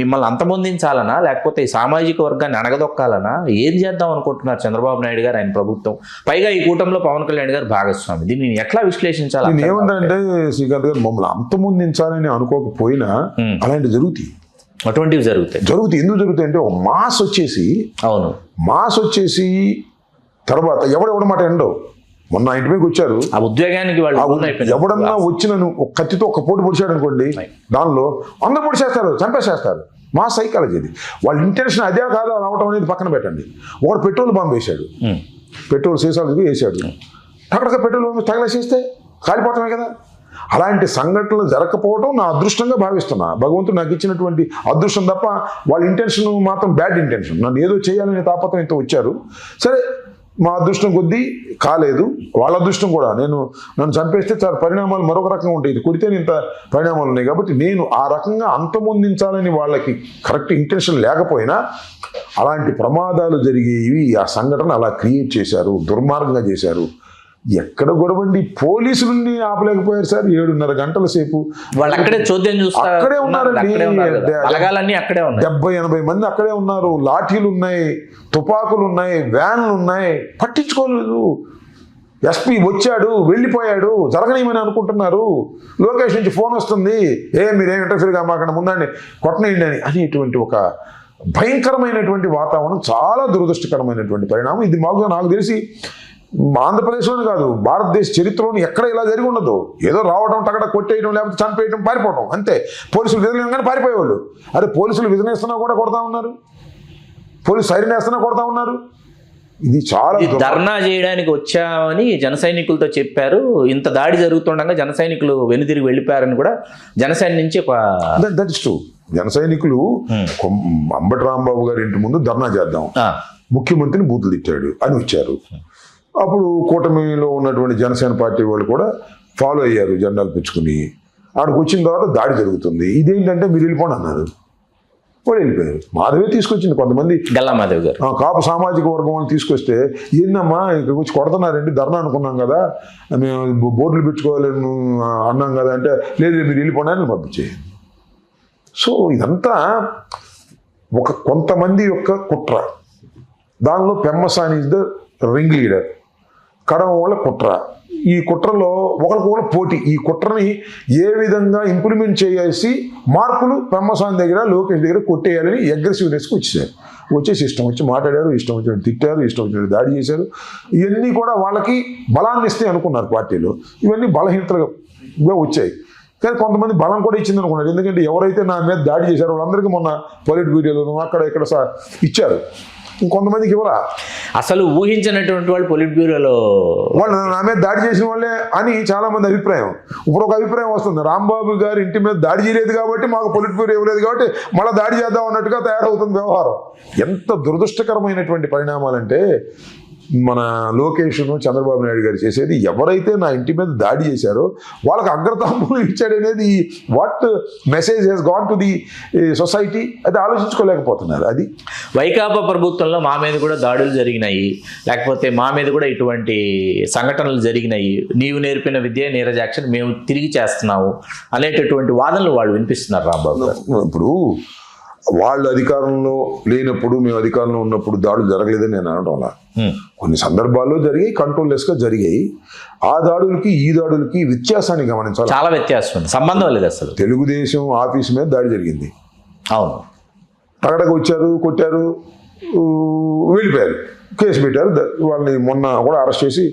మిమ్మల్ని అంతమొందించాలనా, లేకపోతే ఈ సామాజిక వర్గాన్ని అణగదొక్కాలనా, ఏం చేద్దాం అనుకుంటున్నారు చంద్రబాబు నాయుడు గారు, ఆయన ప్రభుత్వం? పైగా ఈ కూటమిలో పవన్ కళ్యాణ్ గారు భాగస్వామి. దీన్ని ఎట్లా విశ్లేషించాలి? ఏమంటే శ్రీకాంత్ గారు, మమ్మల్ని అంతమొందించాలని అనుకోకపోయినా అలాంటి జరుగుతాయి, అటువంటివి జరుగుతాయి. ఎందుకు జరుగుతాయి అంటే ఒక మాస్ వచ్చేసి తర్వాత ఎవడ మాట ఎండో. మొన్న ఇంటి మీదకి వచ్చారు, ఆ ఉద్యోగానికి ఎవడన్నా వచ్చిన ఒక కత్తితో ఒక పోటు పొడిచాడు అనుకోండి, దానిలో అందరూ పొడిచేస్తారు, చంపేసేస్తారు. మా సైకాలజీ ఇది. వాళ్ళ ఇంటెన్షన్ అదే కాదా రావటం అనేది పక్కన పెట్టండి. ఒకడు పెట్రోల్ బాంబు వేశాడు, పెట్రోల్ సీసాలు వేసాడు, అక్కడ పెట్రోల్ బాంబు తగలేసేస్తే కాలిపోవటమే కదా. అలాంటి సంఘటనలు జరగకపోవడం నా అదృష్టంగా భావిస్తున్నా. భగవంతుడు నాకు ఇచ్చినటువంటి అదృష్టం తప్ప వాళ్ళ ఇంటెన్షన్ మాత్రం బ్యాడ్ ఇంటెన్షన్, నన్ను ఏదో చేయాలనే తాపత్రయంతో వచ్చారు. సరే, మా అదృష్టం కొద్దీ కాలేదు, వాళ్ళ అదృష్టం కూడా. నన్ను చంపేస్తే చాలా పరిణామాలు మరొక రకంగా ఉంటాయి, ఇది కొడితే ఇంత పరిణామాలు ఉన్నాయి. కాబట్టి నేను ఆ రకంగా అంతమొందించాలని వాళ్ళకి కరెక్ట్ ఇంటెన్షన్ లేకపోయినా అలాంటి ప్రమాదాలు జరిగేవి, ఆ సంఘటన అలా క్రియేట్ చేశారు, దుర్మార్గంగా చేశారు. ఎక్కడ గొడవండి, పోలీసులని ఆపలేకపోయారు సార్. 7.5 గంటల సేపు వాళ్ళు అక్కడే చోద్యం చూస్తారు, అక్కడే ఉన్నారండి. 70-80 మంది అక్కడే ఉన్నారు. లాఠీలు ఉన్నాయి, తుపాకులు ఉన్నాయి, వ్యాన్లు ఉన్నాయి, పట్టించుకోలేదు. ఎస్పీ వచ్చాడు, వెళ్ళిపోయాడు, జరగనేమని అనుకుంటున్నారు. లోకేష్ నుంచి ఫోన్ వస్తుంది, మీరేం ఇంటర్ఫీర్గా మాకన్నా ముందండి కొట్టనేయండి అని అనేటువంటి ఒక భయంకరమైనటువంటి వాతావరణం, చాలా దురదృష్టకరమైనటువంటి పరిణామం ఇది. మామూలుగా నాకు తెలిసి ఆంధ్రప్రదేశ్లోనే కాదు, భారతదేశ చరిత్రలోని ఎక్కడ ఇలా జరిగి ఉండదు. ఏదో రావడం, తగడ కొట్టేయడం, లేకపోతే చంపేయడం, పారిపోవడం అంతే. పోలీసులు విజయనగానే పారిపోయేవాళ్ళు. అరే పోలీసులు విజయనేస్తున్నా కూడా కొడతా ఉన్నారు, పోలీసు సైరన్ వేస్తున్నా కొడతా ఉన్నారు. ఇది చాలా ధర్నా చేయడానికి వచ్చామని జన సైనికులతో చెప్పారు. ఇంత దాడి జరుగుతుండగా జన సైనికులు వెనుదిరిగి వెళ్ళిపోయారని కూడా జనసేన నుంచి ఒక దట్ ఇస్ ట్రూ. జన సైనికులు అంబటి రాంబాబు గారి ఇంటి ముందు ధర్నా చేద్దాం, ముఖ్యమంత్రిని బూతులు తిట్టాడు అని వచ్చారు. అప్పుడు కూటమిలో ఉన్నటువంటి జనసేన పార్టీ వాళ్ళు కూడా ఫాలో అయ్యారు, జెండాలు పెంచుకుని. ఆడికి వచ్చిన తర్వాత దాడి జరుగుతుంది, ఇదేంటంటే మీరు వెళ్ళిపోండి అన్నారు. వాళ్ళు వెళ్ళిపోయారు. మాధవే తీసుకొచ్చింది కొంతమంది, గల్లా మాధవ్ గారు కాపు సామాజిక వర్గం వాళ్ళు తీసుకొస్తే, ఏందమ్మా ఇక్కడికి వచ్చి కొడుతున్నారండి, ధర్నా అనుకున్నాం కదా, మేము బోర్డులు పెట్టుకోవాలని అన్నాం కదా అంటే, లేదు మీరు వెళ్ళిపోండి అని పంపించేది. సో ఇదంతా ఒక కొంతమంది యొక్క కుట్ర. దానిలో Pemmasani is the ringleader, కడమ వాళ్ళ కుట్ర. ఈ కుట్రలో ఒకరికొకరు పోటీ. ఈ కుట్రని ఏ విధంగా ఇంప్లిమెంట్ చేయాల్సి మార్పులు పెమ్మసాని దగ్గర, లోకేష్ దగ్గర కొట్టేయాలని అగ్రెసివ్నెస్కి వచ్చేసారు. వచ్చేసి ఇష్టం వచ్చి మాట్లాడారు, ఇష్టం వచ్చినట్టు తిట్టారు, ఇష్టం వచ్చినట్టు దాడి చేశారు. ఇవన్నీ కూడా వాళ్ళకి బలాన్ని ఇస్తాయి అనుకున్నారు పార్టీలో. ఇవన్నీ బలహీనతలుగా వచ్చాయి. కానీ కొంతమంది బలం కూడా ఇచ్చింది అనుకున్నారు. ఎందుకంటే ఎవరైతే నా మీద దాడి చేశారో వాళ్ళందరికీ మొన్న పొలిట్ బ్యూరోలను అక్కడ ఇక్కడ ఇచ్చారు, ఇంకొంతమందికి ఇవ్వరా. అసలు ఊహించినటువంటి వాళ్ళు పొలిట్ బ్యూరోలో వాళ్ళు నా మీద దాడి చేసిన వాళ్ళే అని చాలా మంది అభిప్రాయం. ఇప్పుడు ఒక అభిప్రాయం వస్తుంది, రాంబాబు గారి ఇంటి మీద దాడి చేయలేదు కాబట్టి మాకు పొలిట్ బ్యూరో ఇవ్వలేదు కాబట్టి మళ్ళీ దాడి చేద్దాం అన్నట్టుగా తయారవుతుంది వ్యవహారం. ఎంత దురదృష్టకరమైనటువంటి పరిణామాలంటే మన లోకేష్ను చంద్రబాబు నాయుడు గారు చేసేది, ఎవరైతే నా ఇంటి మీద దాడి చేశారో వాళ్ళకి అగ్రతాంబూలం ఇచ్చాడనేది what message has gone to the society, అది ఆలోచించుకోలేకపోతున్నారు. అది వైకాపా ప్రభుత్వంలో మా మీద కూడా దాడులు జరిగినాయి, లేకపోతే మా మీద కూడా ఇటువంటి సంఘటనలు జరిగినాయి, నీవు నేర్పిన విద్య నీరజాక్షన్ మేము తిరిగి చేస్తున్నాము అనేటటువంటి వాదనలు వాళ్ళు వినిపిస్తున్నారు రాంబాబు గారు. ఇప్పుడు వాళ్ళు అధికారంలో లేనప్పుడు, మేము అధికారంలో ఉన్నప్పుడు దాడులు జరగలేదని నేను అనడం అలా. కొన్ని సందర్భాల్లో జరిగాయి, కంట్రోల్లెస్గా జరిగాయి. ఆ దాడులకి ఈ దాడులకి వ్యత్యాసాన్ని గమనించాలి. చాలా వ్యత్యాసం ఉంది, సంబంధం లేదు అసలు. తెలుగుదేశం ఆఫీస్ మీద దాడి జరిగింది, అవును, తగడకు వచ్చారు, కొట్టారు, వెళ్ళిపోయారు, కేసు పెట్టారు. వాళ్ళని మొన్న కూడా అరెస్ట్ చేసి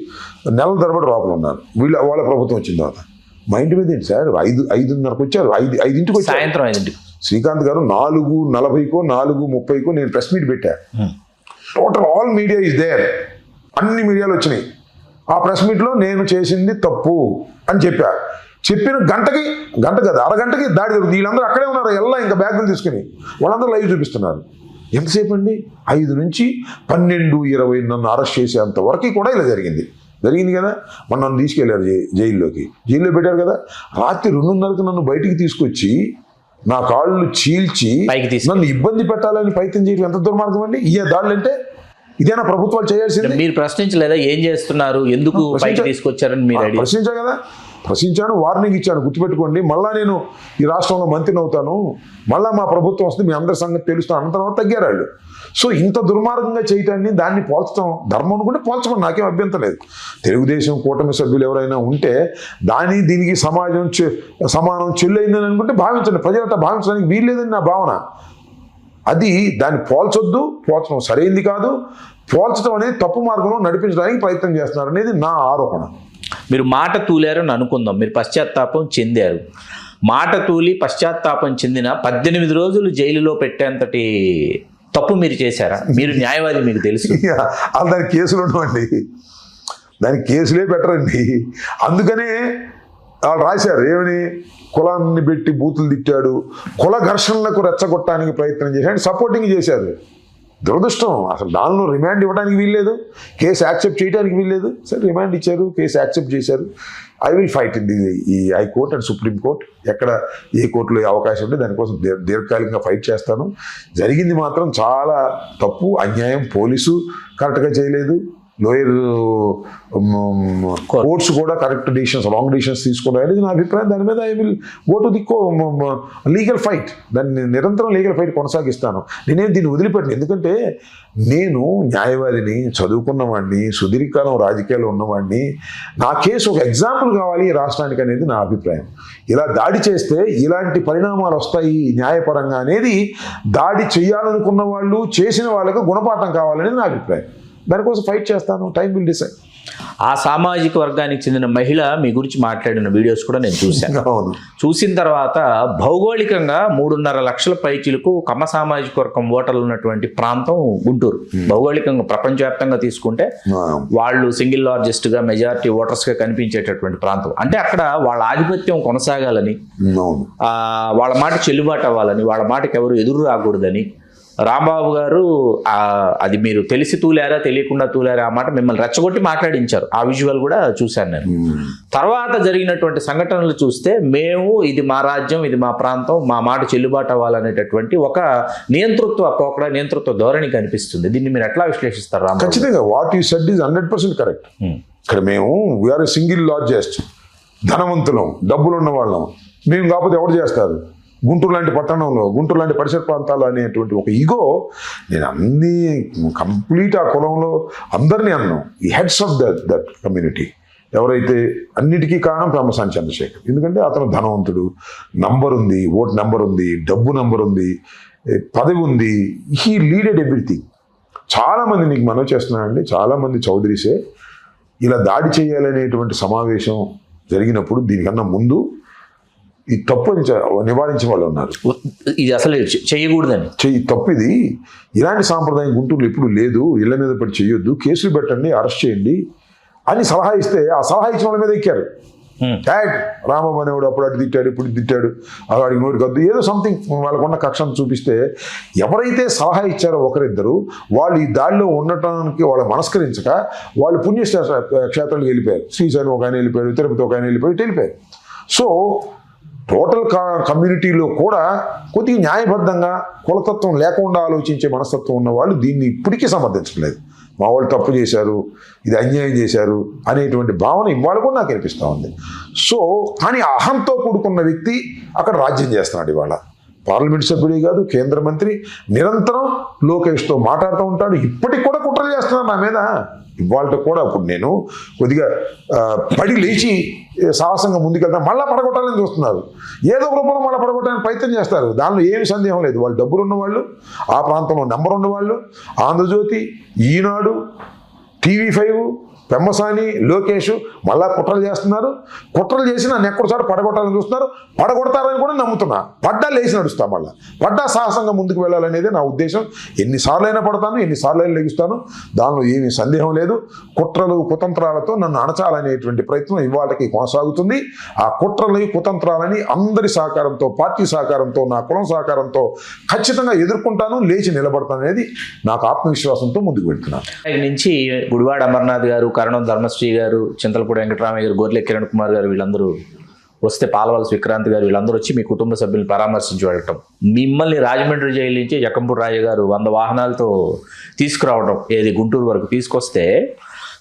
నెలల తరబడి లోపల ఉన్నారు. వాళ్ళ ప్రభుత్వం వచ్చిన తర్వాత మా ఇంటి మీద ఏంటి సార్ 5:30కి వచ్చారు, 5ంటికి వచ్చారు, సాయంత్రం 5ంటికి. శ్రీకాంత్ గారు 4:40కో 4:30కో నేను ప్రెస్ మీట్ పెట్టా. Total all media is there, అన్ని మీడియాలు వచ్చినాయి. ఆ ప్రెస్ మీట్లో నేను చేసింది తప్పు అని చెప్పిన గంట కదా అరగంటకి దాడి జరుగుతుంది. వీళ్ళందరూ అక్కడే ఉన్నారు, ఎలా ఇంకా బ్యాగులు తీసుకుని వాళ్ళందరూ లైవ్ చూపిస్తున్నారు. ఎంతసేపు అండి, 5 నుంచి 12:20 నన్ను అరెస్ట్ చేసేంత వరకు కూడా ఇలా జరిగింది కదా. మన నన్ను తీసుకెళ్లారు జైల్లో పెట్టారు కదా. రాత్రి 2:30కి నన్ను బయటికి తీసుకొచ్చి నా కాళ్ళు చీల్చి నన్ను ఇబ్బంది పెట్టాలని ప్రయత్నం చేయడం ఎంత దుర్మార్గం అండి. ఈ దాడులు అంటే ఇదేనా ప్రభుత్వాలు చేయాల్సింది? మీరు ప్రశ్నించలేదా ఏం చేస్తున్నారు, ఎందుకు తీసుకొచ్చారని? మీరు ప్రశ్నించా కదా, ప్రశ్నించాను, వార్నింగ్ ఇచ్చాను, గుర్తుపెట్టుకోండి. మళ్ళా నేను ఈ రాష్ట్రంలో మంత్రిని అవుతాను, మళ్ళీ మా ప్రభుత్వం వస్తుంది, మీ అందరి సంగతి తెలుస్తాను అన్న తర్వాత తగ్గారు వాళ్ళు. సో ఇంత దుర్మార్గంగా చేయటాన్ని, దాన్ని పోల్చడం ధర్మం అనుకుంటే పోల్చమని నాకేం అభ్యంతరం లేదు. తెలుగుదేశం కూటమి సభ్యులు ఎవరైనా ఉంటే దీనికి సమానం చెల్లైందని అనుకుంటే భావించండి, ప్రజలంతా భావించడానికి వీల్లేదని నా భావన. అది దాన్ని పోల్చడం సరైంది కాదు. పోల్చడం అనేది తప్పు మార్గంలో నడిపించడానికి ప్రయత్నం చేస్తున్నారు అనేది నా ఆరోపణ. మీరు మాట తూలారని అనుకుందాం, మీరు పశ్చాత్తాపం చెందారు. మాట తూలి పశ్చాత్తాపం చెందిన 18 రోజులు జైలులో పెట్టేంతటి తప్పు మీరు చేశారా? మీరు న్యాయవాది, మీకు తెలుసు. దానికి కేసులు ఉండవండి, దానికి కేసులే పెట్టరండి. అందుకనే వాళ్ళు రాశారు ఏమని, కులాన్ని పెట్టి బూతులు తిట్టాడు, కుల ఘర్షణలకు రెచ్చగొట్టడానికి ప్రయత్నం చేశాడు, సపోర్టింగ్ చేశారు. దురదృష్టం, అసలు దానిలో రిమాండ్ ఇవ్వడానికి వీల్లేదు, కేసు యాక్సెప్ట్ చేయడానికి వీల్లేదు. సరే రిమాండ్ ఇచ్చారు, కేసు యాక్సెప్ట్ చేశారు. ఐ విల్ ఫైట్ ఇన్ ఈ హైకోర్ట్ అండ్ సుప్రీంకోర్ట్, ఎక్కడ ఏ కోర్టులో అవకాశం ఉంటే దానికోసం దీర్ఘకాలికంగా ఫైట్ చేస్తాను. జరిగింది మాత్రం చాలా తప్పు, అన్యాయం. పోలీసు కరెక్ట్గా చేయలేదు, లోయర్ కోర్ట్స్ కూడా కరెక్ట్ డిసిషన్స్, రాంగ్ డిసిషన్స్ తీసుకున్నాయి అనేది నా అభిప్రాయం. దాని మీద I will go to the legal fight, దాన్ని నిరంతరం లీగల్ ఫైట్ కొనసాగిస్తాను. నేనేం దీన్ని వదిలిపెట్టను, ఎందుకంటే నేను న్యాయవాదిని, చదువుకున్నవాడిని, సుదీర్ఘకాలం రాజకీయాల్లో ఉన్నవాడిని. నా కేసు ఒక ఎగ్జాంపుల్ కావాలి ఈ రాష్ట్రానికి అనేది నా అభిప్రాయం. ఇలా దాడి చేస్తే ఇలాంటి పరిణామాలు వస్తాయి న్యాయపరంగా అనేది దాడి చేయాలనుకున్న వాళ్ళు, చేసిన వాళ్ళకు గుణపాఠం కావాలనేది నా అభిప్రాయం. దానికోసం ఫైట్ చేస్తాను. Time will decide. ఆ సామాజిక వర్గానికి చెందిన మహిళ మీ గురించి మాట్లాడిన వీడియోస్ కూడా నేను చూశాను. అవును. చూసిన తర్వాత భౌగోళికంగా 3.5 లక్షల పైచీలకు కమ్మ సామాజిక వర్గం ఓటర్లు ఉన్నటువంటి ప్రాంతం గుంటూరు. భౌగోళికంగా ప్రపంచవ్యాప్తంగా తీసుకుంటే వాళ్ళు సింగిల్ లార్జెస్ట్ గా మెజారిటీ ఓటర్స్ గా కనిపించేటటువంటి ప్రాంతం. అంటే అక్కడ వాళ్ళ ఆధిపత్యం కొనసాగాలని, వాళ్ళ మాట చెల్లుబాటు అవ్వాలని, వాళ్ళ మాటకి ఎవరు ఎదురు రాకూడదని రాంబాబు గారు అది మీరు తెలిసి తూలారా తెలియకుండా తూలారా ఆ మాట మిమ్మల్ని రెచ్చగొట్టి మాట్లాడించారు. ఆ విజువల్ కూడా చూశాను నేను. తర్వాత జరిగినటువంటి సంఘటనలు చూస్తే మేము ఇది మా రాజ్యం, ఇది మా ప్రాంతం, మా మాట చెల్లుబాటు అవ్వాలనేటటువంటి ఒక నియంతృత్వ పోకడ, నియంతృత్వ ధోరణి కనిపిస్తుంది. దీన్ని మీరు ఎట్లా విశ్లేషిస్తారు రాంబాబు? ఖచ్చితంగా what you said is 100% correct. ఇక్కడ మేము వీఆర్ సింగిల్ లార్జెస్ట్, ధనవంతులం, డబ్బులు ఉన్న వాళ్ళం, మేము కాకపోతే ఎవరు చేస్తారు? గుంటూరు లాంటి పట్టణంలో, గుంటూరు లాంటి పరిసర ప్రాంతాలు అనేటువంటి ఒక ఈగో, నేను అన్ని కంప్లీట్ ఆ కులంలో అందరినీ అన్నాం. ఈ హెడ్స్ ఆఫ్ దట్ కమ్యూనిటీ ఎవరైతే అన్నిటికీ కారణం పెమ్మసాని చంద్రశేఖర్. ఎందుకంటే అతను ధనవంతుడు, నంబర్ ఉంది, ఓట్ నెంబర్ ఉంది, డబ్బు నంబర్ ఉంది, పదవి ఉంది. He లీడెడ్ everything. చాలామంది నీకు మనవి చేస్తున్నానండి, చాలామంది చౌదరీసే ఇలా దాడి చేయాలనేటువంటి సమావేశం జరిగినప్పుడు దీనికన్నా ముందు ఈ తప్పుని నివారించే వాళ్ళు ఉన్నారు. ఇది అసలు చేయకూడదని, తప్పు ఇది, ఇలాంటి సాంప్రదాయం గుంటూరులో ఎప్పుడు లేదు, ఇళ్ల మీద పడి చేయొద్దు, కేసులు పెట్టండి, అరెస్ట్ చేయండి అని సలహా ఇస్తే ఆ సలహా ఇచ్చిన వాళ్ళ మీద ఎక్కారు. రామబాబు అనేవాడు అప్పుడు అటు తిట్టాడు, ఇప్పుడు తిట్టాడు, వాడికి నోటి కద్దు, ఏదో సంథింగ్ వాళ్ళకున్న కక్షను చూపిస్తే ఎవరైతే సలహా ఇచ్చారో ఒకరిద్దరు వాళ్ళు ఈ దాడిలో ఉండటానికి వాళ్ళు మనస్కరించక వాళ్ళు పుణ్యక్షేత్రాలకు వెళ్ళిపోయారు. శ్రీశైలం ఒక ఆయన వెళ్ళిపోయాడు, తిరుపతి ఒక ఆయన వెళ్ళిపోయారు. సో టోటల్ కమ్యూనిటీలో కూడా కొద్దిగా న్యాయబద్ధంగా కులతత్వం లేకుండా ఆలోచించే మనస్తత్వం ఉన్న వాళ్ళు దీన్ని ఇప్పటికీ సమర్థించట్లేదు. మా వాళ్ళు తప్పు చేశారు, ఇది అన్యాయం చేశారు అనేటువంటి భావన ఇవాళ కూడా నాకు అనిపిస్తూ ఉంది. సో కానీ అహంతో కూడుకున్న వ్యక్తి అక్కడ రాజ్యం చేస్తున్నాడు. ఇవాళ పార్లమెంట్ సభ్యుడే కాదు, కేంద్ర మంత్రి, నిరంతరం లోకేష్తో మాట్లాడుతూ ఉంటాడు. ఇప్పటికి కూడా కుట్రలు చేస్తున్నాడు నా మీద. ఇవాళ కూడా ఇప్పుడు నేను కొద్దిగా పడి లేచి సాహసంగా ముందుకెళ్తాను, మళ్ళీ పడగొట్టాలని చూస్తున్నారు. ఏదో ఒక రూపంలో మళ్ళీ పడగొట్టడానికి ప్రయత్నం చేస్తారు. దానిలో ఏమి సందేహం లేదు. వాళ్ళు డబ్బులు ఉన్నవాళ్ళు, ఆ ప్రాంతంలో నెంబర్ ఉన్నవాళ్ళు, ఆంధ్రజ్యోతి, ఈనాడు, TV5, పెమ్మసాని, లోకేష్ మళ్ళా కుట్రలు చేస్తున్నారు. కుట్రలు చేసి నన్ను ఎక్కడ చోట పడగొట్టాలని చూస్తున్నారు. పడగొడతారని కూడా నమ్ముతున్నా. పడ్డా లేచి నడుస్తా, మళ్ళీ పడ్డా సాహసంగా ముందుకు వెళ్ళాలనేది నా ఉద్దేశం. ఎన్నిసార్లు అయినా పడతాను, ఎన్నిసార్లు అయినా లెగుస్తాను, దానిలో ఏమీ సందేహం లేదు. కుట్రలు కుతంత్రాలతో నన్ను అణచాలనేటువంటి ప్రయత్నం ఇవాళకి కొనసాగుతుంది. ఆ కుట్రలని కుతంత్రాలని అందరి సహకారంతో, పార్టీ సహకారంతో, నా కులం సహకారంతో ఖచ్చితంగా ఎదుర్కొంటాను, లేచి నిలబడతాను అనేది నాకు ఆత్మవిశ్వాసంతో ముందుకు వెళ్తున్నాను. నుంచి గుడివాడ అమర్నాథ్ గారు, కరణం ధర్మశ్రీ గారు, చింతలపూడి వెంకటరామయ్య గారు, గొర్రె కిరణ్ కుమార్ గారు వీళ్ళందరూ వస్తే, పాలవలస విక్రాంత్ గారు వీళ్ళందరూ వచ్చి మీ కుటుంబ సభ్యులను పరామర్శించి వెళ్ళటం, మిమ్మల్ని రాజమండ్రి జైలు నుంచి జక్కంపూడి రాజు గారు 100 వాహనాలతో తీసుకురావడం, ఏది గుంటూరు వరకు తీసుకొస్తే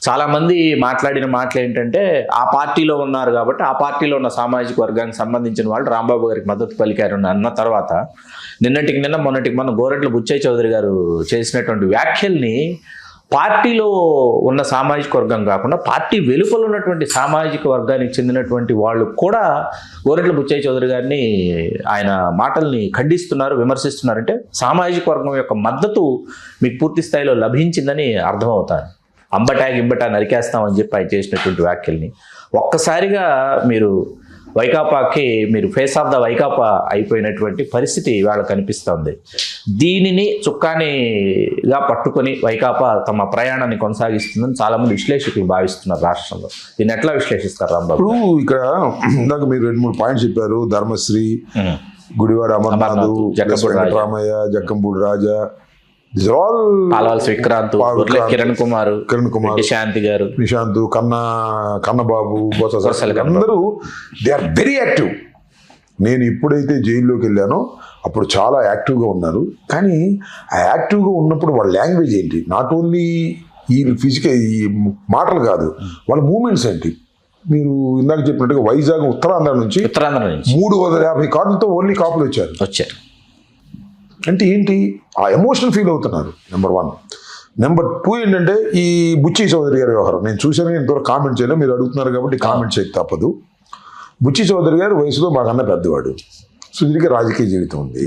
చాలామంది మాట్లాడిన మాటలు ఏంటంటే ఆ పార్టీలో ఉన్నారు కాబట్టి ఆ పార్టీలో ఉన్న సామాజిక వర్గానికి సంబంధించిన వాళ్ళు రాంబాబు గారికి మద్దతు పలికారు అన్న తర్వాత మొన్నటికి మొన్న గోరంట్ల బుచ్చయ్య చౌదరి గారు చేసినటువంటి వ్యాఖ్యల్ని పార్టీలో ఉన్న సామాజిక వర్గం కాకుండా పార్టీ వెలుపల ఉన్నటువంటి సామాజిక వర్గానికి చెందినటువంటి వాళ్ళు కూడా గోరంట్ల బుచ్చయ్య చౌదరి గారిని, ఆయన మాటల్ని ఖండిస్తున్నారు, విమర్శిస్తున్నారంటే సామాజిక వర్గం యొక్క మద్దతు మీకు పూర్తి స్థాయిలో లభించిందని అర్థమవుతారు. అంబటా గిబ్బటా నరికేస్తామని చెప్పి ఆయన చేసినటువంటి వ్యాఖ్యల్ని ఒక్కసారిగా మీరు వైకాపాకి మీరు ఫేస్ ఆఫ్ ద వైకాపా అయిపోయినటువంటి పరిస్థితి ఇవాళ కనిపిస్తుంది. దీనిని చుక్కానిగా పట్టుకొని వైకాపా తమ ప్రయాణాన్ని కొనసాగిస్తుందని చాలామంది విశ్లేషకులు భావిస్తున్నారు రాష్ట్రంలో. దీన్ని ఎట్లా విశ్లేషిస్తారు రాంబాబు? ఇప్పుడు ఇక్కడ ఇందాక మీరు 2-3 పాయింట్స్ చెప్పారు. ధర్మశ్రీ, గుడివాడ అమర్నాథ్, వెంకటరామయ్య, జక్కంపూడి రాజా, పాలవలస విక్రాంత్, కిరణ్ కుమార్, నిశాంత్ గారు, నిశాంత్, కన్నబాబు, అందరూ దే ఆర్ వెరీ యాక్టివ్. నేను ఎప్పుడైతే జైల్లోకి వెళ్ళానో అప్పుడు చాలా యాక్టివ్గా ఉన్నారు. కానీ ఆ యాక్టివ్గా ఉన్నప్పుడు వాళ్ళ లాంగ్వేజ్ ఏంటి, నాట్ ఓన్లీ ఈ ఫిజికల్ ఈ మాటలు కాదు, వాళ్ళ మూమెంట్స్ ఏంటి. మీరు ఇందాక చెప్పినట్టుగా వైజాగ్ ఉత్తరాంధ్ర నుంచి 350 కార్లతో ఓన్లీ కాపులు వచ్చారు. అంటే ఏంటి, ఆ ఎమోషనల్ ఫీల్ అవుతున్నారు. నెంబర్ 1. నెంబర్ 2 ఏంటంటే ఈ బుచ్చి చౌదరి గారి వ్యవహారం నేను చూశాను. ఇంతవరకు కామెంట్ చేయలేదు, మీరు అడుగుతున్నారు కాబట్టి కామెంట్ చేయక తప్పదు. బుచ్చి చౌదరి గారు వయసులో మాకన్నా పెద్దవాడు, సుదీర్ఘ రాజకీయ జీవితం ఉంది.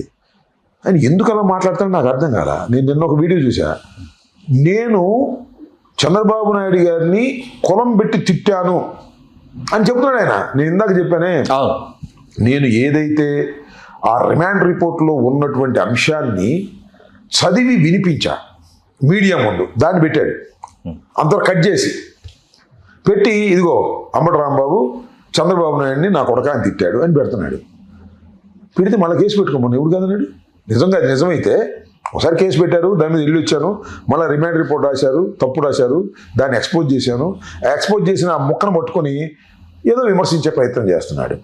ఆయన ఎందుకు అలా మాట్లాడతాడో నాకు అర్థం కాల. నేను నిన్న ఒక వీడియో చూసా. నేను చంద్రబాబు నాయుడు గారిని కులం పెట్టి తిట్టాను అని చెప్తున్నాడు ఆయన. నేను ఇందాక చెప్పానే, అవును, నేను ఏదైతే ఆ రిమాండ్ రిపోర్ట్లో ఉన్నటువంటి అంశాన్ని చదివి వినిపించా మీడియా ముందు, దాన్ని పెట్టాడు. అంత కట్ చేసి పెట్టి, ఇదిగో అంబటి రాంబాబు చంద్రబాబు నాయుడిని నా కొడకాన్ని తిట్టాడు అని పెడుతున్నాడు. పెడితే మళ్ళీ కేసు పెట్టుకోమని ఎవడు కదన్నాడు? నిజంగా నిజమైతే ఒకసారి కేసు పెట్టారు, దాని మీద ఇల్లు ఇచ్చాను, మళ్ళీ రిమాండ్ రిపోర్ట్ రాశారు, తప్పు రాశారు, దాన్ని ఎక్స్పోజ్ చేశాను. ఎక్స్పోజ్ చేసిన ఆ ముక్కను పట్టుకొని ఏదో విమర్శించే ప్రయత్నం చేస్తున్నాడు.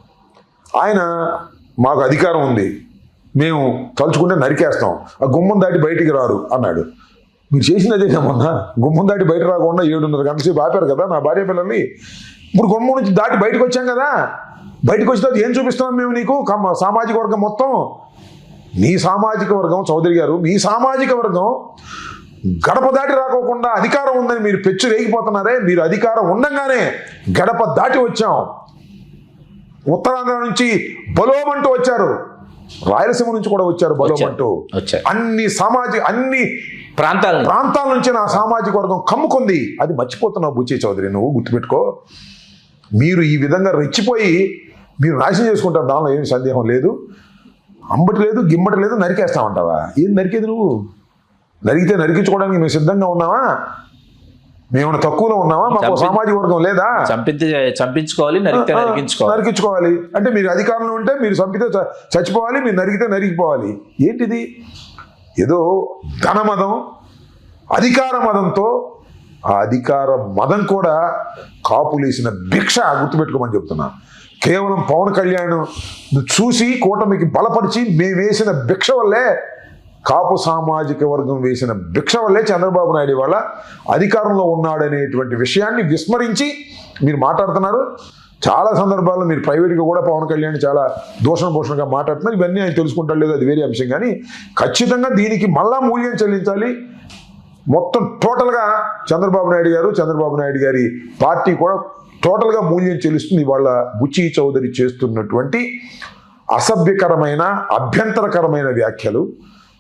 ఆయన మాకు అధికారం ఉంది, మేము తలుచుకుంటే నరికేస్తాం, ఆ గుమ్మం దాటి బయటికి రారు అన్నాడు. మీరు చేసింది అదే మొన్న, గుమ్మం దాటి బయట రాకుండా 7:30 గంటల సేపు ఆపారు కదా నా భార్య పిల్లల్ని. ఇప్పుడు గుమ్మం నుంచి దాటి బయటకు వచ్చాం కదా, బయటకు వచ్చిన తర్వాత ఏం చూపిస్తున్నాం మేము నీకు? సామాజిక వర్గం మొత్తం, మీ సామాజిక వర్గం, చౌదరి గారు మీ సామాజిక వర్గం గడప దాటి రాకోకుండా అధికారం ఉందని మీరు పెచ్చు రేగిపోతున్నారే. మీరు అధికారం ఉండంగానే గడప దాటి వచ్చాం. ఉత్తరాంధ్ర నుంచి బలోమంటూ వచ్చారు, రాయలసీమ నుంచి కూడా వచ్చారు బలోమంటూ. అన్ని ప్రాంతాల నుంచి నా సామాజిక వర్గం కమ్ముకుంది. అది మర్చిపోతున్నావు బుచ్చి చౌదరి, నువ్వు గుర్తుపెట్టుకో. మీరు ఈ విధంగా రెచ్చిపోయి మీరు నాశనం చేసుకుంటారు, దానిలో ఏమి సందేహం లేదు. అంబటి లేదు, గిమ్మటి లేదు, నరికేస్తామంటావా? ఏం నరికేది నువ్వు? నరికితే నరికించుకోవడానికి మేము సిద్ధంగా ఉన్నావా? మేమన్నా తక్కువలో ఉన్నావా? మాకు సామాజిక వర్గం లేదా? చంపించుకోవాలి, నరికించుకోవాలి అంటే మీరు అధికారంలో ఉంటే మీరు చంపితే చచ్చిపోవాలి, మీరు నరికితే నరికిపోవాలి. ఏంటిది? ఏదో ధనమదం, అధికార మదంతో, ఆ అధికార మదం కూడా కాపులేసిన భిక్ష గుర్తుపెట్టుకోమని చెప్తున్నా. కేవలం పవన్ కళ్యాణ్ చూసి కూటమికి బలపరిచి మేము వేసిన భిక్ష వల్లే, కాపు సామాజిక వర్గం వేసిన భిక్ష వల్లే చంద్రబాబు నాయుడు వాళ్ళ అధికారంలో ఉన్నాడనేటువంటి విషయాన్ని విస్మరించి మీరు మాట్లాడుతున్నారు. చాలా సందర్భాల్లో మీరు ప్రైవేట్గా కూడా పవన్ కళ్యాణ్ చాలా దూషణభూషణగా మాట్లాడుతున్నారు. ఇవన్నీ ఆయన తెలుసుకుంటారు లేదు, అది వేరే అంశం. కానీ ఖచ్చితంగా దీనికి మళ్ళా మూల్యం చెల్లించాలి. మొత్తం టోటల్గా చంద్రబాబు నాయుడు గారి పార్టీ కూడా టోటల్గా మూల్యం చెల్లిస్తుంది. వాళ్ళ బుచ్చి చౌదరి చేస్తున్నటువంటి అసభ్యకరమైన, అభ్యంతరకరమైన వ్యాఖ్యలు.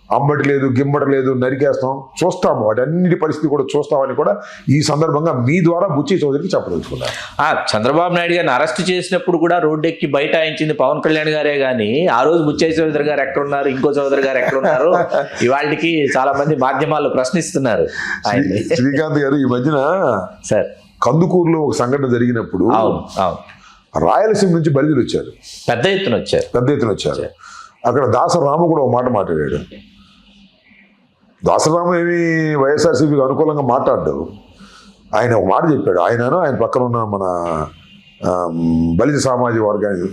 అంబటి లేదు, గిమ్మటి లేదు, నరికేస్తాం, చూస్తాము, వాటన్నిటి పరిస్థితి కూడా చూస్తామని కూడా ఈ సందర్భంగా మీ ద్వారా బుచ్చి చౌదరికి చెప్పదలుచుకున్నారు. చంద్రబాబు నాయుడు గారిని అరెస్ట్ చేసినప్పుడు కూడా రోడ్డెక్కి బైఠాయించింది పవన్ కళ్యాణ్ గారే కానీ, ఆ రోజు బుచ్చి చౌదరి గారు ఎక్కడున్నారు, ఇంకో చౌదరి గారు ఎక్కడున్నారు, ఇవాళకి చాలా మంది మాధ్యమాల్లో ప్రశ్నిస్తున్నారు. శ్రీకాంత్ గారు, ఈ మధ్యన సార్ కందుకూరులో ఒక సంఘటన జరిగినప్పుడు రాయలసీమ నుంచి బలిజలు వచ్చారు, పెద్ద ఎత్తున వచ్చారు. అక్కడ దాసరాము కూడా ఒక మాట మాట్లాడాడు. దాసరాము ఏమి వైఎస్ఆర్సీపీకి అనుకూలంగా మాట్లాడ్డాడు. ఆయన ఒక మాట చెప్పాడు. ఆయన పక్కన ఉన్న మన బలిజ సామాజిక వర్గానికి,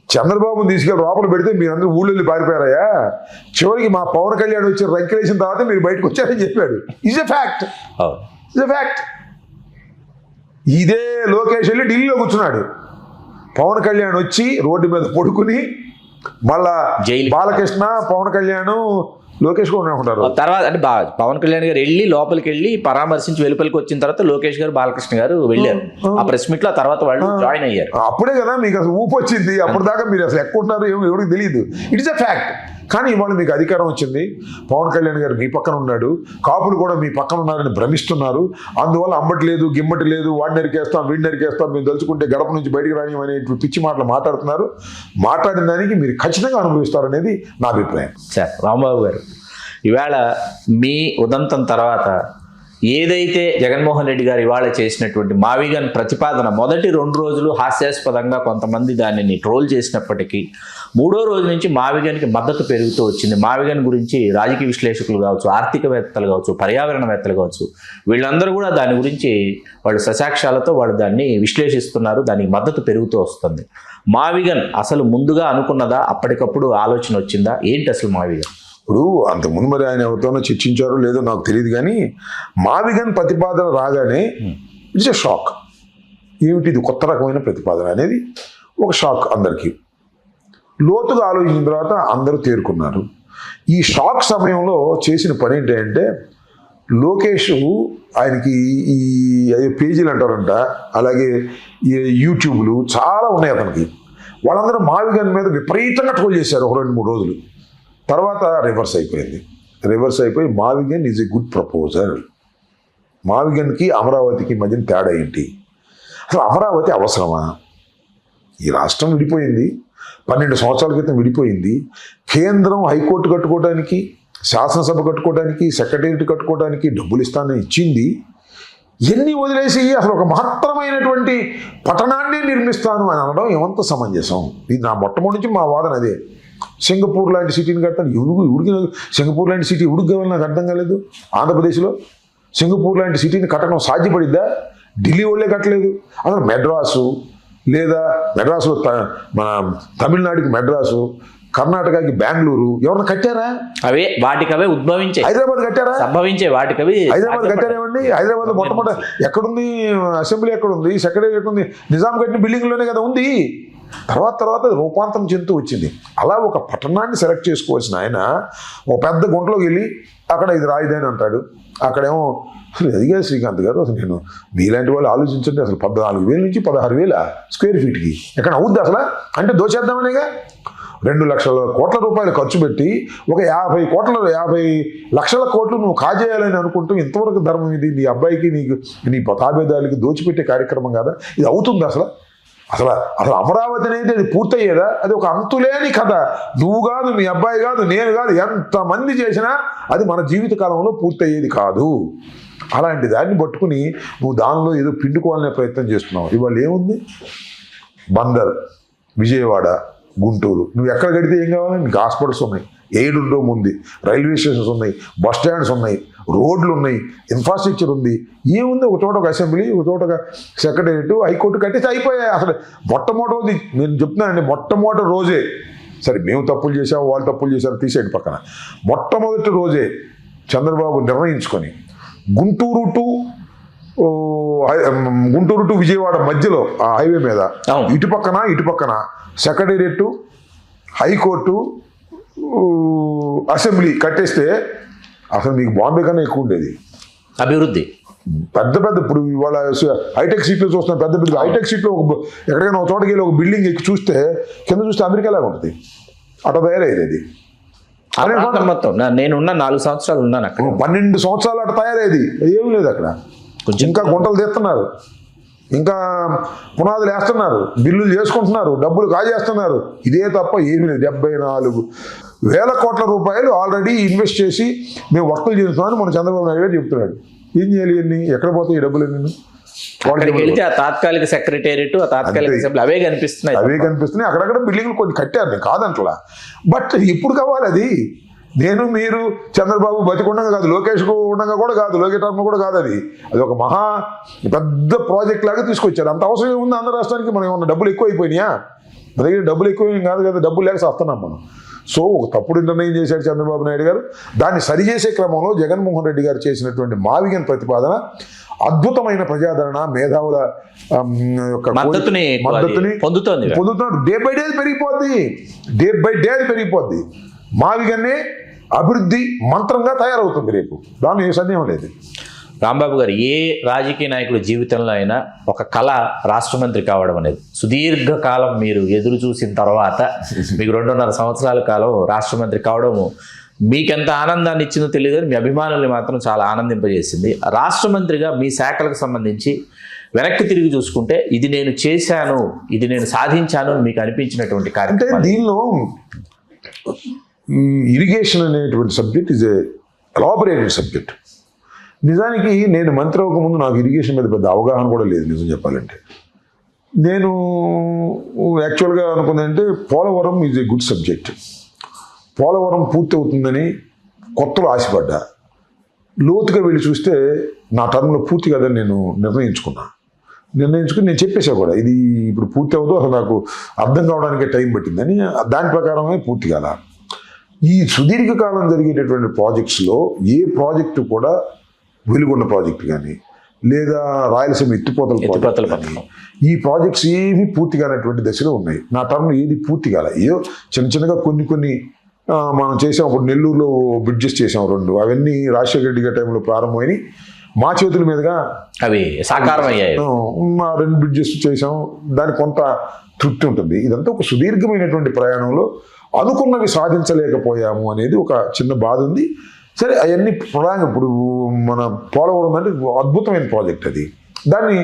చంద్రబాబుని తీసుకెళ్ళి లోపల పెడితే మీరందరూ ఊళ్ళో పారిపోయారయ్యా, చివరికి మా పవన్ కళ్యాణ్ వచ్చి రంకెలేసిన తర్వాత మీరు బయటకు వచ్చారని చెప్పాడు. Is a fact. ఇదే లోకేష్ వెళ్ళి ఢిల్లీలో కూర్చున్నాడు. పవన్ కళ్యాణ్ వచ్చి రోడ్డు మీద పడుకుని మళ్ళా బాలకృష్ణ, పవన్ కళ్యాణ్, లోకేష్ కూడా ఉంటారు. తర్వాత అంటే పవన్ కళ్యాణ్ గారు వెళ్ళి లోపలికి వెళ్ళి పరామర్శించి వెలుపలికి వచ్చిన తర్వాత లోకేష్ గారు, బాలకృష్ణ గారు వెళ్ళారు ఆ ప్రెస్ మీట్ లో. తర్వాత వాళ్ళు జాయిన్ అయ్యారు. అప్పుడే కదా మీకు అసలు ఊపు వచ్చింది. అప్పుడు దాకా మీరు అసలు ఎక్కడుంటారు ఎవరికి తెలియదు. It is a fact. కానీ ఇవాళ మీకు అధికారం వచ్చింది, పవన్ కళ్యాణ్ గారు మీ పక్కన ఉన్నాడు, కాపులు కూడా మీ పక్కన ఉన్నారని భ్రమిస్తున్నారు. అందువల్ల అంబటి లేదు, గిమ్మటి లేదు, వాడిని నరికేస్తాం, వీడిని నరికేస్తాం, మేము తలుచుకుంటే గడప నుంచి బయటికి రానివనే పిచ్చి మాటలు మాట్లాడుతున్నారు. మాట్లాడిన దానికి మీరు ఖచ్చితంగా అనుభవిస్తారనేది నా అభిప్రాయం. సార్ రాంబాబు గారు, ఇవాళ మీ ఉదంతం తర్వాత ఏదైతే జగన్మోహన్ రెడ్డి గారు ఇవాళ చేసినటువంటి మావిగన్ ప్రతిపాదన, మొదటి 2 రోజులు హాస్యాస్పదంగా కొంతమంది దానిని ట్రోల్ చేసినప్పటికీ 3వ రోజు నుంచి మావిగన్కి మద్దతు పెరుగుతూ వచ్చింది. మావిగన్ గురించి రాజకీయ విశ్లేషకులు కావచ్చు, ఆర్థికవేత్తలు కావచ్చు, పర్యావరణవేత్తలు కావచ్చు, వీళ్ళందరూ కూడా దాని గురించి వాళ్ళు ససాక్ష్యాలతో వాళ్ళు దాన్ని విశ్లేషిస్తున్నారు. దానికి మద్దతు పెరుగుతూ వస్తుంది. మావిగన్ అసలు ముందుగా అనుకున్నదా, అప్పటికప్పుడు ఆలోచన వచ్చిందా, ఏంటి అసలు మావిగన్? ఇప్పుడు అంతకుముందు మరి ఆయన ఎవరితోనో చర్చించారో లేదో నాకు తెలియదు, కానీ మావిగన్ ప్రతిపాదన రాగానే ఇట్స్ ఎ షాక్. ఏమిటి ఇది కొత్త రకమైన ప్రతిపాదన అనేది ఒక షాక్ అందరికీ. లోతుగా ఆలోచించిన తర్వాత అందరూ తేరుకున్నారు. ఈ షాక్ సమయంలో చేసిన పని ఏంటంటే, లోకేష్ ఆయనకి ఈ పేజీలు అంటారంట, అలాగే ఈ యూట్యూబ్లు చాలా ఉన్నాయి అతనికి. వాళ్ళందరూ మావిగన్ మీద విపరీతంగా ట్రోల్ చేశారు ఒక 2-3 రోజులు. తర్వాత రివర్స్ అయిపోయి మావిగన్ ఈజ్ ఎ గుడ్ ప్రపోజల్. మావిగన్కి అమరావతికి మధ్యన తేడా ఏంటి? అసలు అమరావతి అవసరమా? ఈ రాష్ట్రం విడిపోయింది, 12 సంవత్సరాల క్రితం విడిపోయింది. కేంద్రం హైకోర్టు కట్టుకోవడానికి, శాసనసభ కట్టుకోవడానికి, సెక్రటేరియట్ కట్టుకోవడానికి డబ్బులు ఇస్తానని ఇచ్చింది. ఎన్ని వదిలేసి అసలు ఒక మహత్తరమైనటువంటి పట్టణాన్ని నిర్మిస్తాను అని అనడం ఏమంత సమంజసం? ఇది నా మొట్టమొదటి నుంచి మా వాదన అదే. సింగపూర్ లాంటి సిటీని కట్టాను. ఉడికి సింగపూర్ లాంటి సిటీ ఉడికి కావాలి, నాకు అర్థం కాలేదు. ఆంధ్రప్రదేశ్లో సింగపూర్ లాంటి సిటీని కట్టడం సాధ్యపడిద్దా? ఢిల్లీ వాళ్ళే కట్టలేదు. అసలు మెడ్రాసు లేదా మెడ్రాసులో మన తమిళనాడుకి మెడ్రాసు, కర్ణాటకకి బెంగళూరు ఎవరన్నా కట్టారా? అవే వాటికవే ఉద్భవించే. హైదరాబాద్ కట్టారా? సంభవించే వాటికవి. హైదరాబాద్ కట్టారేమండి? హైదరాబాద్ మొట్టమొదటి ఎక్కడుంది? అసెంబ్లీ ఎక్కడుంది? సెక్రటరీ ఎక్కడుంది? నిజాం కట్టిన బిల్డింగ్లోనే కదా ఉంది. తర్వాత రూపాంతరం చెందుతూ వచ్చింది. అలా ఒక పట్టణాన్ని సెలెక్ట్ చేసుకోవాల్సిన ఆయన ఒక పెద్ద గుంటలోకి వెళ్ళి అక్కడ ఇది రాజధాని అంటాడు. అక్కడేమో అదిగా శ్రీకాంత్ గారు, అసలు నేను మీలాంటి వాళ్ళు ఆలోచించండి, అసలు 14,000 నుంచి 16,000 స్క్వేర్ ఫీట్కి ఎక్కడ అవుద్ది అసలు? అంటే దోచేద్దామనేగా 2 లక్షల కోట్ల రూపాయలు ఖర్చు పెట్టి ఒక 50 లక్షల కోట్లు నువ్వు కాజేయాలని అనుకుంటూ ఇంతవరకు ధర్మం ఇది నీ అబ్బాయికి నీ తాబేదారికి దోచిపెట్టే కార్యక్రమం కాదా? ఇది అవుతుంది అసలు? అసలు అమరావతి అనేది అది పూర్తయ్యేదా? అది ఒక అంతులేని కథ. నువ్వు కాదు, మీ అబ్బాయి కాదు, నేను కాదు, ఎంతమంది చేసినా అది మన జీవిత కాలంలో పూర్తయ్యేది కాదు. అలాంటి దాన్ని పట్టుకుని నువ్వు దానిలో ఏదో పిండుకోవాలనే ప్రయత్నం చేస్తున్నావు. ఇవాళ ఏముంది? బందర్, విజయవాడ, గుంటూరు, నువ్వు ఎక్కడ కడితే ఏం కావాలి? నీకు హాస్పిటల్స్ ఉన్నాయి, ఎయిడ్ డోమ్ ఉంది, రైల్వే స్టేషన్స్ ఉన్నాయి, బస్ స్టాండ్స్ ఉన్నాయి, రోడ్లు ఉన్నాయి, ఇన్ఫ్రాస్ట్రక్చర్ ఉంది. ఏముంది? ఒక చోట ఒక అసెంబ్లీ, ఒక చోట ఒక సెక్రటేరియట్, హైకోర్టు కట్టేసి అయిపోయాయి. అసలు మొట్టమొదటి నేను చెప్తున్నానండి, మొట్టమొదటి రోజే, సరే మేము తప్పులు చేసాము, వాళ్ళు తప్పులు చేశారు తీసేయండి పక్కన, మొట్టమొదటి రోజే చంద్రబాబు నిర్ణయించుకొని గుంటూరు టు విజయవాడ మధ్యలో ఆ హైవే మీద ఇటు పక్కన సెక్రటేరియట్, హైకోర్టు, అసెంబ్లీ కట్టేస్తే అసలు మీకు బాంబే కన్నా ఎక్కువ ఉండేది అభివృద్ధి. పెద్ద ఇప్పుడు ఇవాళ హైటెక్ సిటీలో చూస్తున్నాం. పెద్ద హైటెక్ సిటీలో ఎక్కడికైనా ఒక చోటకి వెళ్ళి ఒక బిల్డింగ్ ఎక్కి చూస్తే కింద చూస్తే అమెరికా లాగా ఉంటుంది. అట్లా తయారయ్యేది అది. మొత్తం నేనున్న 4 సంవత్సరాలు ఉన్నాను అక్కడ. 12 సంవత్సరాలు అట్లా తయారయ్యేది. ఏం లేదు అక్కడ. ఇంకా గుంటలు తీస్తున్నారు, ఇంకా పునాదులు వేస్తున్నారు, బిల్లులు చేసుకుంటున్నారు, డబ్బులు కాజేస్తున్నారు. ఇదే తప్ప ఏమీ లేదు. 74,000 కోట్ల రూపాయలు ఆల్రెడీ ఇన్వెస్ట్ చేసి మేము వర్కులు చేస్తున్నామని మన చంద్రబాబు నాయుడు గారు చెప్తున్నాడు. ఏం చేయాలి? అన్ని ఎక్కడ పోతాయి ఈ డబ్బులు? నేను అక్కడికి వెళ్తే ఆ తాత్కాలిక సెక్రటేరియట్, ఆ తాత్కాలిక అసెంబ్లీ అవే కనిపిస్తున్నాయి. అక్కడక్కడ బిల్డింగ్లు కొన్ని కట్టారు, నేను కాదంటలా. బట్ ఇప్పుడు కావాలి అది. నేను మీరు చంద్రబాబు బతికుండగా కాదు, లోకేష్ ఉండగా కూడా కాదు, లోకేష్ వర్మ కూడా కాదు. అది ఒక మహా పెద్ద ప్రాజెక్ట్ లాగా తీసుకొచ్చారు. అంత అవసరం ఉంది ఆంధ్ర రాష్ట్రానికి? మనం ఏమన్నా డబ్బులు ఎక్కువ అయిపోయినాయా? మన దగ్గర డబ్బులు ఎక్కువ కాదు కదా, డబ్బులు లేక వస్తున్నాం మనం. సో ఒక తప్పుడు నిర్ణయం చేశాడు చంద్రబాబు నాయుడు గారు. దాన్ని సరిచేసే క్రమంలో జగన్మోహన్ రెడ్డి గారు చేసినటువంటి మావిగన్ ప్రతిపాదన అద్భుతమైన ప్రజాదరణ, మేధావుల యొక్క మద్దతుని పొందుతున్నాడు. డే బై డే పెరిగిపోద్ది. మావిగన్నే అభివృద్ధి మంత్రంగా తయారవుతుంది రేపు. దానిలో ఏ సందేహం లేదు. రాంబాబు గారు, ఏ రాజకీయ నాయకుడి జీవితంలో అయినా ఒక కళ రాష్ట్ర మంత్రి కావడం అనేది. సుదీర్ఘకాలం మీరు ఎదురు చూసిన తర్వాత మీకు 2.5 సంవత్సరాల కాలం రాష్ట్ర మంత్రి కావడము మీకెంత ఆనందాన్ని ఇచ్చిందో తెలియదు, మీ అభిమానుల్ని మాత్రం చాలా ఆనందింపజేసింది. రాష్ట్ర మంత్రిగా మీ శాఖలకు సంబంధించి వెనక్కి తిరిగి చూసుకుంటే ఇది నేను చేశాను, ఇది నేను సాధించాను మీకు అనిపించినటువంటి కార్యక్రమం? అంటే దీనిలో ఇరిగేషన్ అనేటువంటి సబ్జెక్ట్ ఈజ్ ఎలాబొరేటెడ్ సబ్జెక్ట్. నిజానికి నేను మంత్రి అవ్వకముందు నాకు ఇరిగేషన్ మీద పెద్ద అవగాహన కూడా లేదు. నిజం చెప్పాలంటే నేను యాక్చువల్గా అనుకున్నానంటే Polavaram is a good subject. Polavaram పూర్తి అవుతుందని కొత్తలో ఆశపడ్డా. లోతుగా వెళ్ళి చూస్తే నా టర్మ్లో పూర్తి కాదని నేను నిర్ణయించుకుని నేను చెప్పేసా కూడా, ఇది ఇప్పుడు పూర్తి అవుతూ అసలు నాకు అర్థం కావడానికి టైం పట్టిందని. దాని ప్రకారమే పూర్తి కాల. ఈ సుదీర్ఘకాలం జరిగేటటువంటి ప్రాజెక్ట్స్లో ఏ ప్రాజెక్టు కూడా వెలుగొండ ప్రాజెక్టు కానీ లేదా రాయలసీమ ఎత్తిపోతల కానీ ఈ ప్రాజెక్ట్స్ ఏవి పూర్తి కానటువంటి దశలో ఉన్నాయి. నా టర్మ్లో ఏది పూర్తి కాల. ఏదో చిన్నగా కొన్ని మనం చేసాం. అప్పుడు నెల్లూరులో బ్రిడ్జెస్ చేసాం 2. అవన్నీ రాజశేఖర రెడ్డి గారి టైంలో ప్రారంభమైనవి. మా చేతుల మీదుగా అవి సాకారం అయ్యాయి. 2 బ్రిడ్జెస్ చేసాం. దానికి కొంత తృప్తి ఉంటుంది. ఇదంతా ఒక సుదీర్ఘమైనటువంటి ప్రయాణంలో అనుకున్నవి సాధించలేకపోయాము అనేది ఒక చిన్న బాధ ఉంది. సరే అవన్నీ ఇప్పుడు మన పోలవరం అంటే అద్భుతమైన ప్రాజెక్ట్ అది. దాన్ని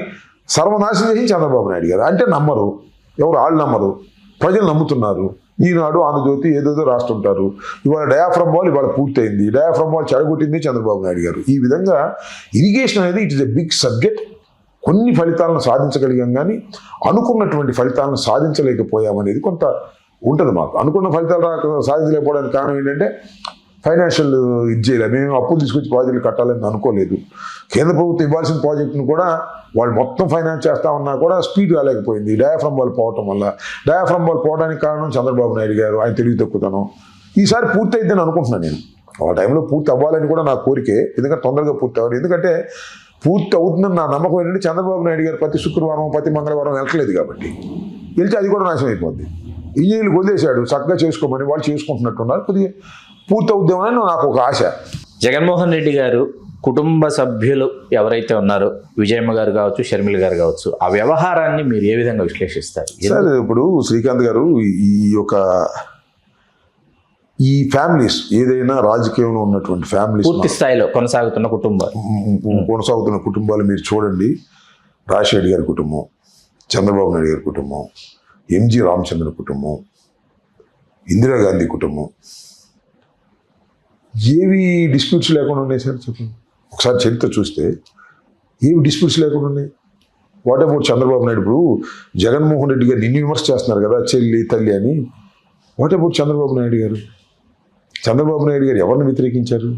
సర్వనాశనం చేసి చంద్రబాబు నాయుడు గారు అంటే నమ్మరు, ఎవరు వాళ్ళు నమ్మరు, ప్రజలు నమ్ముతున్నారు. ఈనాడు ఆంధ్రజ్యోతి ఏదేదో రాస్తుంటారు. ఇవాళ డయాఫ్రమ్ వాల్ ఇవాళ పూర్తయింది, డయాఫ్రమ్ వాల్ చెడగొట్టింది చంద్రబాబు నాయుడు గారు. ఈ విధంగా ఇరిగేషన్ అనేది it is a big subject. కొన్ని ఫలితాలను సాధించగలిగాం కానీ అనుకున్నటువంటి ఫలితాలను సాధించలేకపోయామనేది కొంత ఉంటుంది మాకు. అనుకున్న ఫలితాలు సాధించలేకపోవడానికి కారణం ఏంటంటే ఫైనాన్షియల్ ఇది చేయలేదు. మేము అప్పులు తీసుకొచ్చి ప్రాజెక్టులు కట్టాలని అనుకోలేదు. కేంద్ర ప్రభుత్వం ఇవ్వాల్సిన ప్రాజెక్టును కూడా వాళ్ళు మొత్తం ఫైనాన్స్ చేస్తా ఉన్నా కూడా స్పీడ్ కాలేకపోయింది డయాఫ్రమ్ వాల్ పోవటం వల్ల. డయాఫ్రమ్ వాల్ పోవడానికి కారణం చంద్రబాబు నాయుడు గారు, ఆయన తెలివి తక్కువతనం. ఈసారి పూర్తి అయిద్దని అనుకుంటున్నాను నేను. ఆ టైంలో పూర్తి అవ్వాలని కూడా నా కోరికే, ఎందుకంటే తొందరగా పూర్తి అవ్వాలి. ఎందుకంటే పూర్తి అవుతుందని నా నమ్మకం ఏంటంటే చంద్రబాబు నాయుడు గారు ప్రతి శుక్రవారం ప్రతి మంగళవారం వెళ్ళట్లేదు కాబట్టి, వెళ్తే అది కూడా నాశనం అయిపోద్ది. ఇంజనీర్లు వదిలేశాడు, చక్కగా చేసుకోమని వాళ్ళు చేసుకుంటున్నట్టున్నారు. కొద్దిగా పూర్తి అవుద్దామని నాకు ఒక ఆశ. జగన్మోహన్ రెడ్డి గారు కుటుంబ సభ్యులు ఎవరైతే ఉన్నారో, విజయమ్మ గారు కావచ్చు, షర్మిల గారు కావచ్చు, ఆ వ్యవహారాన్ని మీరు ఏ విధంగా విశ్లేషిస్తారు? సార్ ఇప్పుడు శ్రీకాంత్ గారు ఈ ఫ్యామిలీస్ ఏదైనా రాజకీయంలో ఉన్నటువంటి ఫ్యామిలీస్ పూర్తి స్థాయిలో కొనసాగుతున్న కుటుంబాలు మీరు చూడండి. రాజశేఖర్ గారి కుటుంబం, చంద్రబాబు నాయుడు గారి కుటుంబం, ఎంజి రామచంద్ర కుటుంబం, ఇందిరాగాంధీ కుటుంబం, ఏవి డిస్ప్యూట్స్ లేకుండా ఉన్నాయి సార్ చెప్పండి. ఒకసారి చరిత్ర చూస్తే ఏవి డిస్ప్యూట్స్ లేకుండా ఉన్నాయి. What about Chandrababu Naidu? ఇప్పుడు జగన్మోహన్ రెడ్డి గారు నిన్ను విమర్శ చేస్తున్నారు కదా, చెల్లి తల్లి అని. వాట్ అబౌట్ చంద్రబాబు నాయుడు గారు? చంద్రబాబు నాయుడు గారు ఎవరిని వ్యతిరేకించారు?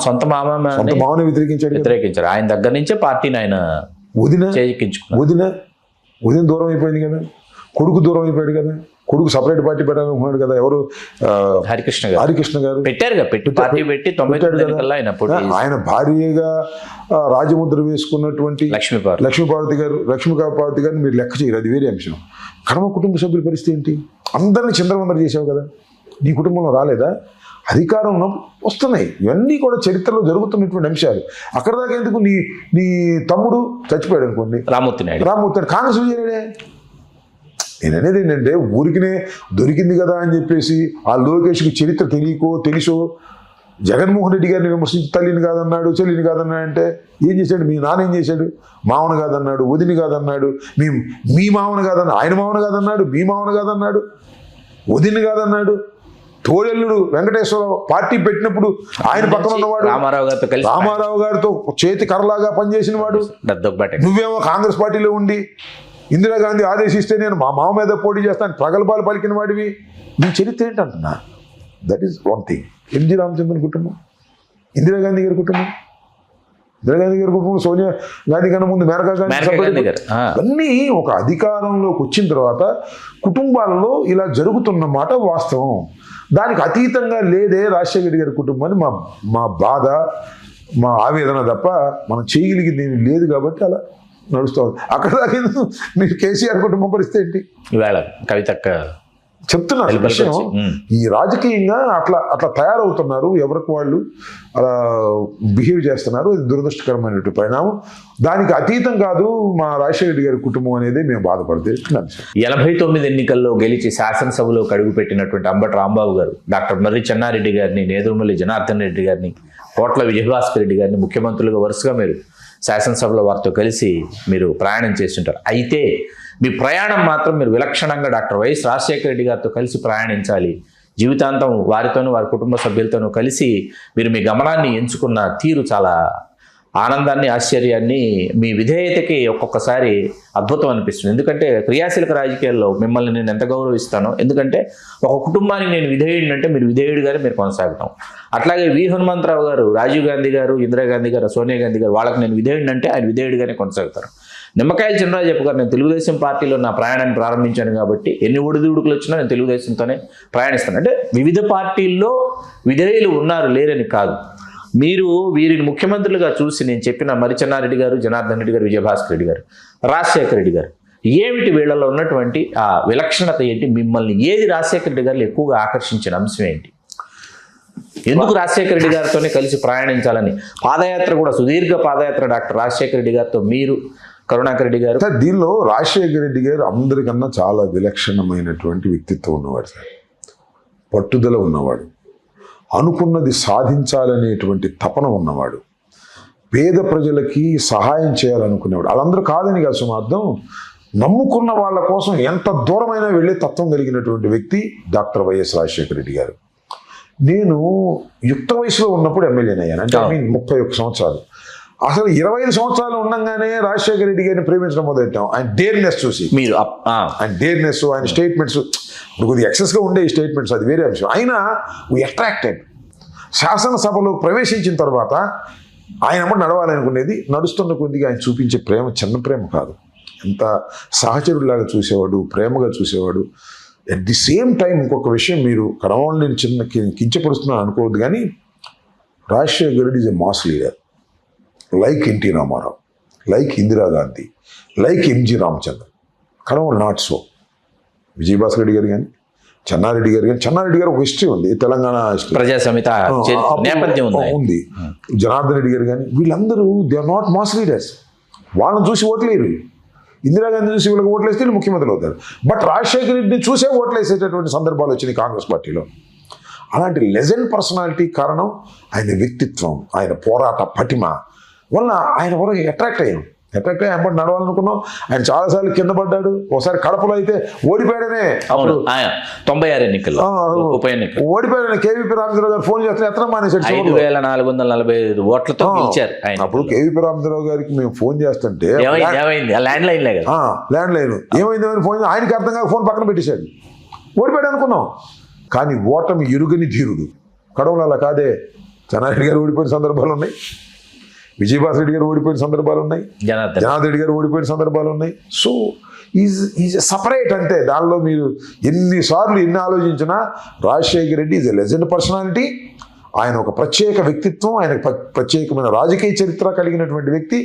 సొంత మామని వ్యతిరేకించారు. ఆయన దగ్గర నుంచే పార్టీని ఆయన వదిన దూరం అయిపోయింది కదా, కొడుకు దూరం అయిపోయాడు కదా, కొడుకు సపరేట్ పార్టీ పెట్టాలనుకున్నాడు కదా. ఎవరు? హరికృష్ణ గారు ఆయన భార్యగా రాజముద్ర వేసుకున్నటువంటి లక్ష్మీపార్వతి గారిని మీరు లెక్క చేయరు, అది వేరే అంశం. కడమ కుటుంబ సభ్యుల పరిస్థితి ఏంటి? అందరినీ చిందరవందర చేసావు కదా, నీ కుటుంబంలో రాలేదా? అధికారం వస్తున్నాయి, ఇవన్నీ కూడా చరిత్రలో జరుగుతున్నటువంటి అంశాలు. అక్కడ దాకా ఎందుకు? నీ తమ్ముడు చచ్చిపోయాడు అనుకోండి, రామ్మూర్తి కాంగ్రెస్ విజయనే. నేను అనేది ఏంటంటే ఊరికినే దొరికింది కదా అని చెప్పేసి ఆ లోకేష్కి చరిత్ర తెలుసో జగన్మోహన్ రెడ్డి గారిని విమర్శించి తల్లిని కాదన్నాడు, చెల్లిని కాదన్నాడు అంటే ఏం చేశాడు? మీ నాన్న ఏం చేశాడు? మామను కాదన్నాడు, వదిని కాదన్నాడు, మీ మామను కాదన్నాడు, ఆయన మామను కాదన్నాడు, మీ మామను కాదన్నాడు, వదిని కాదన్నాడు. తోడెల్లుడు వెంకటేశ్వరరావు పార్టీ పెట్టినప్పుడు ఆయన పక్కన ఉన్నవాడు, రామారావు గారితో చేతి కర్రలాగా పనిచేసిన వాడు. నువ్వేమో కాంగ్రెస్ పార్టీలో ఉండి ఇందిరాగాంధీ ఆదేశిస్తే నేను మా మామ మీద పోటీ చేస్తాను ప్రగల్భాలు పలికిన వాడివి. నీ చరిత్ర ఏంటంటున్నా? That is one thing. MG Ramachandran కుటుంబం, ఇందిరాగాంధీ గారి కుటుంబం, సోనియా గాంధీ కన్నా ముందు మేనకా గాంధీ, అన్నీ ఒక అధికారంలోకి వచ్చిన తర్వాత కుటుంబాలలో ఇలా జరుగుతున్న మాట వాస్తవం. దానికి అతీతంగా లేదే రాజశేఖర గారి కుటుంబాన్ని మా బాధ, మా ఆవేదన తప్ప మనం చేయగలిగింది ఏమి లేదు. కాబట్టి అలా నడుస్తుంది. అక్కడ దాకా మీరు కేసీఆర్ కుటుంబం పరిస్థితి ఏంటి? కవితక్క చెప్తున్నారు విషయం. ఈ రాజకీయంగా అట్లా తయారవుతున్నారు, ఎవరికి వాళ్ళు అలా బిహేవ్ చేస్తున్నారు. ఇది దురదృష్టకరమైనటువంటి పరిణామం. దానికి అతీతం కాదు మా రాజశేఖర రెడ్డి గారి కుటుంబం అనేది మేము బాధపడితే. 89 ఎన్నికల్లో గెలిచి శాసనసభలో కడుగుపెట్టినటువంటి అంబటి రాంబాబు గారు, డాక్టర్ మర్రి చెన్నారెడ్డి గారిని, నేదురుమల్లి జనార్దన్ రెడ్డి గారిని, కోట్ల విజయభాస్కర్ రెడ్డి గారిని ముఖ్యమంత్రులుగా వరుసగా మీరు శాసనసభలో వారితో కలిసి మీరు ప్రయాణం చేస్తుంటారు. అయితే మీ ప్రయాణం మాత్రం మీరు విలక్షణంగా డాక్టర్ వైఎస్ రాజశేఖర రెడ్డి గారితో కలిసి ప్రయాణించాలి, జీవితాంతం వారితోనూ వారి కుటుంబ సభ్యులతోనూ కలిసి మీరు మీ గమనాన్ని ఎంచుకున్న తీరు చాలా ఆనందాన్ని, ఆశ్చర్యాన్ని, మీ విధేయతకి ఒక్కొక్కసారి అద్భుతం అనిపిస్తుంది. ఎందుకంటే క్రియాశీలక రాజకీయాల్లో మిమ్మల్ని నేను ఎంత గౌరవిస్తానో, ఎందుకంటే ఒక కుటుంబానికి నేను విధేయుడిని అంటే మీరు విధేయుడిగానే మీరు కొనసాగుతాం. అట్లాగే వి హనుమంతరావు గారు, రాజీవ్ గాంధీ గారు, ఇందిరాగాంధీ గారు, సోనియా గాంధీ గారు, వాళ్ళకి నేను విధేయుడిని అంటే ఆయన విధేయుడిగానే కొనసాగుతారు. నిమ్మకాయల చినరాజప్ప గారు, నేను తెలుగుదేశం పార్టీలో నా ప్రయాణాన్ని ప్రారంభించాను కాబట్టి ఎన్ని ఒడిదుడుకులు వచ్చినా నేను తెలుగుదేశంతోనే ప్రయాణిస్తాను. అంటే వివిధ పార్టీల్లో విధేయులు ఉన్నారు, లేరని కాదు. మీరు వీరిని ముఖ్యమంత్రులుగా చూసి నేను చెప్పిన మరిచెన్నారెడ్డి గారు, జనార్దన్ రెడ్డి గారు, విజయభాస్కర్ రెడ్డి గారు, రాజశేఖర రెడ్డి గారు, ఏమిటి వీళ్ళలో ఉన్నటువంటి ఆ విలక్షణత ఏంటి? మిమ్మల్ని ఏది రాజశేఖర రెడ్డి గారు ఎక్కువగా ఆకర్షించిన అంశం ఏంటి? ఎందుకు రాజశేఖర రెడ్డి గారితోనే కలిసి ప్రయాణించాలని? పాదయాత్ర కూడా సుదీర్ఘ పాదయాత్ర డాక్టర్ రాజశేఖర రెడ్డి గారితో మీరు, కరుణాకర్ రెడ్డి గారు. దీనిలో రాజశేఖర రెడ్డి గారు అందరికన్నా చాలా విలక్షణమైనటువంటి వ్యక్తిత్వం ఉన్నవాడు సార్, పట్టుదల ఉన్నవాడు. అనుకున్నది సాధించాలనేటువంటి తపన ఉన్నవాడు, పేద ప్రజలకి సహాయం చేయాలనుకునేవాడు. వాళ్ళందరూ కాదని కాదు సుమార్థం, నమ్ముకున్న వాళ్ళ కోసం ఎంత దూరమైనా వెళ్ళే తత్వం కలిగినటువంటి వ్యక్తి డాక్టర్ వైఎస్ రాజశేఖర రెడ్డి గారు. నేను యుక్త వయసులో ఉన్నప్పుడు ఎమ్మెల్యేని అయ్యాను, అంటే 31 సంవత్సరాలు. అసలు 25 సంవత్సరాలు ఉండగానే రాజశేఖర రెడ్డి గారిని ప్రేమించడం మొదలెట్టాం. ఆయన డేర్నెస్ చూసి, మీరు ఆయన డేర్నెస్, ఆయన స్టేట్మెంట్స్ కొద్దిగా ఎక్సెస్గా ఉండే ఈ స్టేట్మెంట్స్, అది వేరే అంశం. అయినా వీ అట్రాక్టెడ్. శాసనసభలో ప్రవేశించిన తర్వాత ఆయన అమ్మటి నడవాలనుకునేది, నడుస్తున్న కొద్దిగా ఆయన చూపించే ప్రేమ చిన్న ప్రేమ కాదు, ఎంత సహచరుడిలాగా చూసేవాడు, ప్రేమగా చూసేవాడు. అట్ ది సేమ్ టైం ఇంకొక విషయం, మీరు కడవని నేను చిన్న కించపరుస్తున్నాను అనుకోవద్దు, కానీ Rajasekhara Reddy is a mass leader, like NT Rama Rao, like Indira Gandhi, like MG Ramachandran. కడవల్ నాట్ సో. విజయభాస్కర్ రెడ్డి గారు కానీ, చెన్నారెడ్డి గారు కానీ, చెన్నారెడ్డి గారు ఒక హిస్టరీ ఉంది, తెలంగాణ ప్రజా సమిత నేపథ్యం ఉంది. జనార్దన్ రెడ్డి గారు కానీ, వీళ్ళందరూ they are not mass leaders. వాళ్ళని చూసి ఓట్లేరు. ఇందిరాగాంధీ చూసి వీళ్ళకి ఓట్లేస్తే వీళ్ళు ముఖ్యమంత్రులు అవుతారు. బట్ రాజశేఖర రెడ్డిని చూసే ఓట్లేసేటటువంటి సందర్భాలు వచ్చినాయి కాంగ్రెస్ పార్టీలో. అలాంటి లెజెండ్ పర్సనాలిటీ కారణం ఆయన వ్యక్తిత్వం, ఆయన పోరాట పటిమ వల్ల ఆయన వరకు అట్రాక్ట్ అయ్యాం. అట్రాక్ట్ అయ్యి అమ్మటి నడవాలనుకున్నాం. ఆయన చాలాసార్లు కింద పడ్డాడు. ఒకసారి కడపలో అయితే ఓడిపోయాడనే, అప్పుడు 96 ఎన్నికల్లో ఉప ఎన్నికలు ఓడిపోయాడనే కేవీపీ రామచంద్రరావు గారు ఫోన్ చేస్తే ఎత్తడం మానేశాడు. 5445 ఓట్లతో గెలిచారు ఆయన. అప్పుడు కేవీపీ రామచంద్రరావు గారికి మేము ఫోన్ చేస్తుంటే ల్యాండ్ లైన్ ల్యాండ్ లైన్ ఏమైంది ఫోన్, ఆయనకి అర్థం కాక ఫోన్ పక్కన పెట్టేశాడు. ఓడిపోయాడు అనుకున్నాం. కానీ ఓటమి ఎరుగని ధీరుడు. కడవలు అలా కాదే. చెన్నారెడ్డి గారు ఓడిపోయిన సందర్భాలు ఉన్నాయి, విజయభాస్కర్ రెడ్డి గారు ఓడిపోయిన సందర్భాలు ఉన్నాయి, జనార్దన్ రెడ్డి గారు ఓడిపోయిన సందర్భాలు ఉన్నాయి. So is separate. అంతే. దానిలో మీరు ఎన్నిసార్లు ఎన్ని ఆలోచించినా Rajasekhara Reddy is a legend personality. ఆయన ఒక ప్రత్యేక వ్యక్తిత్వం, ఆయన ప్రత్యేకమైన రాజకీయ చరిత్ర కలిగినటువంటి వ్యక్తి.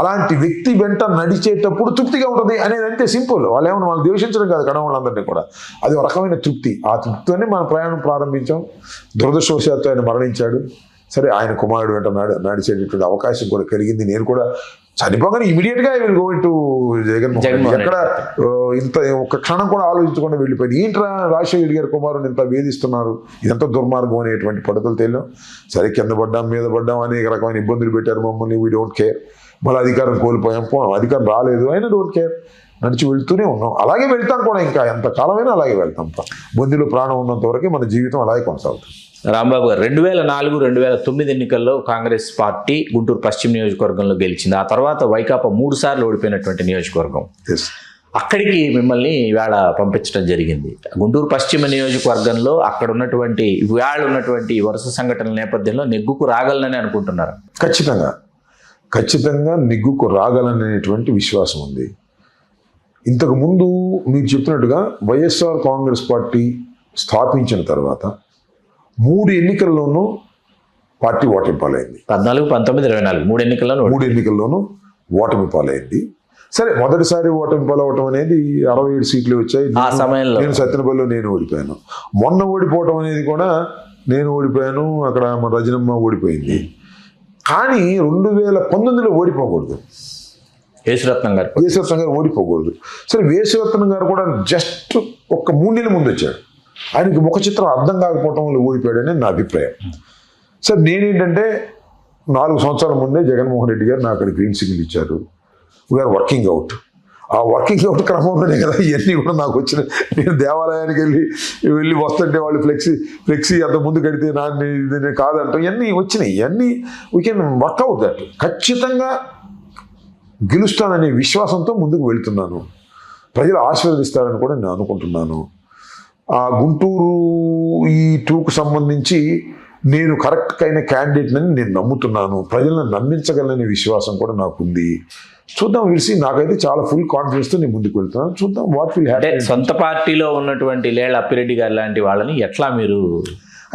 అలాంటి వ్యక్తి వెంట నడిచేటప్పుడు తృప్తిగా ఉంటుంది అనేది అంతే సింపుల్. వాళ్ళు ద్వేషించడం కాదు కడవ వాళ్ళందరినీ కూడా, అది ఒక రకమైన తృప్తి. ఆ తృప్తితోనే మన ప్రయాణం ప్రారంభించాం. దురదృష్టవశాత్తు ఆయన మరణించాడు. సరే, ఆయన కుమారుడు వెంట నడిచేటటువంటి అవకాశం కూడా కలిగింది. నేను కూడా చనిపోగానే ఇమీడియట్గా I will go to Jaganmohan. ఎక్కడ ఇంత ఒక్క క్షణం కూడా ఆలోచించకుండా వెళ్ళిపోయింది. ఏంట్రా రాజశేఖర రెడ్డి గారి కుమారుని ఇంత వేధిస్తున్నారు, ఇదంతా దుర్మార్గం అనేటువంటి పద్ధతులు తేలినాం. సరే, కింద పడ్డాం, మీద పడ్డాం, అనేక రకమైన ఇబ్బందులు పెట్టారు మమ్మల్ని. We don't care. మళ్ళీ అధికారం కోల్పోయాం, అధికారం రాలేదు, అయినా డోంట్ కేర్. నడిచి వెళ్తూనే ఉన్నాం. అలాగే వెళ్తాం కూడా, ఇంకా ఎంతకాలమైనా అలాగే వెళ్తాం. బొందిలో ప్రాణం ఉన్నంత వరకే మన జీవితం అలాగే కొనసాగుతుంది. రాంబాబు గారు 2004-2009 ఎన్నికల్లో కాంగ్రెస్ పార్టీ గుంటూరు పశ్చిమ నియోజకవర్గంలో గెలిచింది. ఆ తర్వాత వైకాపా 3 సార్లు ఓడిపోయినటువంటి నియోజకవర్గం. అక్కడికి మిమ్మల్ని ఇవాళ పంపించడం జరిగింది. గుంటూరు పశ్చిమ నియోజకవర్గంలో అక్కడ ఉన్నటువంటి ఇవాళ ఉన్నటువంటి వరుస సంఘటనల నేపథ్యంలో నెగ్గుకు రాగలనని అనుకుంటున్నారు? ఖచ్చితంగా నెగ్గుకు రాగలనేటువంటి విశ్వాసం ఉంది. ఇంతకుముందు మీరు చెప్పినట్టుగా వైఎస్ఆర్ కాంగ్రెస్ పార్టీ స్థాపించిన తర్వాత 3 ఎన్నికల్లోనూ పార్టీ ఓటమి పాలైంది. 14, 19, 24 3 ఎన్నికల్లోనూ ఓటమి పాలైంది. సరే, మొదటిసారి ఓటమి పాలవటం అనేది 67 సీట్లు వచ్చాయి. ఆ సమయంలో నేను సత్యనపల్లిలో నేను ఓడిపోయాను. మొన్న ఓడిపోవటం అనేది కూడా నేను ఓడిపోయాను, అక్కడ మన రజనమ్మ ఓడిపోయింది. కానీ 2019లో ఓడిపోకూడదు. యేసురత్నం గారు ఓడిపోకూడదు. సరే, యేసురత్నం గారు కూడా జస్ట్ ఒక 3 నెలల ముందు వచ్చాడు. ఆయనకి ముఖ చిత్రం అర్థం కాకపోవటం వల్ల ఓడిపోయాడని నా అభిప్రాయం. సరే, నేనేంటంటే 4 సంవత్సరాల ముందే జగన్మోహన్ రెడ్డి గారు నాకు అక్కడ గ్రీన్ సిగ్నల్ ఇచ్చారు. We are working out. ఆ వర్కింగ్ అవుట్ క్రమంలోనే కదా ఇవన్నీ కూడా నాకు వచ్చిన. నేను దేవాలయానికి వెళ్ళి వస్తుంటే వాళ్ళు ఫ్లెక్సీ అంత ముందు కడితే నేను కాదంటాం, ఇవన్నీ వచ్చినాయి. ఇవన్నీ వీ కెన్ వర్క్అవుట్ దట్. ఖచ్చితంగా గెలుస్తాననే విశ్వాసంతో ముందుకు వెళుతున్నాను. ప్రజలు ఆశీర్వదిస్తారని కూడా నేను అనుకుంటున్నాను. ఆ గుంటూరు ఈ 2కు సంబంధించి నేను కరెక్ట్ అయిన క్యాండిడేట్ అని నేను నమ్ముతున్నాను. ప్రజలను నమ్మించగలనే విశ్వాసం కూడా నాకు ఉంది. చూద్దాం, విలిసి నాకైతే చాలా ఫుల్ కాన్ఫిడెన్స్తో నేను ముందుకు వెళ్తున్నాను. చూద్దాం వాట్ విల్ హ్యాపెన్. సొంత పార్టీలో ఉన్నటువంటి లేళ్ల అప్పిరెడ్డి గారు లాంటి వాళ్ళని ఎట్లా మీరు,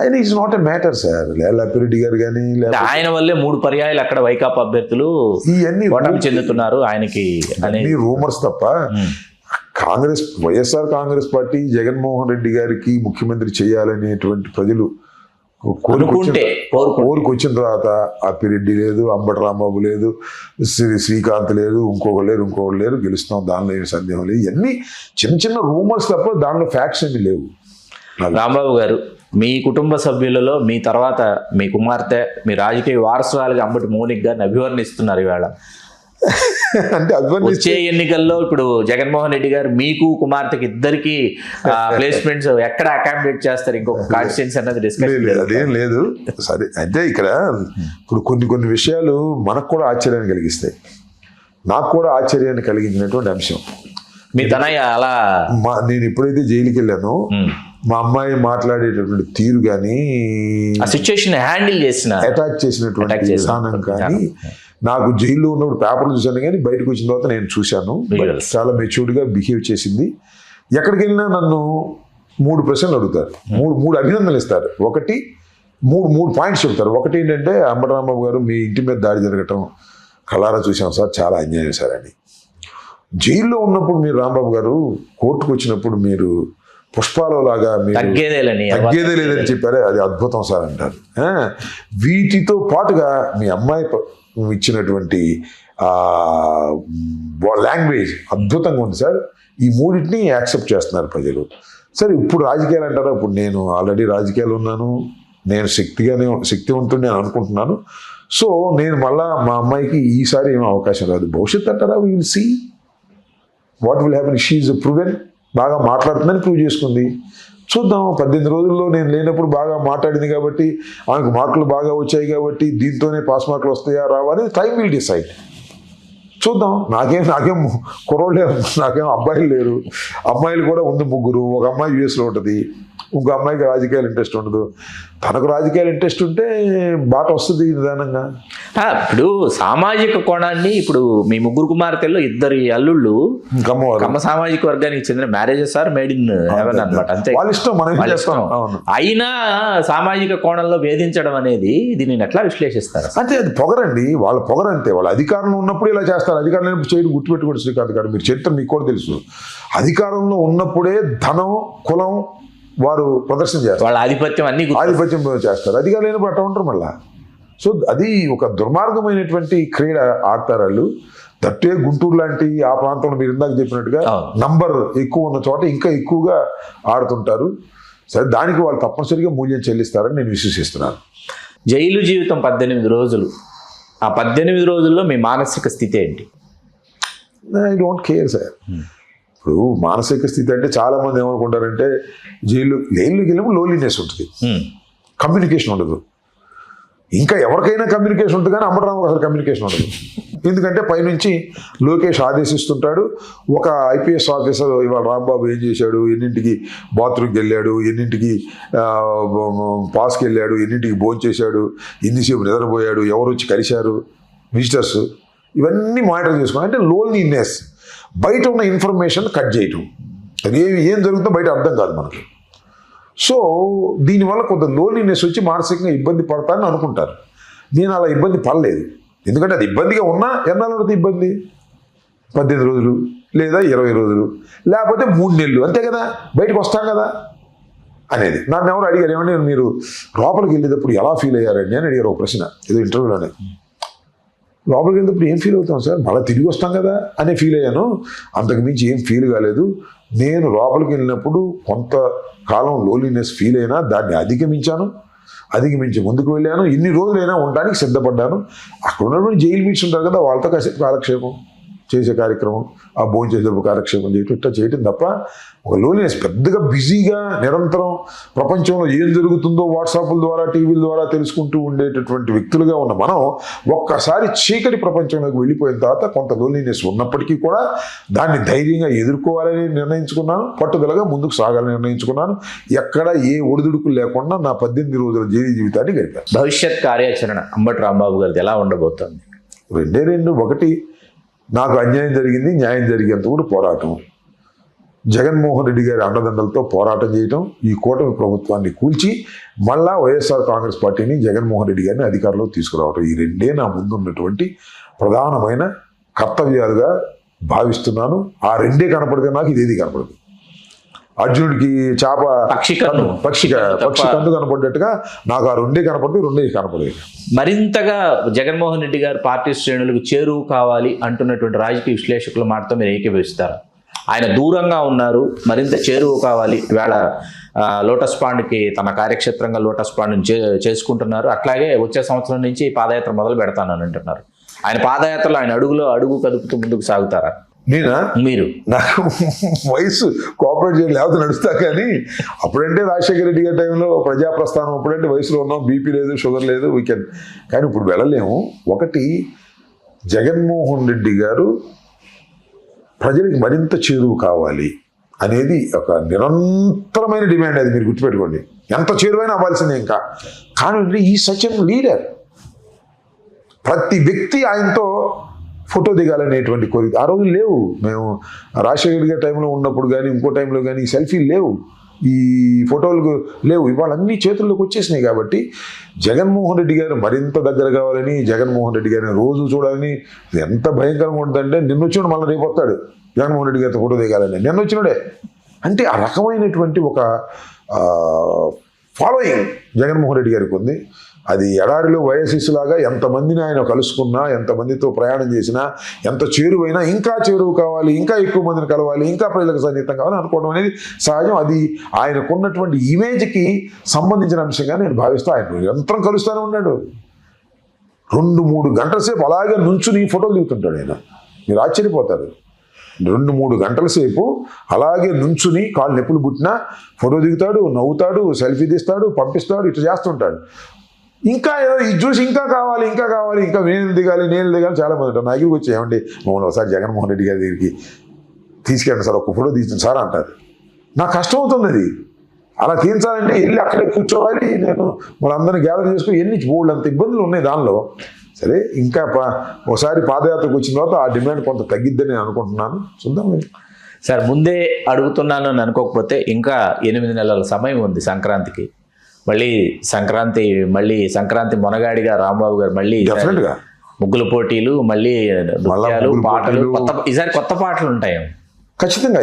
ఆయన is not a matter sir. Lella Appi Reddy గారు కానీ ఆయన వల్లే 3 పర్యాయాలు అక్కడ వైకాపా అభ్యర్థులు ఇవన్నీ ఓటమి చెందుతున్నారు ఆయనకి అనేది రూమర్స్ తప్ప. వైఎస్ఆర్ కాంగ్రెస్ పార్టీ జగన్మోహన్ రెడ్డి గారికి ముఖ్యమంత్రి చేయాలనేటువంటి ప్రజలు కోరుకు వచ్చిన తర్వాత అప్పిరెడ్డి లేదు, అంబటి రాంబాబు లేదు, శ్రీకాంత్ లేదు, ఇంకొకరు లేరు, గెలుస్తాం, దానిలో ఏమి సందేహం లేదు. ఇవన్నీ చిన్న రూమర్స్ తప్ప దానిలో ఫ్యాక్ట్స్ ఏమి లేవు. రాంబాబు గారు మీ కుటుంబ సభ్యులలో మీ తర్వాత మీ కుమార్తె మీ రాజకీయ వారసురాలుగా అంబటి మౌనిక్ గారిని అభివర్ణిస్తున్నారు ఇవాళ. అంటే వచ్చే ఎన్నికల్లో ఇప్పుడు జగన్మోహన్ రెడ్డి గారు మీకు కుమార్తెకి ఇద్దరికి ప్లేస్మెంట్స్ ఎక్కడ అకామిడేట్ చేస్తారు, ఇంకొక కాన్స్టిట్యున్సీ అన్నది డిస్కషన్ లేదు, అదేం లేదు. సరే, అంటే ఇక్కడ ఇప్పుడు కొన్ని విషయాలు మనకు కూడా ఆశ్చర్యాన్ని కలిగిస్తాయి. నాకు కూడా ఆశ్చర్యాన్ని కలిగించినటువంటి అంశం, మీ తనయ్య అలా నేను ఎప్పుడైతే జైలుకి వెళ్ళానో మా అమ్మాయి మాట్లాడేటటువంటి తీరు కానీ, ఆ సిచ్యువేషన్ హ్యాండిల్ చేసిన అటాక్ చేసినటువంటి విధానం కానీ, నాకు జైల్లో ఉన్నప్పుడు పేపర్లు చూశాను కానీ బయటకు వచ్చిన తర్వాత నేను చూశాను. చాలా మెచ్యూర్డ్గా బిహేవ్ చేసింది. ఎక్కడికి వెళ్ళినా నన్ను 3 ప్రశ్నలు అడుగుతారు, మూడు అభినందనలు ఇస్తారు. ఒకటి మూడు పాయింట్స్ చెప్తారు. ఒకటి ఏంటంటే, అంబటి రాంబాబు గారు మీ ఇంటి మీద దాడి జరగటం కళ్ళారా చూసాం సార్, చాలా అన్యాయం సార్ అని. జైల్లో ఉన్నప్పుడు మీరు రాంబాబు గారు కోర్టుకు వచ్చినప్పుడు మీరు పుష్పాలో లాగా తగ్గేదే లేదని చెప్పారే, అది అద్భుతం సార్ అంటారు. వీటితో పాటుగా మీ అమ్మాయి ఇచ్చినటువంటి లాంగ్వేజ్ అద్భుతంగా ఉంది సార్. ఈ మూడింటిని యాక్సెప్ట్ చేస్తున్నారు ప్రజలు. సరే, ఇప్పుడు రాజకీయాలు అంటారా? ఇప్పుడు నేను ఆల్రెడీ రాజకీయాలు ఉన్నాను, నేను శక్తివంతుడు నేను అనుకుంటున్నాను. సో నేను మళ్ళా మా అమ్మాయికి ఈసారి ఏమీ అవకాశం రాదు. భవిష్యత్తు అంటారా? We will see what will happen. She is proven, బాగా మాట్లాడుతుందని ప్రూవ్ చేసుకుంది. చూద్దాం, 18 రోజుల్లో నేను లేనప్పుడు బాగా మాట్లాడింది కాబట్టి, ఆమెకు మార్కులు బాగా వచ్చాయి కాబట్టి దీంతోనే పాస్ మార్కులు వస్తాయా రావా అనేది టైం విల్ డిసైడ్. చూద్దాం. నాకేం కుర్రోళ్ళే, నాకేం అబ్బాయిలు లేరు. అమ్మాయిలు కూడా ఉంది 3. ఒక అమ్మాయి యూఎస్లో ఉంటుంది, ఇంకో అమ్మాయికి రాజకీయాలు ఇంట్రెస్ట్ ఉండదు. తనకు రాజకీయాలు ఇంట్రెస్ట్ ఉంటే బాట వస్తుంది నిదానంగా. ఇప్పుడు సామాజిక కోణాన్ని, ఇప్పుడు మీ 3 కుమార్తెల్లో 2 అల్లుళ్ళు కమ్మ సామాజిక వర్గానికి చెందిన marriages are made in heaven అనమాట. అంతే, వాళ్ళ ఇష్టం, మనం చేస్తాం. అయినా సామాజిక కోణంలో వేధించడం అనేది దీన్ని ఎట్లా విశ్లేషిస్తారు? అంటే అది పొగరండి, వాళ్ళ పొగరంతే. వాళ్ళ అధికారంలో ఉన్నప్పుడు ఇలా చేస్తారు, అధికారంలో లేనప్పుడు చేయడం గుర్తుపెట్టుకోండి శ్రీకాంత్ గారు. మీరు చరిత్ర మీకు కూడా తెలుసు. అధికారంలో ఉన్నప్పుడే ధనం, కులం వారు ప్రదర్శన చేస్తారు, వాళ్ళ ఆధిపత్యం చేస్తారు. అధికారులు లేనప్పుడు అట్లా ఉంటారు మళ్ళా. సో అది ఒక దుర్మార్గమైనటువంటి క్రీడ ఆడతారు వాళ్ళు. దట్టే గుంటూరు లాంటి ఆ ప్రాంతంలో మీరు ఇందాక చెప్పినట్టుగా నంబర్ ఎక్కువ ఉన్న చోట ఇంకా ఎక్కువగా ఆడుతుంటారు. సరే, దానికి వాళ్ళు తప్పనిసరిగా మూల్యం చెల్లిస్తారని నేను విశ్వసిస్తున్నాను. జైలు జీవితం 18 రోజులు, ఆ 18 రోజుల్లో మీ మానసిక స్థితి ఏంటి? I don't care sir. ఇప్పుడు మానసిక స్థితి అంటే చాలా మంది ఏమనుకుంటారంటే, జైలుకి వెళ్ళినప్పుడు లోన్లీనెస్ ఉంటుంది, కమ్యూనికేషన్ ఉండదు. ఇంకా ఎవరికైనా కమ్యూనికేషన్ ఉంటుంది కానీ అంబటి రాంబాబు అసలు కమ్యూనికేషన్ ఉండదు. ఎందుకంటే పైనుంచి లోకేష్ ఆదేశిస్తుంటాడు. ఒక ఐపీఎస్ ఆఫీసర్ ఇవాళ రాంబాబు ఏం చేశాడు, ఎన్నింటికి బాత్రూమ్కి వెళ్ళాడు, ఎన్నింటికి పాస్కి వెళ్ళాడు, ఎన్నింటికి భోజనం చేశాడు, ఎన్నిసేపు నిద్రపోయాడు, ఎవరు వచ్చి కలిశారు, విజిటర్స్, ఇవన్నీ మానిటర్ చేసుకోవాలి. అంటే లోన్లీనెస్, బయట ఉన్న ఇన్ఫర్మేషన్ కట్ చేయటం, అది ఏం జరుగుతుందో బయట అర్థం కాదు మనకి. సో దీనివల్ల కొంత లోన్లీనెస్ వచ్చి మానసికంగా ఇబ్బంది పడతానని అనుకుంటారు. నేను అలా ఇబ్బంది పడలేదు. ఎందుకంటే అది ఇబ్బందిగా ఉన్నా ఎన్నాళ్ళు ఉంటుంది ఇబ్బంది? 18 రోజులు లేదా 20 రోజులు, లేకపోతే 3 నెలలు, అంతే కదా, బయటకు వస్తాం కదా అనేది. నన్ను ఎవరు అడిగారు, ఏమంటే మీరు లోపలికి వెళ్ళేటప్పుడు ఎలా ఫీల్ అయ్యారండి అని అడిగారు ఒక ప్రశ్న ఏదో ఇంటర్వ్యూలోనే. లోపలికి వెళ్ళేటప్పుడు ఏం ఫీల్ అవుతాం సార్, మళ్ళీ తిరిగి వస్తాం కదా అనే ఫీల్ అయ్యాను, అంతకుమించి ఏం ఫీల్ కాలేదు. నేను లోపలికి వెళ్ళినప్పుడు కొంతకాలం లోన్లీనెస్ ఫీల్ అయినా దాన్ని అధిగమించి ముందుకు వెళ్ళాను. ఎన్ని రోజులైనా ఉండడానికి సిద్ధపడ్డాను. అక్కడ ఉన్నటువంటి జైలు మీట్స్ ఉంటారు కదా, వాళ్ళతో కాసేపు కాలక్షేపం చేసే కార్యక్రమం, ఆ భోజనం చేసేటప్పుడు కాలక్షేపం చేయటం, ఇట్లా చేయటం తప్ప ఒక లోన్లీనెస్, పెద్దగా బిజీగా నిరంతరం ప్రపంచంలో ఏం జరుగుతుందో వాట్సాప్ల ద్వారా టీవీల ద్వారా తెలుసుకుంటూ ఉండేటటువంటి వ్యక్తులుగా ఉన్న మనం ఒక్కసారి చీకటి ప్రపంచంలోకి వెళ్ళిపోయిన తర్వాత కొంత లోన్లీనెస్ ఉన్నప్పటికీ కూడా దాన్ని ధైర్యంగా ఎదుర్కోవాలని నిర్ణయించుకున్నాను, పట్టుదలగా ముందుకు సాగాలని నిర్ణయించుకున్నాను. ఎక్కడ ఏ ఒడిదుడుకులు లేకుండా నా 18 రోజుల జైలు జీవితాన్ని గడిపాను. భవిష్యత్ కార్యాచరణ అంబటి రాంబాబు గారిది ఎలా ఉండబోతోంది? 2 ఒకటి, నాకు అన్యాయం జరిగింది, న్యాయం జరిగేంత కూడా పోరాటం, జగన్మోహన్ రెడ్డి గారి అండదండలతో పోరాటం చేయటం, ఈ కూటమి ప్రభుత్వాన్ని కూల్చి మళ్ళా వైఎస్ఆర్ కాంగ్రెస్ పార్టీని, జగన్మోహన్ రెడ్డి గారిని అధికారంలో తీసుకురావటం. ఈ 2 నా ముందున్నటువంటి ప్రధానమైన కర్తవ్యాలుగా భావిస్తున్నాను. ఆ 2 కనపడితే నాకు ఇదేది కనపడదు. అర్జునుడికి చేప పక్షి కన్ను కనపడ్డట్టుగా నాకు ఆ 2 కనపడితే 2 కనపడేది. మరింతగా జగన్మోహన్ రెడ్డి గారు పార్టీ శ్రేణులకు చేరువు కావాలి అంటున్నటువంటి రాజకీయ విశ్లేషకుల మాటతో మీరు ఏకీభవిస్తారు? ఆయన దూరంగా ఉన్నారు, మరింత చేరువ కావాలి. ఇవాళ లోటస్ పాండ్కి తన కార్యక్షేత్రంగా లోటస్ పాండ్ని చేసుకుంటున్నారు. అట్లాగే వచ్చే సంవత్సరం నుంచి పాదయాత్ర మొదలు పెడతానని అంటున్నారు. ఆయన పాదయాత్రలో ఆయన అడుగులో అడుగు కదుపుతూ ముందుకు సాగుతారా? నేనా? మీరు? నాకు వయసు కోఆపరేట్ చేయాలి, లేకపోతే నడుస్తా. కానీ అప్పుడంటే రాజశేఖర రెడ్డి గారి టైంలో ప్రజాప్రస్థానం అప్పుడంటే వయసులో ఉన్నాం, బీపీ లేదు, షుగర్ లేదు, వీకెండ్. కానీ ఇప్పుడు వెళ్ళలేము. ఒకటి, జగన్మోహన్ రెడ్డి గారు ప్రజలకు మరింత చేరువు కావాలి అనేది ఒక నిరంతరమైన డిమాండ్. అది మీరు గుర్తుపెట్టుకోండి. ఎంత చేరువైనా అవ్వాల్సిందే ఇంకా. కానీ ఈ సచిన్ లీడర్, ప్రతి వ్యక్తి ఆయనతో ఫోటో దిగాలనేటువంటి కోరిక ఆ రోజు లేవు. మేము రాజశేఖర్ గారి టైంలో ఉన్నప్పుడు కానీ ఇంకో టైంలో కానీ ఈ సెల్ఫీలు లేవు, ఈ ఫోటోలు లేవు. ఇవాళ అన్ని చేతుల్లోకి వచ్చేసినాయి. కాబట్టి జగన్మోహన్ రెడ్డి గారు మరింత దగ్గర కావాలని, జగన్మోహన్ రెడ్డి గారిని రోజు చూడాలని. ఎంత భయంకరంగా ఉంటుందంటే నిన్న వచ్చినాడు మళ్ళీ రేపు వస్తాడు జగన్మోహన్ రెడ్డి గారితో ఫోటో దిగాలని. నిన్న వచ్చినాడే అంటే ఆ రకమైనటువంటి ఒక ఫాలోయింగ్ జగన్మోహన్ రెడ్డి గారికి ఉంది. అది ఎడారిలో వయస్సులాగా ఎంతమందిని ఆయన కలుసుకున్నా, ఎంతమందితో ప్రయాణం చేసినా, ఎంత చేరువైనా ఇంకా చేరువు కావాలి, ఇంకా ఎక్కువ మందిని కలవాలి, ఇంకా ప్రజలకు సన్నిహితం కావాలి అనుకోవడం అనేది సహజం. అది ఆయనకున్నటువంటి ఇమేజ్కి సంబంధించిన అంశంగా నేను భావిస్తూ ఆయన నిరంతరం కలుస్తూనే ఉన్నాడు. 2-3 గంటల సేపు అలాగే నుంచుని ఫోటోలు దిగుతుంటాడు ఆయన. మీరు ఆశ్చర్యపోతారు. 2-3 గంటల సేపు అలాగే నుంచుని కాళ్ళు నొప్పులు పుట్టినా ఫోటో దిగుతాడు, నవ్వుతాడు, సెల్ఫీ తీస్తాడు, పంపిస్తాడు, ఇట్లా చేస్తుంటాడు. ఇంకా ఏదో ఇది చూసి ఇంకా కావాలి, ఇంకా కావాలి, ఇంకా నేను దిగాలి చాలా మంది ఉంటారు. నా దగ్గరికి వచ్చి ఏమండి మమ్మల్ని ఒకసారి జగన్మోహన్ రెడ్డి గారి దగ్గరికి తీసుకెళ్ళండి సార్, ఒక ఫోటో తీసిన సార్ అంటారు. నాకు కష్టం అవుతుంది అది. అలా తీయించాలంటే వెళ్ళి అక్కడే కూర్చోవాలి, నేను వాళ్ళందరినీ గ్యాదర్ చేసుకుని ఎన్ని బోల్డ్ అంత ఇబ్బందులు ఉన్నాయి దానిలో. సరే, ఇంకా ఒకసారి పాదయాత్రకు వచ్చిన తర్వాత ఆ డిమాండ్ కొంత తగ్గిద్దని నేను అనుకుంటున్నాను. చూద్దాం. సార్, ముందే అడుగుతున్నాను అని అనుకోకపోతే ఇంకా 8 నెలల సమయం ఉంది సంక్రాంతికి. మళ్ళీ సంక్రాంతి మొనగాడిగా రాంబాబు గారు మళ్ళీ డెఫినెట్గా ముగ్గుల పోటీలు, మళ్ళీ నృత్యాలు, పాటలు, ఈసారి కొత్త పాటలు ఉంటాయి ఖచ్చితంగా.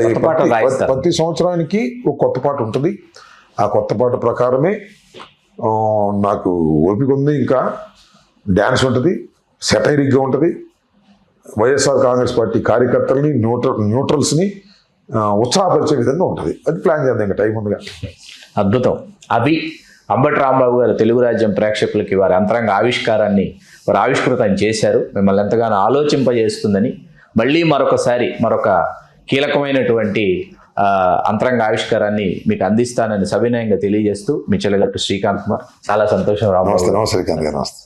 ప్రతి సంవత్సరానికి ఒక కొత్త పాట ఉంటుంది. ఆ కొత్త పాట ప్రకారమే నాకు ఓపిక ఉంది. ఇంకా డ్యాన్స్ ఉంటుంది, సెటైరిక్గా ఉంటుంది. వైఎస్ఆర్ కాంగ్రెస్ పార్టీ కార్యకర్తల్ని, న్యూట్రల్స్ని ఉత్సాహపరిచే విధంగా ఉంటుంది. అది ప్లాన్ చేద్దాం, ఇంకా టైం ఉందిగా. అద్భుతం. అవి అంబటి రాంబాబు గారు తెలుగు రాజ్యం ప్రేక్షకులకి వారి అంతరంగ ఆవిష్కారాన్ని వారు ఆవిష్కృతం చేశారు. మిమ్మల్ని ఎంతగానో ఆలోచింపజేస్తుందని, మళ్ళీ మరొక కీలకమైనటువంటి అంతరంగ ఆవిష్కారాన్ని మీకు అందిస్తానని సవినయంగా తెలియజేస్తూ మీ చెల్లెగట్టు శ్రీకాంత్ కుమార్. చాలా సంతోషం రాంబాబు. నమస్తే శ్రీకాంత్ గారు. నమస్తే.